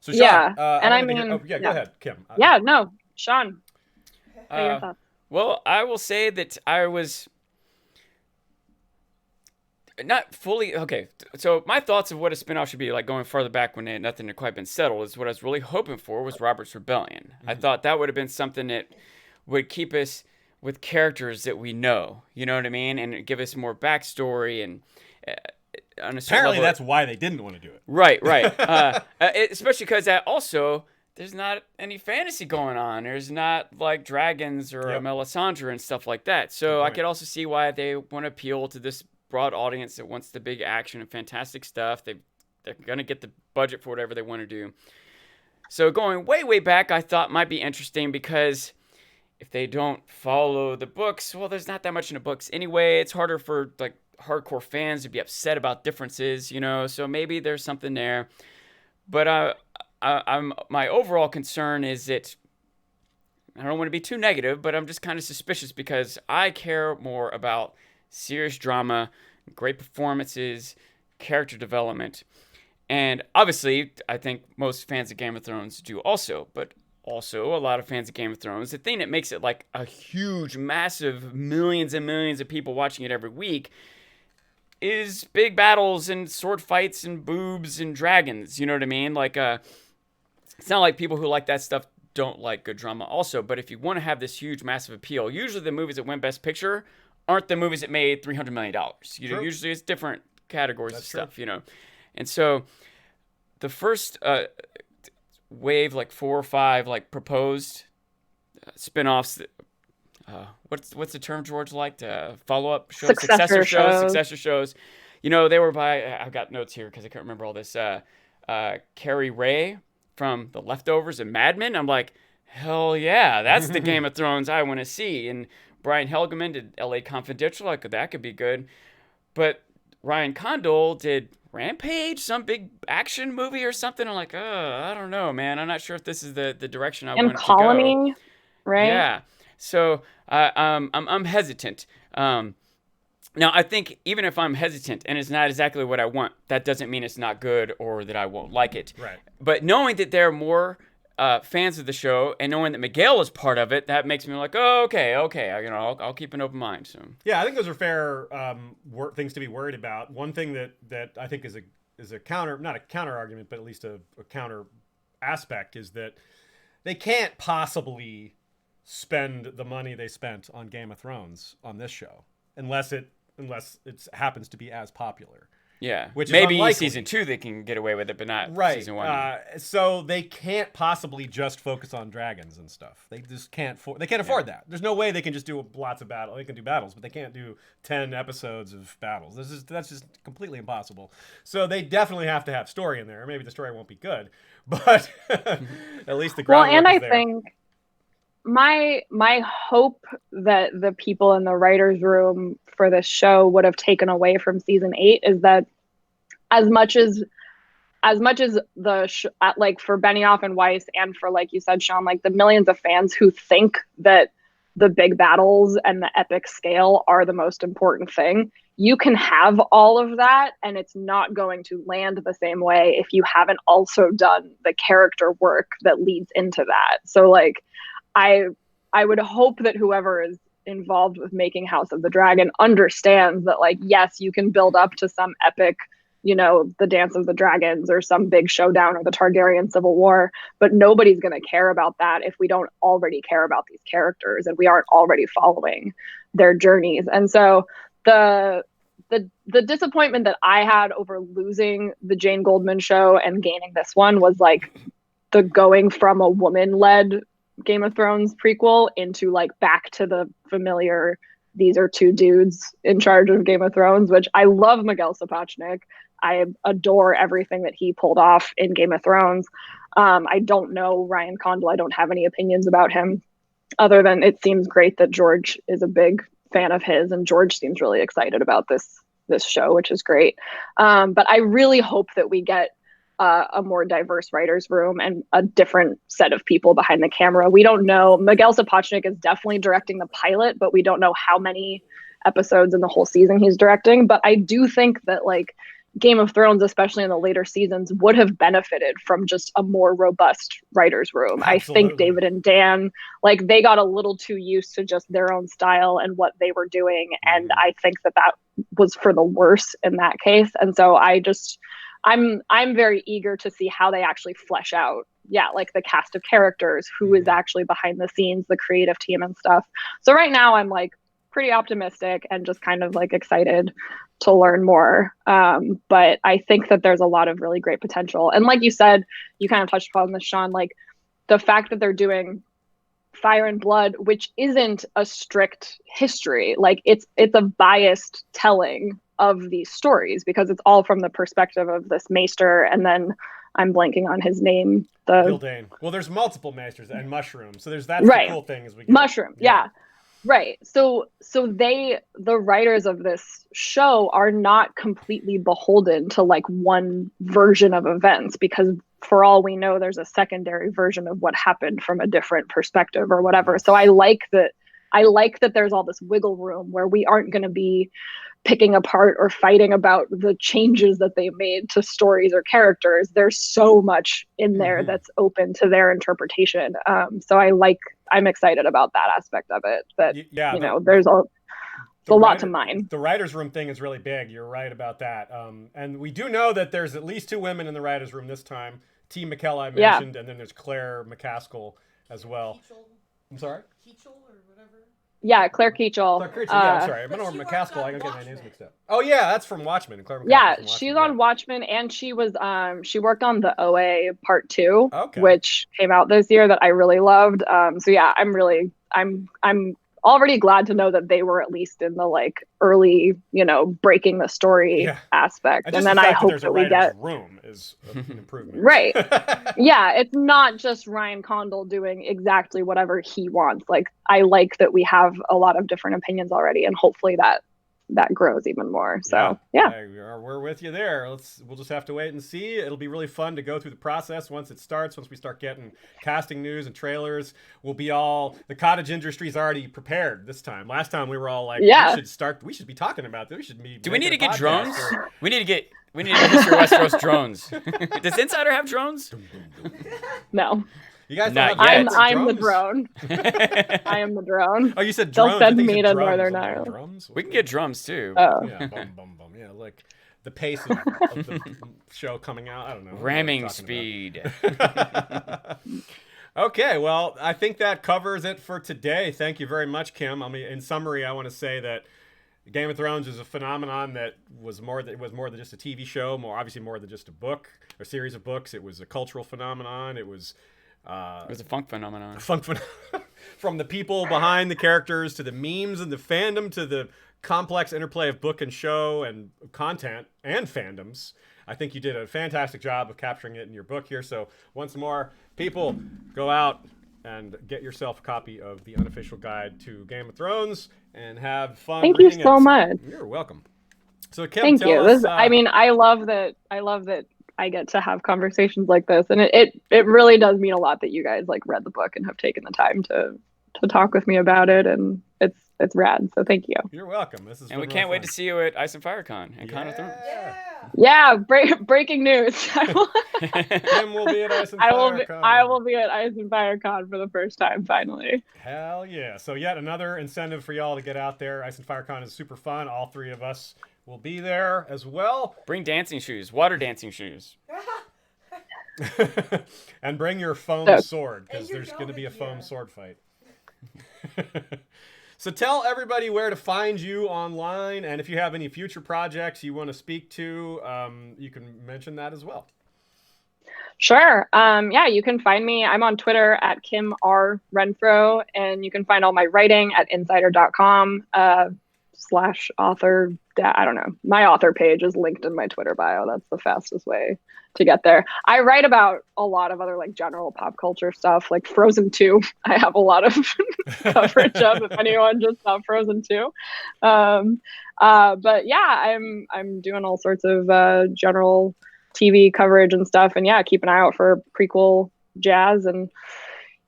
Speaker 2: So Sean,
Speaker 1: go
Speaker 2: ahead, Kim.
Speaker 1: Sean. What are your thoughts?
Speaker 3: Well, I will say that I was not fully okay. So my thoughts of what a spinoff should be like going farther back when nothing had quite been settled is what I was really hoping for was Robert's Rebellion. I thought that would have been something that would keep us with characters that we know, you know what I mean, and give us more backstory and.
Speaker 2: Apparently, that's why they didn't want to do it.
Speaker 3: Right. Especially because also there's not any fantasy going on. There's not like dragons or Melisandre and stuff like that. So I could also see why they want to appeal to this broad audience that wants the big action and fantastic stuff. They're going to get the budget for whatever they want to do. So going way back, I thought might be interesting because if they don't follow the books, well, there's not that much in the books anyway. It's harder for like hardcore fans to be upset about differences, you know. So maybe there's something there. But my overall concern is that I don't want to be too negative, but I'm just kind of suspicious because I care more about serious drama, great performances, character development. And obviously, I think most fans of Game of Thrones do also, but also a lot of fans of Game of Thrones. The thing that makes it like a huge, massive, millions and millions of people watching it every week is big battles and sword fights and boobs and dragons. You know what I mean? Like, it's not like people who like that stuff don't like good drama also, but if you want to have this huge, massive appeal, usually the movies that win Best Picture aren't the movies that made $300 million. You know, usually it's different categories of stuff, you know. And so the first wave, like 4 or 5, like proposed spin-offs, what's the term George liked? Follow-up shows? Successor shows. You know, they were by, I've got notes here because I can't remember all this, Carrie Ray from The Leftovers and Mad Men. I'm like, hell yeah, that's the Game of Thrones I want to see. And Brian Helgeman did L.A. Confidential. Like, that could be good. But Ryan Condal did Rampage, some big action movie or something. I'm like, I don't know, man. I'm not sure if this is the direction I want to go.
Speaker 1: Colony, right?
Speaker 3: Yeah. So I'm hesitant. Now, I think even if I'm hesitant and it's not exactly what I want, that doesn't mean it's not good or that I won't like it.
Speaker 2: Right.
Speaker 3: But knowing that there are more fans of the show and knowing that Miguel is part of it, that makes me like, oh, okay. You know, I'll keep an open mind. So
Speaker 2: yeah, I think those are fair things to be worried about. One thing that I think is a counter, not a counter argument, but at least a counter aspect is that they can't possibly spend the money they spent on Game of Thrones on this show unless it happens to be as popular.
Speaker 3: Yeah,
Speaker 2: which is
Speaker 3: maybe
Speaker 2: unlikely.
Speaker 3: season 2 they can get away with it, but not
Speaker 2: Right.
Speaker 3: season 1.
Speaker 2: So they can't possibly just focus on dragons and stuff. They just can't. They can't afford that. There's no way they can just do lots of battles. They can do battles, but they can't do 10 episodes of battles. That's just completely impossible. So they definitely have to have story in there. Maybe the story won't be good, but at least the groundwork
Speaker 1: and
Speaker 2: is
Speaker 1: I
Speaker 2: there.
Speaker 1: think my hope that the people in the writers' room for this show would have taken away from season 8 is that as much as like for Benioff and Weiss, and for, like you said, Sean, like the millions of fans who think that the big battles and the epic scale are the most important thing, you can have all of that and it's not going to land the same way if you haven't also done the character work that leads into that. So like I would hope that whoever is involved with making House of the Dragon understands that, like, yes, you can build up to some epic, the Dance of the Dragons or some big showdown or the Targaryen Civil War, but nobody's going to care about that if we don't already care about these characters and we aren't already following their journeys. And so the disappointment that I had over losing the Jane Goldman show and gaining this one was like the going from a woman-led Game of Thrones prequel into like back to the familiar, these are two dudes in charge of Game of Thrones, which I love. Miguel Sapochnik. I adore everything that he pulled off in Game of Thrones. I don't know Ryan Condal. I don't have any opinions about him other than it seems great that George is a big fan of his, and George seems really excited about this show, which is great. But I really hope that we get a more diverse writers' room and a different set of people behind the camera. We don't know. Miguel Sapochnik is definitely directing the pilot, but we don't know how many episodes in the whole season he's directing. But I do think that like Game of Thrones, especially in the later seasons, would have benefited from just a more robust writers' room.
Speaker 2: Absolutely.
Speaker 1: I think David and Dan, like, they got a little too used to just their own style and what they were doing. And I think that was for the worse in that case. And so I'm very eager to see how they actually flesh out, like the cast of characters, who is actually behind the scenes, the creative team and stuff. So right now I'm like pretty optimistic and just kind of like excited to learn more. But I think that there's a lot of really great potential. And like you said, you kind of touched upon this, Sean, like the fact that they're doing Fire and Blood, which isn't a strict history, like it's a biased telling of these stories because it's all from the perspective of this maester, and then I'm blanking on his name.
Speaker 2: Gildane. Well, there's multiple maesters and Mushroom, so that's
Speaker 1: right.
Speaker 2: the cool thing is we get
Speaker 1: Mushroom, yeah. Right. So the writers of this show are not completely beholden to like one version of events, because for all we know, there's a secondary version of what happened from a different perspective or whatever. So I like that there's all this wiggle room where we aren't going to be picking apart or fighting about the changes that they made to stories or characters. There's so much in there that's open to their interpretation. So I'm excited about that aspect of it, that, there's a lot to mine.
Speaker 2: The writer's room thing is really big. You're right about that. And we do know that there's at least 2 women in the writer's room this time. T. McKell I mentioned, and then there's Claire McCaskill as well. I'm sorry?
Speaker 4: Keachel or whatever?
Speaker 1: Yeah, Claire Keachel.
Speaker 2: I'm sorry. I'm on McCaskill. I get my names mixed up. Oh, yeah, that's from Watchmen. Claire McCaskill
Speaker 1: yeah,
Speaker 2: from Watchmen.
Speaker 1: she's on Watchmen, and she was she worked on the OA Part 2,
Speaker 2: okay,
Speaker 1: which came out this year that I really loved. So yeah, I'm already glad to know that they were at least in the like early, breaking the story aspect. And then I hope that we get
Speaker 2: room is an improvement.
Speaker 1: Right. Yeah, it's not just Ryan Condal doing exactly whatever he wants. Like, I like that we have a lot of different opinions already, and hopefully that grows even more. So yeah.
Speaker 2: We're with you there. We'll just have to wait and see. It'll be really fun to go through the process once it starts. Once we start getting casting news and trailers, the cottage industry's already prepared this time. Last time we were all like, we should be talking about this. We should be.
Speaker 3: Do we need to get drones? We need to get Mr. Westeros drones. Does Insider have drones?
Speaker 1: No.
Speaker 2: You guys
Speaker 3: not
Speaker 2: don't have
Speaker 3: yet.
Speaker 1: I'm the drone. I am the drone.
Speaker 2: Oh, you said drums.
Speaker 1: They'll send me to Northern Ireland.
Speaker 2: Drums?
Speaker 3: We can get drums too.
Speaker 1: Oh.
Speaker 2: Yeah, bum, bum, bum. Yeah, like the pace of the show coming out. I don't know.
Speaker 3: Ramming speed.
Speaker 2: Okay, well, I think that covers it for today. Thank you very much, Kim. I mean, in summary, I want to say that Game of Thrones is a phenomenon that was more than just a TV show, more than just a book, a series of books. It was a cultural phenomenon. It was
Speaker 3: a funk phenomenon.
Speaker 2: From the people behind the characters to the memes and the fandom to the complex interplay of book and show and content and fandoms. I think you did a fantastic job of capturing it in your book here. So once more, people, go out and get yourself a copy of the Unofficial Guide to Game of Thrones and have fun
Speaker 1: Thank you
Speaker 2: reading
Speaker 1: so
Speaker 2: it.
Speaker 1: much.
Speaker 2: You're welcome. So Kim,
Speaker 1: Thank you.
Speaker 2: tell us,
Speaker 1: I mean, I love that I get to have conversations like this, and it really does mean a lot that you guys like read the book and have taken the time to talk with me about it, and it's rad. So thank you.
Speaker 2: You're welcome. This is
Speaker 3: And we can't wait to see you at Ice and Fire Con and Con of Thrones.
Speaker 1: Yeah, breaking news.
Speaker 2: Kim will be at Ice and Fire Con.
Speaker 1: I will be at Ice and Fire Con for the first time, finally.
Speaker 2: Hell yeah. So yet another incentive for y'all to get out there. Ice and Fire Con is super fun. All three of us will be there as well.
Speaker 3: Bring dancing shoes, water dancing shoes.
Speaker 2: And bring your foam sword, because there's going to be a foam sword fight. So tell everybody where to find you online, and if you have any future projects you want to speak to, you can mention that as well.
Speaker 1: Sure. Yeah, you can find me. I'm on Twitter at Kim R. Renfro, and you can find all my writing at insider.com /author. I don't know. My author page is linked in my Twitter bio. That's the fastest way to get there. I write about a lot of other like general pop culture stuff, like Frozen 2. I have a lot of coverage of, if anyone just saw Frozen 2. But yeah, I'm doing all sorts of general TV coverage and stuff. And yeah, keep an eye out for prequel jazz. And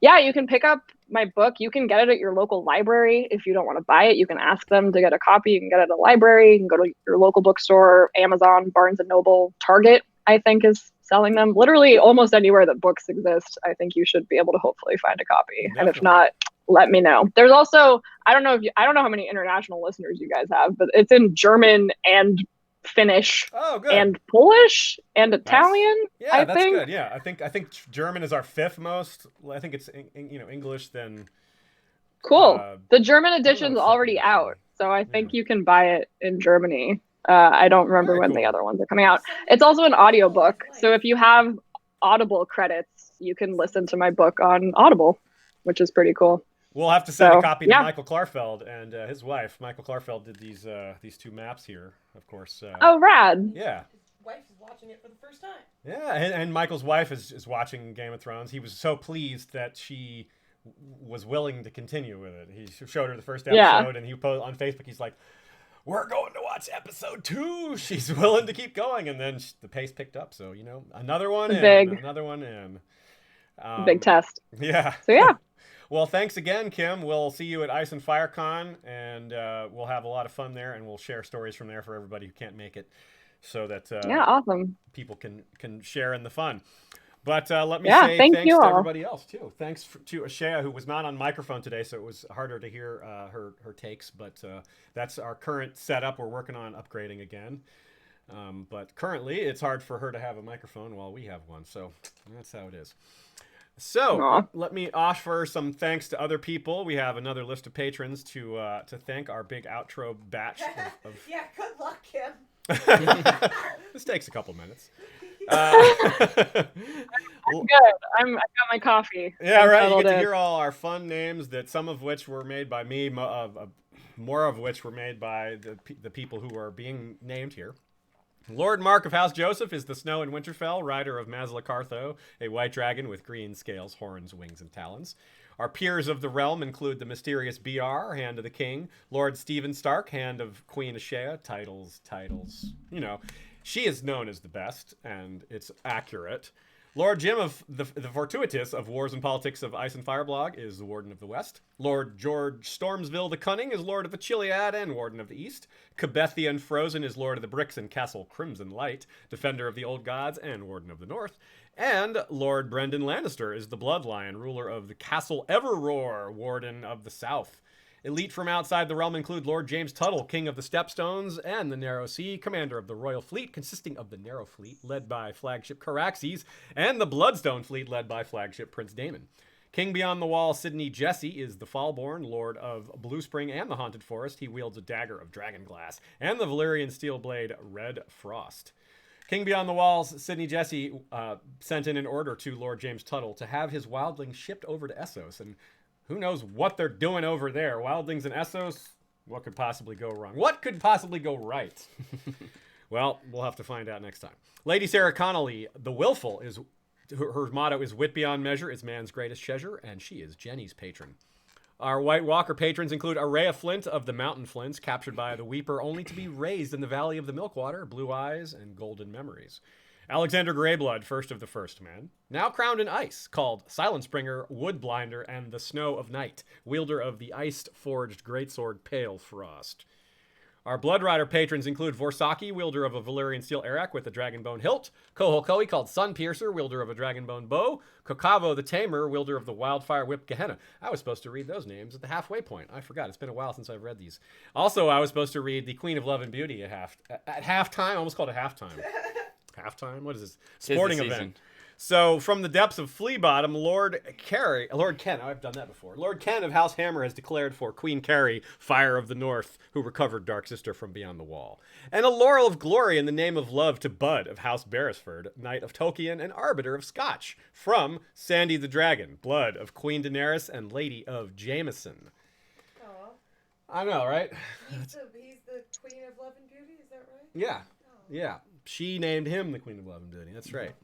Speaker 1: yeah, you can pick up my book. You can get it at your local library. If you don't want to buy it, you can ask them to get a copy. You can get it at a library. You can go to your local bookstore, Amazon, Barnes & Noble, Target, I think, is selling them. Literally almost anywhere that books exist, I think you should be able to hopefully find a copy.
Speaker 2: Definitely.
Speaker 1: And if not, let me know. There's also, I don't know how many international listeners you guys have, but it's in German and Finnish and Polish and Italian.
Speaker 2: Yeah,
Speaker 1: I
Speaker 2: that's
Speaker 1: think.
Speaker 2: good. Yeah, I think German is our fifth most. I think it's English then.
Speaker 1: Cool. The German edition's already out, so I think you can buy it in Germany. I don't remember when the other ones are coming out. It's also an audiobook, so if you have Audible credits, you can listen to my book on Audible, which is pretty cool.
Speaker 2: We'll have to send a copy to Michael Klarfeld and his wife. Michael Klarfeld did these two maps here, of course.
Speaker 1: Oh, rad.
Speaker 2: Yeah.
Speaker 4: His wife is watching it for the first time.
Speaker 2: Yeah, and Michael's wife is watching Game of Thrones. He was so pleased that she was willing to continue with it. He showed her the first episode, and he posted on Facebook, he's like, "We're going to watch episode 2. She's willing to keep going." And then the pace picked up. So, another one in.
Speaker 1: Big test.
Speaker 2: Yeah.
Speaker 1: So, yeah.
Speaker 2: Well, thanks again, Kim. We'll see you at Ice and Fire Con, and we'll have a lot of fun there, and we'll share stories from there for everybody who can't make it, so that
Speaker 1: awesome.
Speaker 2: People can share in the fun. But let me say thanks to everybody else, too. Thanks to Ashea, who was not on microphone today, so it was harder to hear her takes. But that's our current setup. We're working on upgrading again. But currently, it's hard for her to have a microphone while we have one. So that's how it is. So let me offer some thanks to other people. We have another list of patrons to thank, our big outro batch of
Speaker 4: Yeah, good luck, Kim.
Speaker 2: This takes a couple minutes.
Speaker 1: I'm good. I got my coffee.
Speaker 2: Yeah, right. You get to hear all our fun names, that some of which were made by me, more of which were made by the people who are being named here. Lord Mark of House Joseph is the Snow in Winterfell, rider of Mazlacartho, a white dragon with green scales, horns, wings, and talons. Our peers of the realm include the mysterious BR, Hand of the King, Lord Stephen Stark, Hand of Queen Ashea, titles. She is known as the best, and it's accurate. Lord Jim of the Fortuitous of Wars and Politics of Ice and Fire blog is the Warden of the West. Lord George Stormsville the Cunning is Lord of the Chiliad and Warden of the East. Cabethia Unfrozen is Lord of the Bricks and Castle Crimson Light, Defender of the Old Gods and Warden of the North. And Lord Brendan Lannister is the Bloodlion, ruler of the Castle Everroar, Warden of the South. Elite from outside the realm include Lord James Tuttle, King of the Stepstones and the Narrow Sea, Commander of the Royal Fleet, consisting of the Narrow Fleet, led by flagship Caraxes, and the Bloodstone Fleet, led by flagship Prince Daemon. King Beyond the Wall, Sidney Jesse, is the Fallborn, Lord of Blue Spring and the Haunted Forest. He wields a dagger of dragon glass and the Valyrian steel blade Red Frost. King Beyond the Walls, Sidney Jesse, sent in an order to Lord James Tuttle to have his wildlings shipped over to Essos, and who knows what they're doing over there. Wildlings in Essos, what could possibly go wrong? What could possibly go right? Well, we'll have to find out next time. Lady Sarah Connolly, the Willful, is her motto is wit beyond measure is man's greatest treasure, and she is Jenny's patron. Our White Walker patrons include Araya Flint of the Mountain Flints, captured by the Weeper, only to be raised in the Valley of the Milkwater, Blue Eyes, and Golden Memories. Alexander Greyblood, first of the First Men, now crowned in ice, called Silencebringer, Woodblinder, and the Snow of Night, wielder of the ice-forged greatsword Pale Frost. Our Blood Rider patrons include Vorsaki, wielder of a Valyrian steel arak with a dragonbone hilt, Koholkoi, called Sunpiercer, wielder of a dragonbone bow, Kokavo the Tamer, wielder of the Wildfire Whip Gehenna. I was supposed to read those names at the halfway point. I forgot. It's been a while since I've read these. Also, I was supposed to read the Queen of Love and Beauty at halftime. I almost called it halftime. Halftime? What is this? Sporting event. So, from the depths of Fleabottom, Lord Ken, I've done that before. Lord Ken of House Hammer has declared for Queen Carrie, Fire of the North, who recovered Dark Sister from beyond the wall. And a laurel of glory in the name of love to Bud of House Beresford, Knight of Tolkien and Arbiter of Scotch, from Sandy the Dragon, blood of Queen Daenerys and Lady of Jameson.
Speaker 4: Aw.
Speaker 2: I know, right?
Speaker 4: He's the Queen of Love and Beauty, is that right?
Speaker 2: Yeah,
Speaker 4: Oh.
Speaker 2: yeah. She named him the Queen of Love and Beauty. That's right.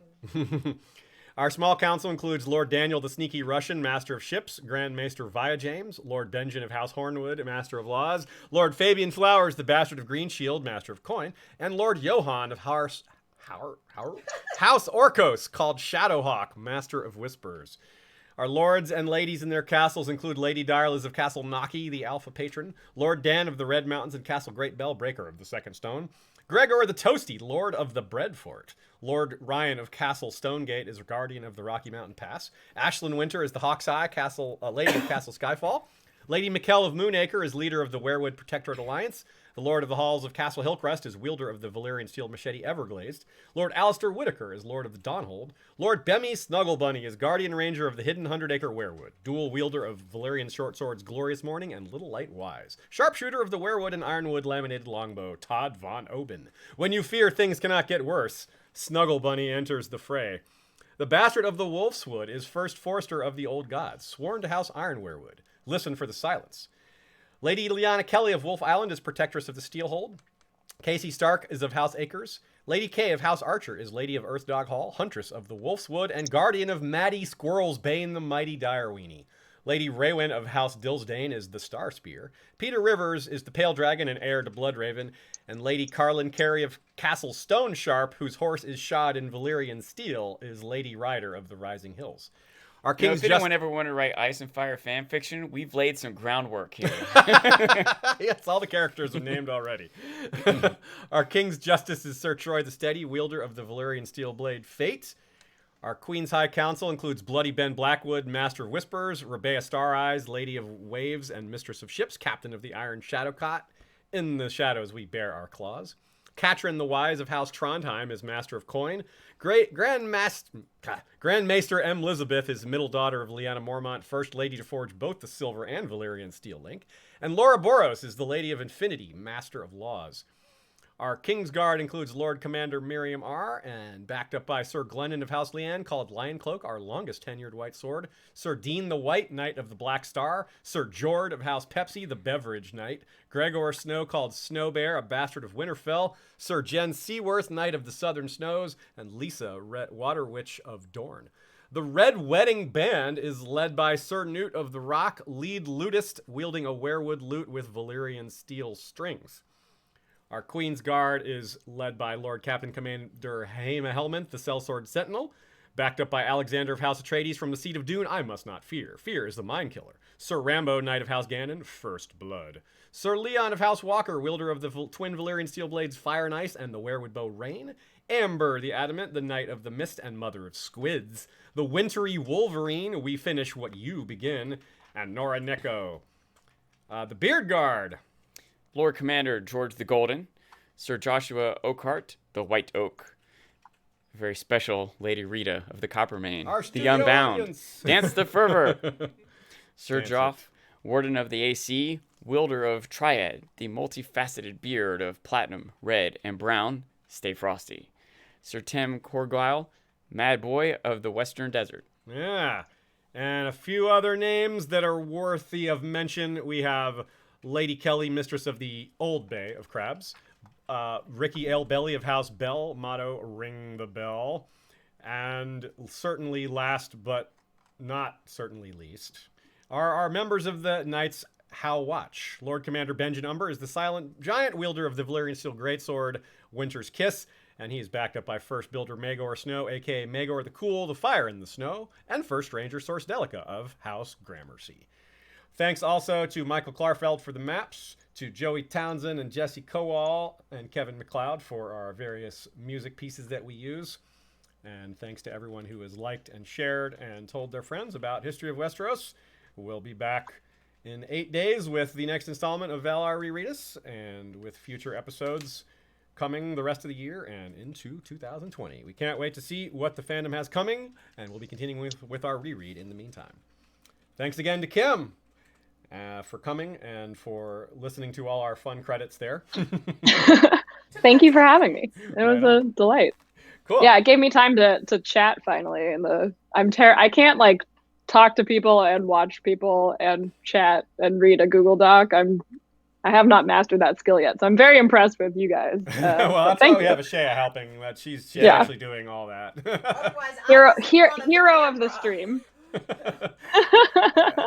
Speaker 2: Our small council includes Lord Daniel the Sneaky Russian, Master of Ships, Grand Maester Via James, Lord Benjen of House Hornwood, Master of Laws, Lord Fabian Flowers, the Bastard of Green Shield, Master of Coin, and Lord Johann of House Orcos, called Shadowhawk, Master of Whispers. Our lords and ladies in their castles include Lady Direliz of Castle Naki, the Alpha Patron, Lord Dan of the Red Mountains and Castle Great Bell, Breaker of the Second Stone, Gregor the Toasty, Lord of the Bread Fort. Lord Ryan of Castle Stonegate is Guardian of the Rocky Mountain Pass. Ashlyn Winter is the Hawk's Eye, Lady of Castle Skyfall. Lady Mikkel of Moonacre is leader of the Werewood Protectorate Alliance. The Lord of the Halls of Castle Hillcrest is wielder of the Valyrian steel machete Everglazed. Lord Alistair Whitaker is Lord of the Dawnhold. Lord Bemmy Snugglebunny is Guardian Ranger of the Hidden 100-Acre Werewood, dual wielder of Valyrian short swords Glorious Morning and Little Light Wise. Sharpshooter of the Werewood and Ironwood Laminated Longbow, Todd Von Oben. When you fear things cannot get worse, Snugglebunny enters the fray. The Bastard of the Wolfswood is First Forester of the Old Gods, sworn to House Ironwerewood. Listen for the silence. Lady Lyanna Kelly of Wolf Island is Protectress of the Steelhold. Casey Stark is of House Acres. Lady Kay of House Archer is Lady of Earthdog Hall, Huntress of the Wolfswood, and Guardian of Maddie Squirrel's Bane the Mighty Direweenie. Lady Raywin of House Dillsdane is the Star Spear. Peter Rivers is the Pale Dragon and heir to Bloodraven. And Lady Carlin Carey of Castle Stone Sharp, whose horse is shod in Valyrian steel, is Lady Rider of the Rising Hills. Our King's
Speaker 3: if anyone ever wanted to write Ice and Fire fan fiction, we've laid some groundwork here.
Speaker 2: Yes, all the characters are named already. Our King's Justice is Sir Troy the Steady, wielder of the Valyrian steel blade Fate. Our Queen's High Council includes Bloody Ben Blackwood, Master of Whispers, Rebea Star Eyes, Lady of Waves and Mistress of Ships, Captain of the Iron Shadowcot. In the shadows we bear our claws. Katrin the Wise of House Trondheim is Master of Coin. Grand Maester M. Elizabeth is middle daughter of Lyanna Mormont, first lady to forge both the silver and Valyrian steel link. And Laura Boros is the Lady of Infinity, Master of Laws. Our King's Guard includes Lord Commander Miriam R., and backed up by Sir Glennon of House Leanne, called Lioncloak, our longest tenured white sword, Sir Dean the White, Knight of the Black Star, Sir Jord of House Pepsi, the Beverage Knight, Gregor Snow, called Snow Bear, a bastard of Winterfell, Sir Jen Seaworth, Knight of the Southern Snows, and Lisa, Water Witch of Dorne. The Red Wedding Band is led by Sir Newt of the Rock, lead lutist, wielding a werewood lute with Valyrian steel strings. Our Queen's Guard is led by Lord Captain Commander Haima Helminth, the Sellsword Sentinel. Backed up by Alexander of House Atreides from the Seat of Dune, I must not fear. Fear is the Mind Killer. Sir Rambo, Knight of House Gannon, First Blood. Sir Leon of House Walker, wielder of the twin Valyrian steel blades Fire and Ice and the Werewood Bow Rain. Amber, the Adamant, the Knight of the Mist and Mother of Squids. The Wintry Wolverine, we finish what you begin. And Nora Neko. The Beard Guard.
Speaker 3: Lord Commander George the Golden, Sir Joshua Oakhart, the White Oak, very special Lady Rita of the Coppermane,
Speaker 2: Our
Speaker 3: the
Speaker 2: studio
Speaker 3: Unbound,
Speaker 2: audience.
Speaker 3: Dance the Fervor, Sir
Speaker 2: Dance
Speaker 3: Joff, Warden of the AC, Wielder of Triad, the multifaceted beard of Platinum, Red, and Brown, Stay Frosty, Sir Tim Corgyle, Mad Boy of the Western Desert.
Speaker 2: Yeah. And a few other names that are worthy of mention. We have Lady Kelly, Mistress of the Old Bay of Crabs. Ricky L. Belly of House Bell, motto Ring the Bell. And certainly last but not certainly least are our members of the Knights How Watch. Lord Commander Benjen Umber is the silent giant wielder of the Valyrian Steel Greatsword, Winter's Kiss, and he is backed up by First Builder Maegor Snow, aka Maegor the Cool, the Fire in the Snow, and First Ranger Source Delica of House Gramercy. Thanks also to Michael Klarfeld for the maps, to Joey Townsend and Jesse Kowal and Kevin McLeod for our various music pieces that we use. And thanks to everyone who has liked and shared and told their friends about History of Westeros. We'll be back in 8 days with the next installment of Valar Reread Us, and with future episodes coming the rest of the year and into 2020. We can't wait to see what the fandom has coming, and we'll be continuing with our reread in the meantime. Thanks again to Kim for coming and for listening to all our fun credits there.
Speaker 1: Thank you for having me. It was
Speaker 2: Right
Speaker 1: a delight.
Speaker 2: Cool.
Speaker 1: Yeah, it gave me time to chat finally. And I can't like talk to people and watch people and chat and read a Google Doc. I have not mastered that skill yet, so I'm very impressed with you guys.
Speaker 2: Well, that's why we have Ashea helping. That she's actually doing all that.
Speaker 4: Otherwise,
Speaker 1: hero of the stream.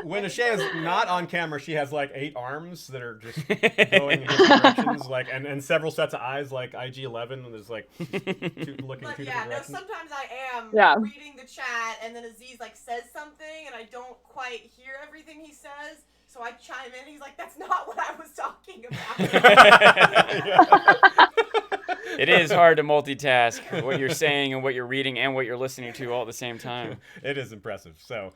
Speaker 2: When Ashea is not on camera, she has like 8 arms that are just going in different directions, like and several sets of eyes, like IG-11, and there's like looking
Speaker 4: But
Speaker 2: two
Speaker 4: yeah,
Speaker 2: different
Speaker 4: no,
Speaker 2: directions.
Speaker 4: sometimes I am
Speaker 1: Yeah.
Speaker 4: reading the chat and then Aziz like says something and I don't quite hear everything he says, so I chime in. He's like, "That's not what I was talking about."
Speaker 3: It is hard to multitask what you're saying and what you're reading and what you're listening to all at the same time.
Speaker 2: It is impressive. So,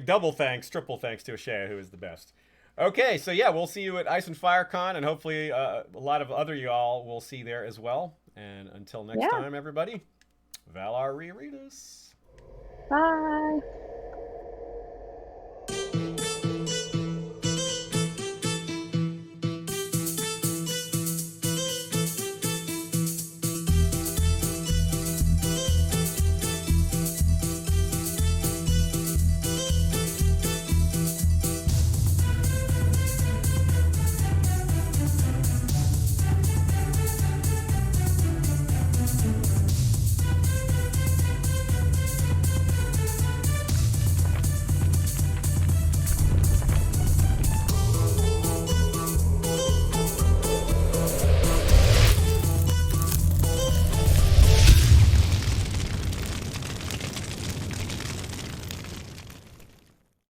Speaker 2: double thanks, triple thanks to Ashea, who is the best. Okay, so yeah, we'll see you at Ice and Fire Con, and hopefully a lot of other y'all will see there as well. And until next time, everybody, Valar Reread Us.
Speaker 1: Bye.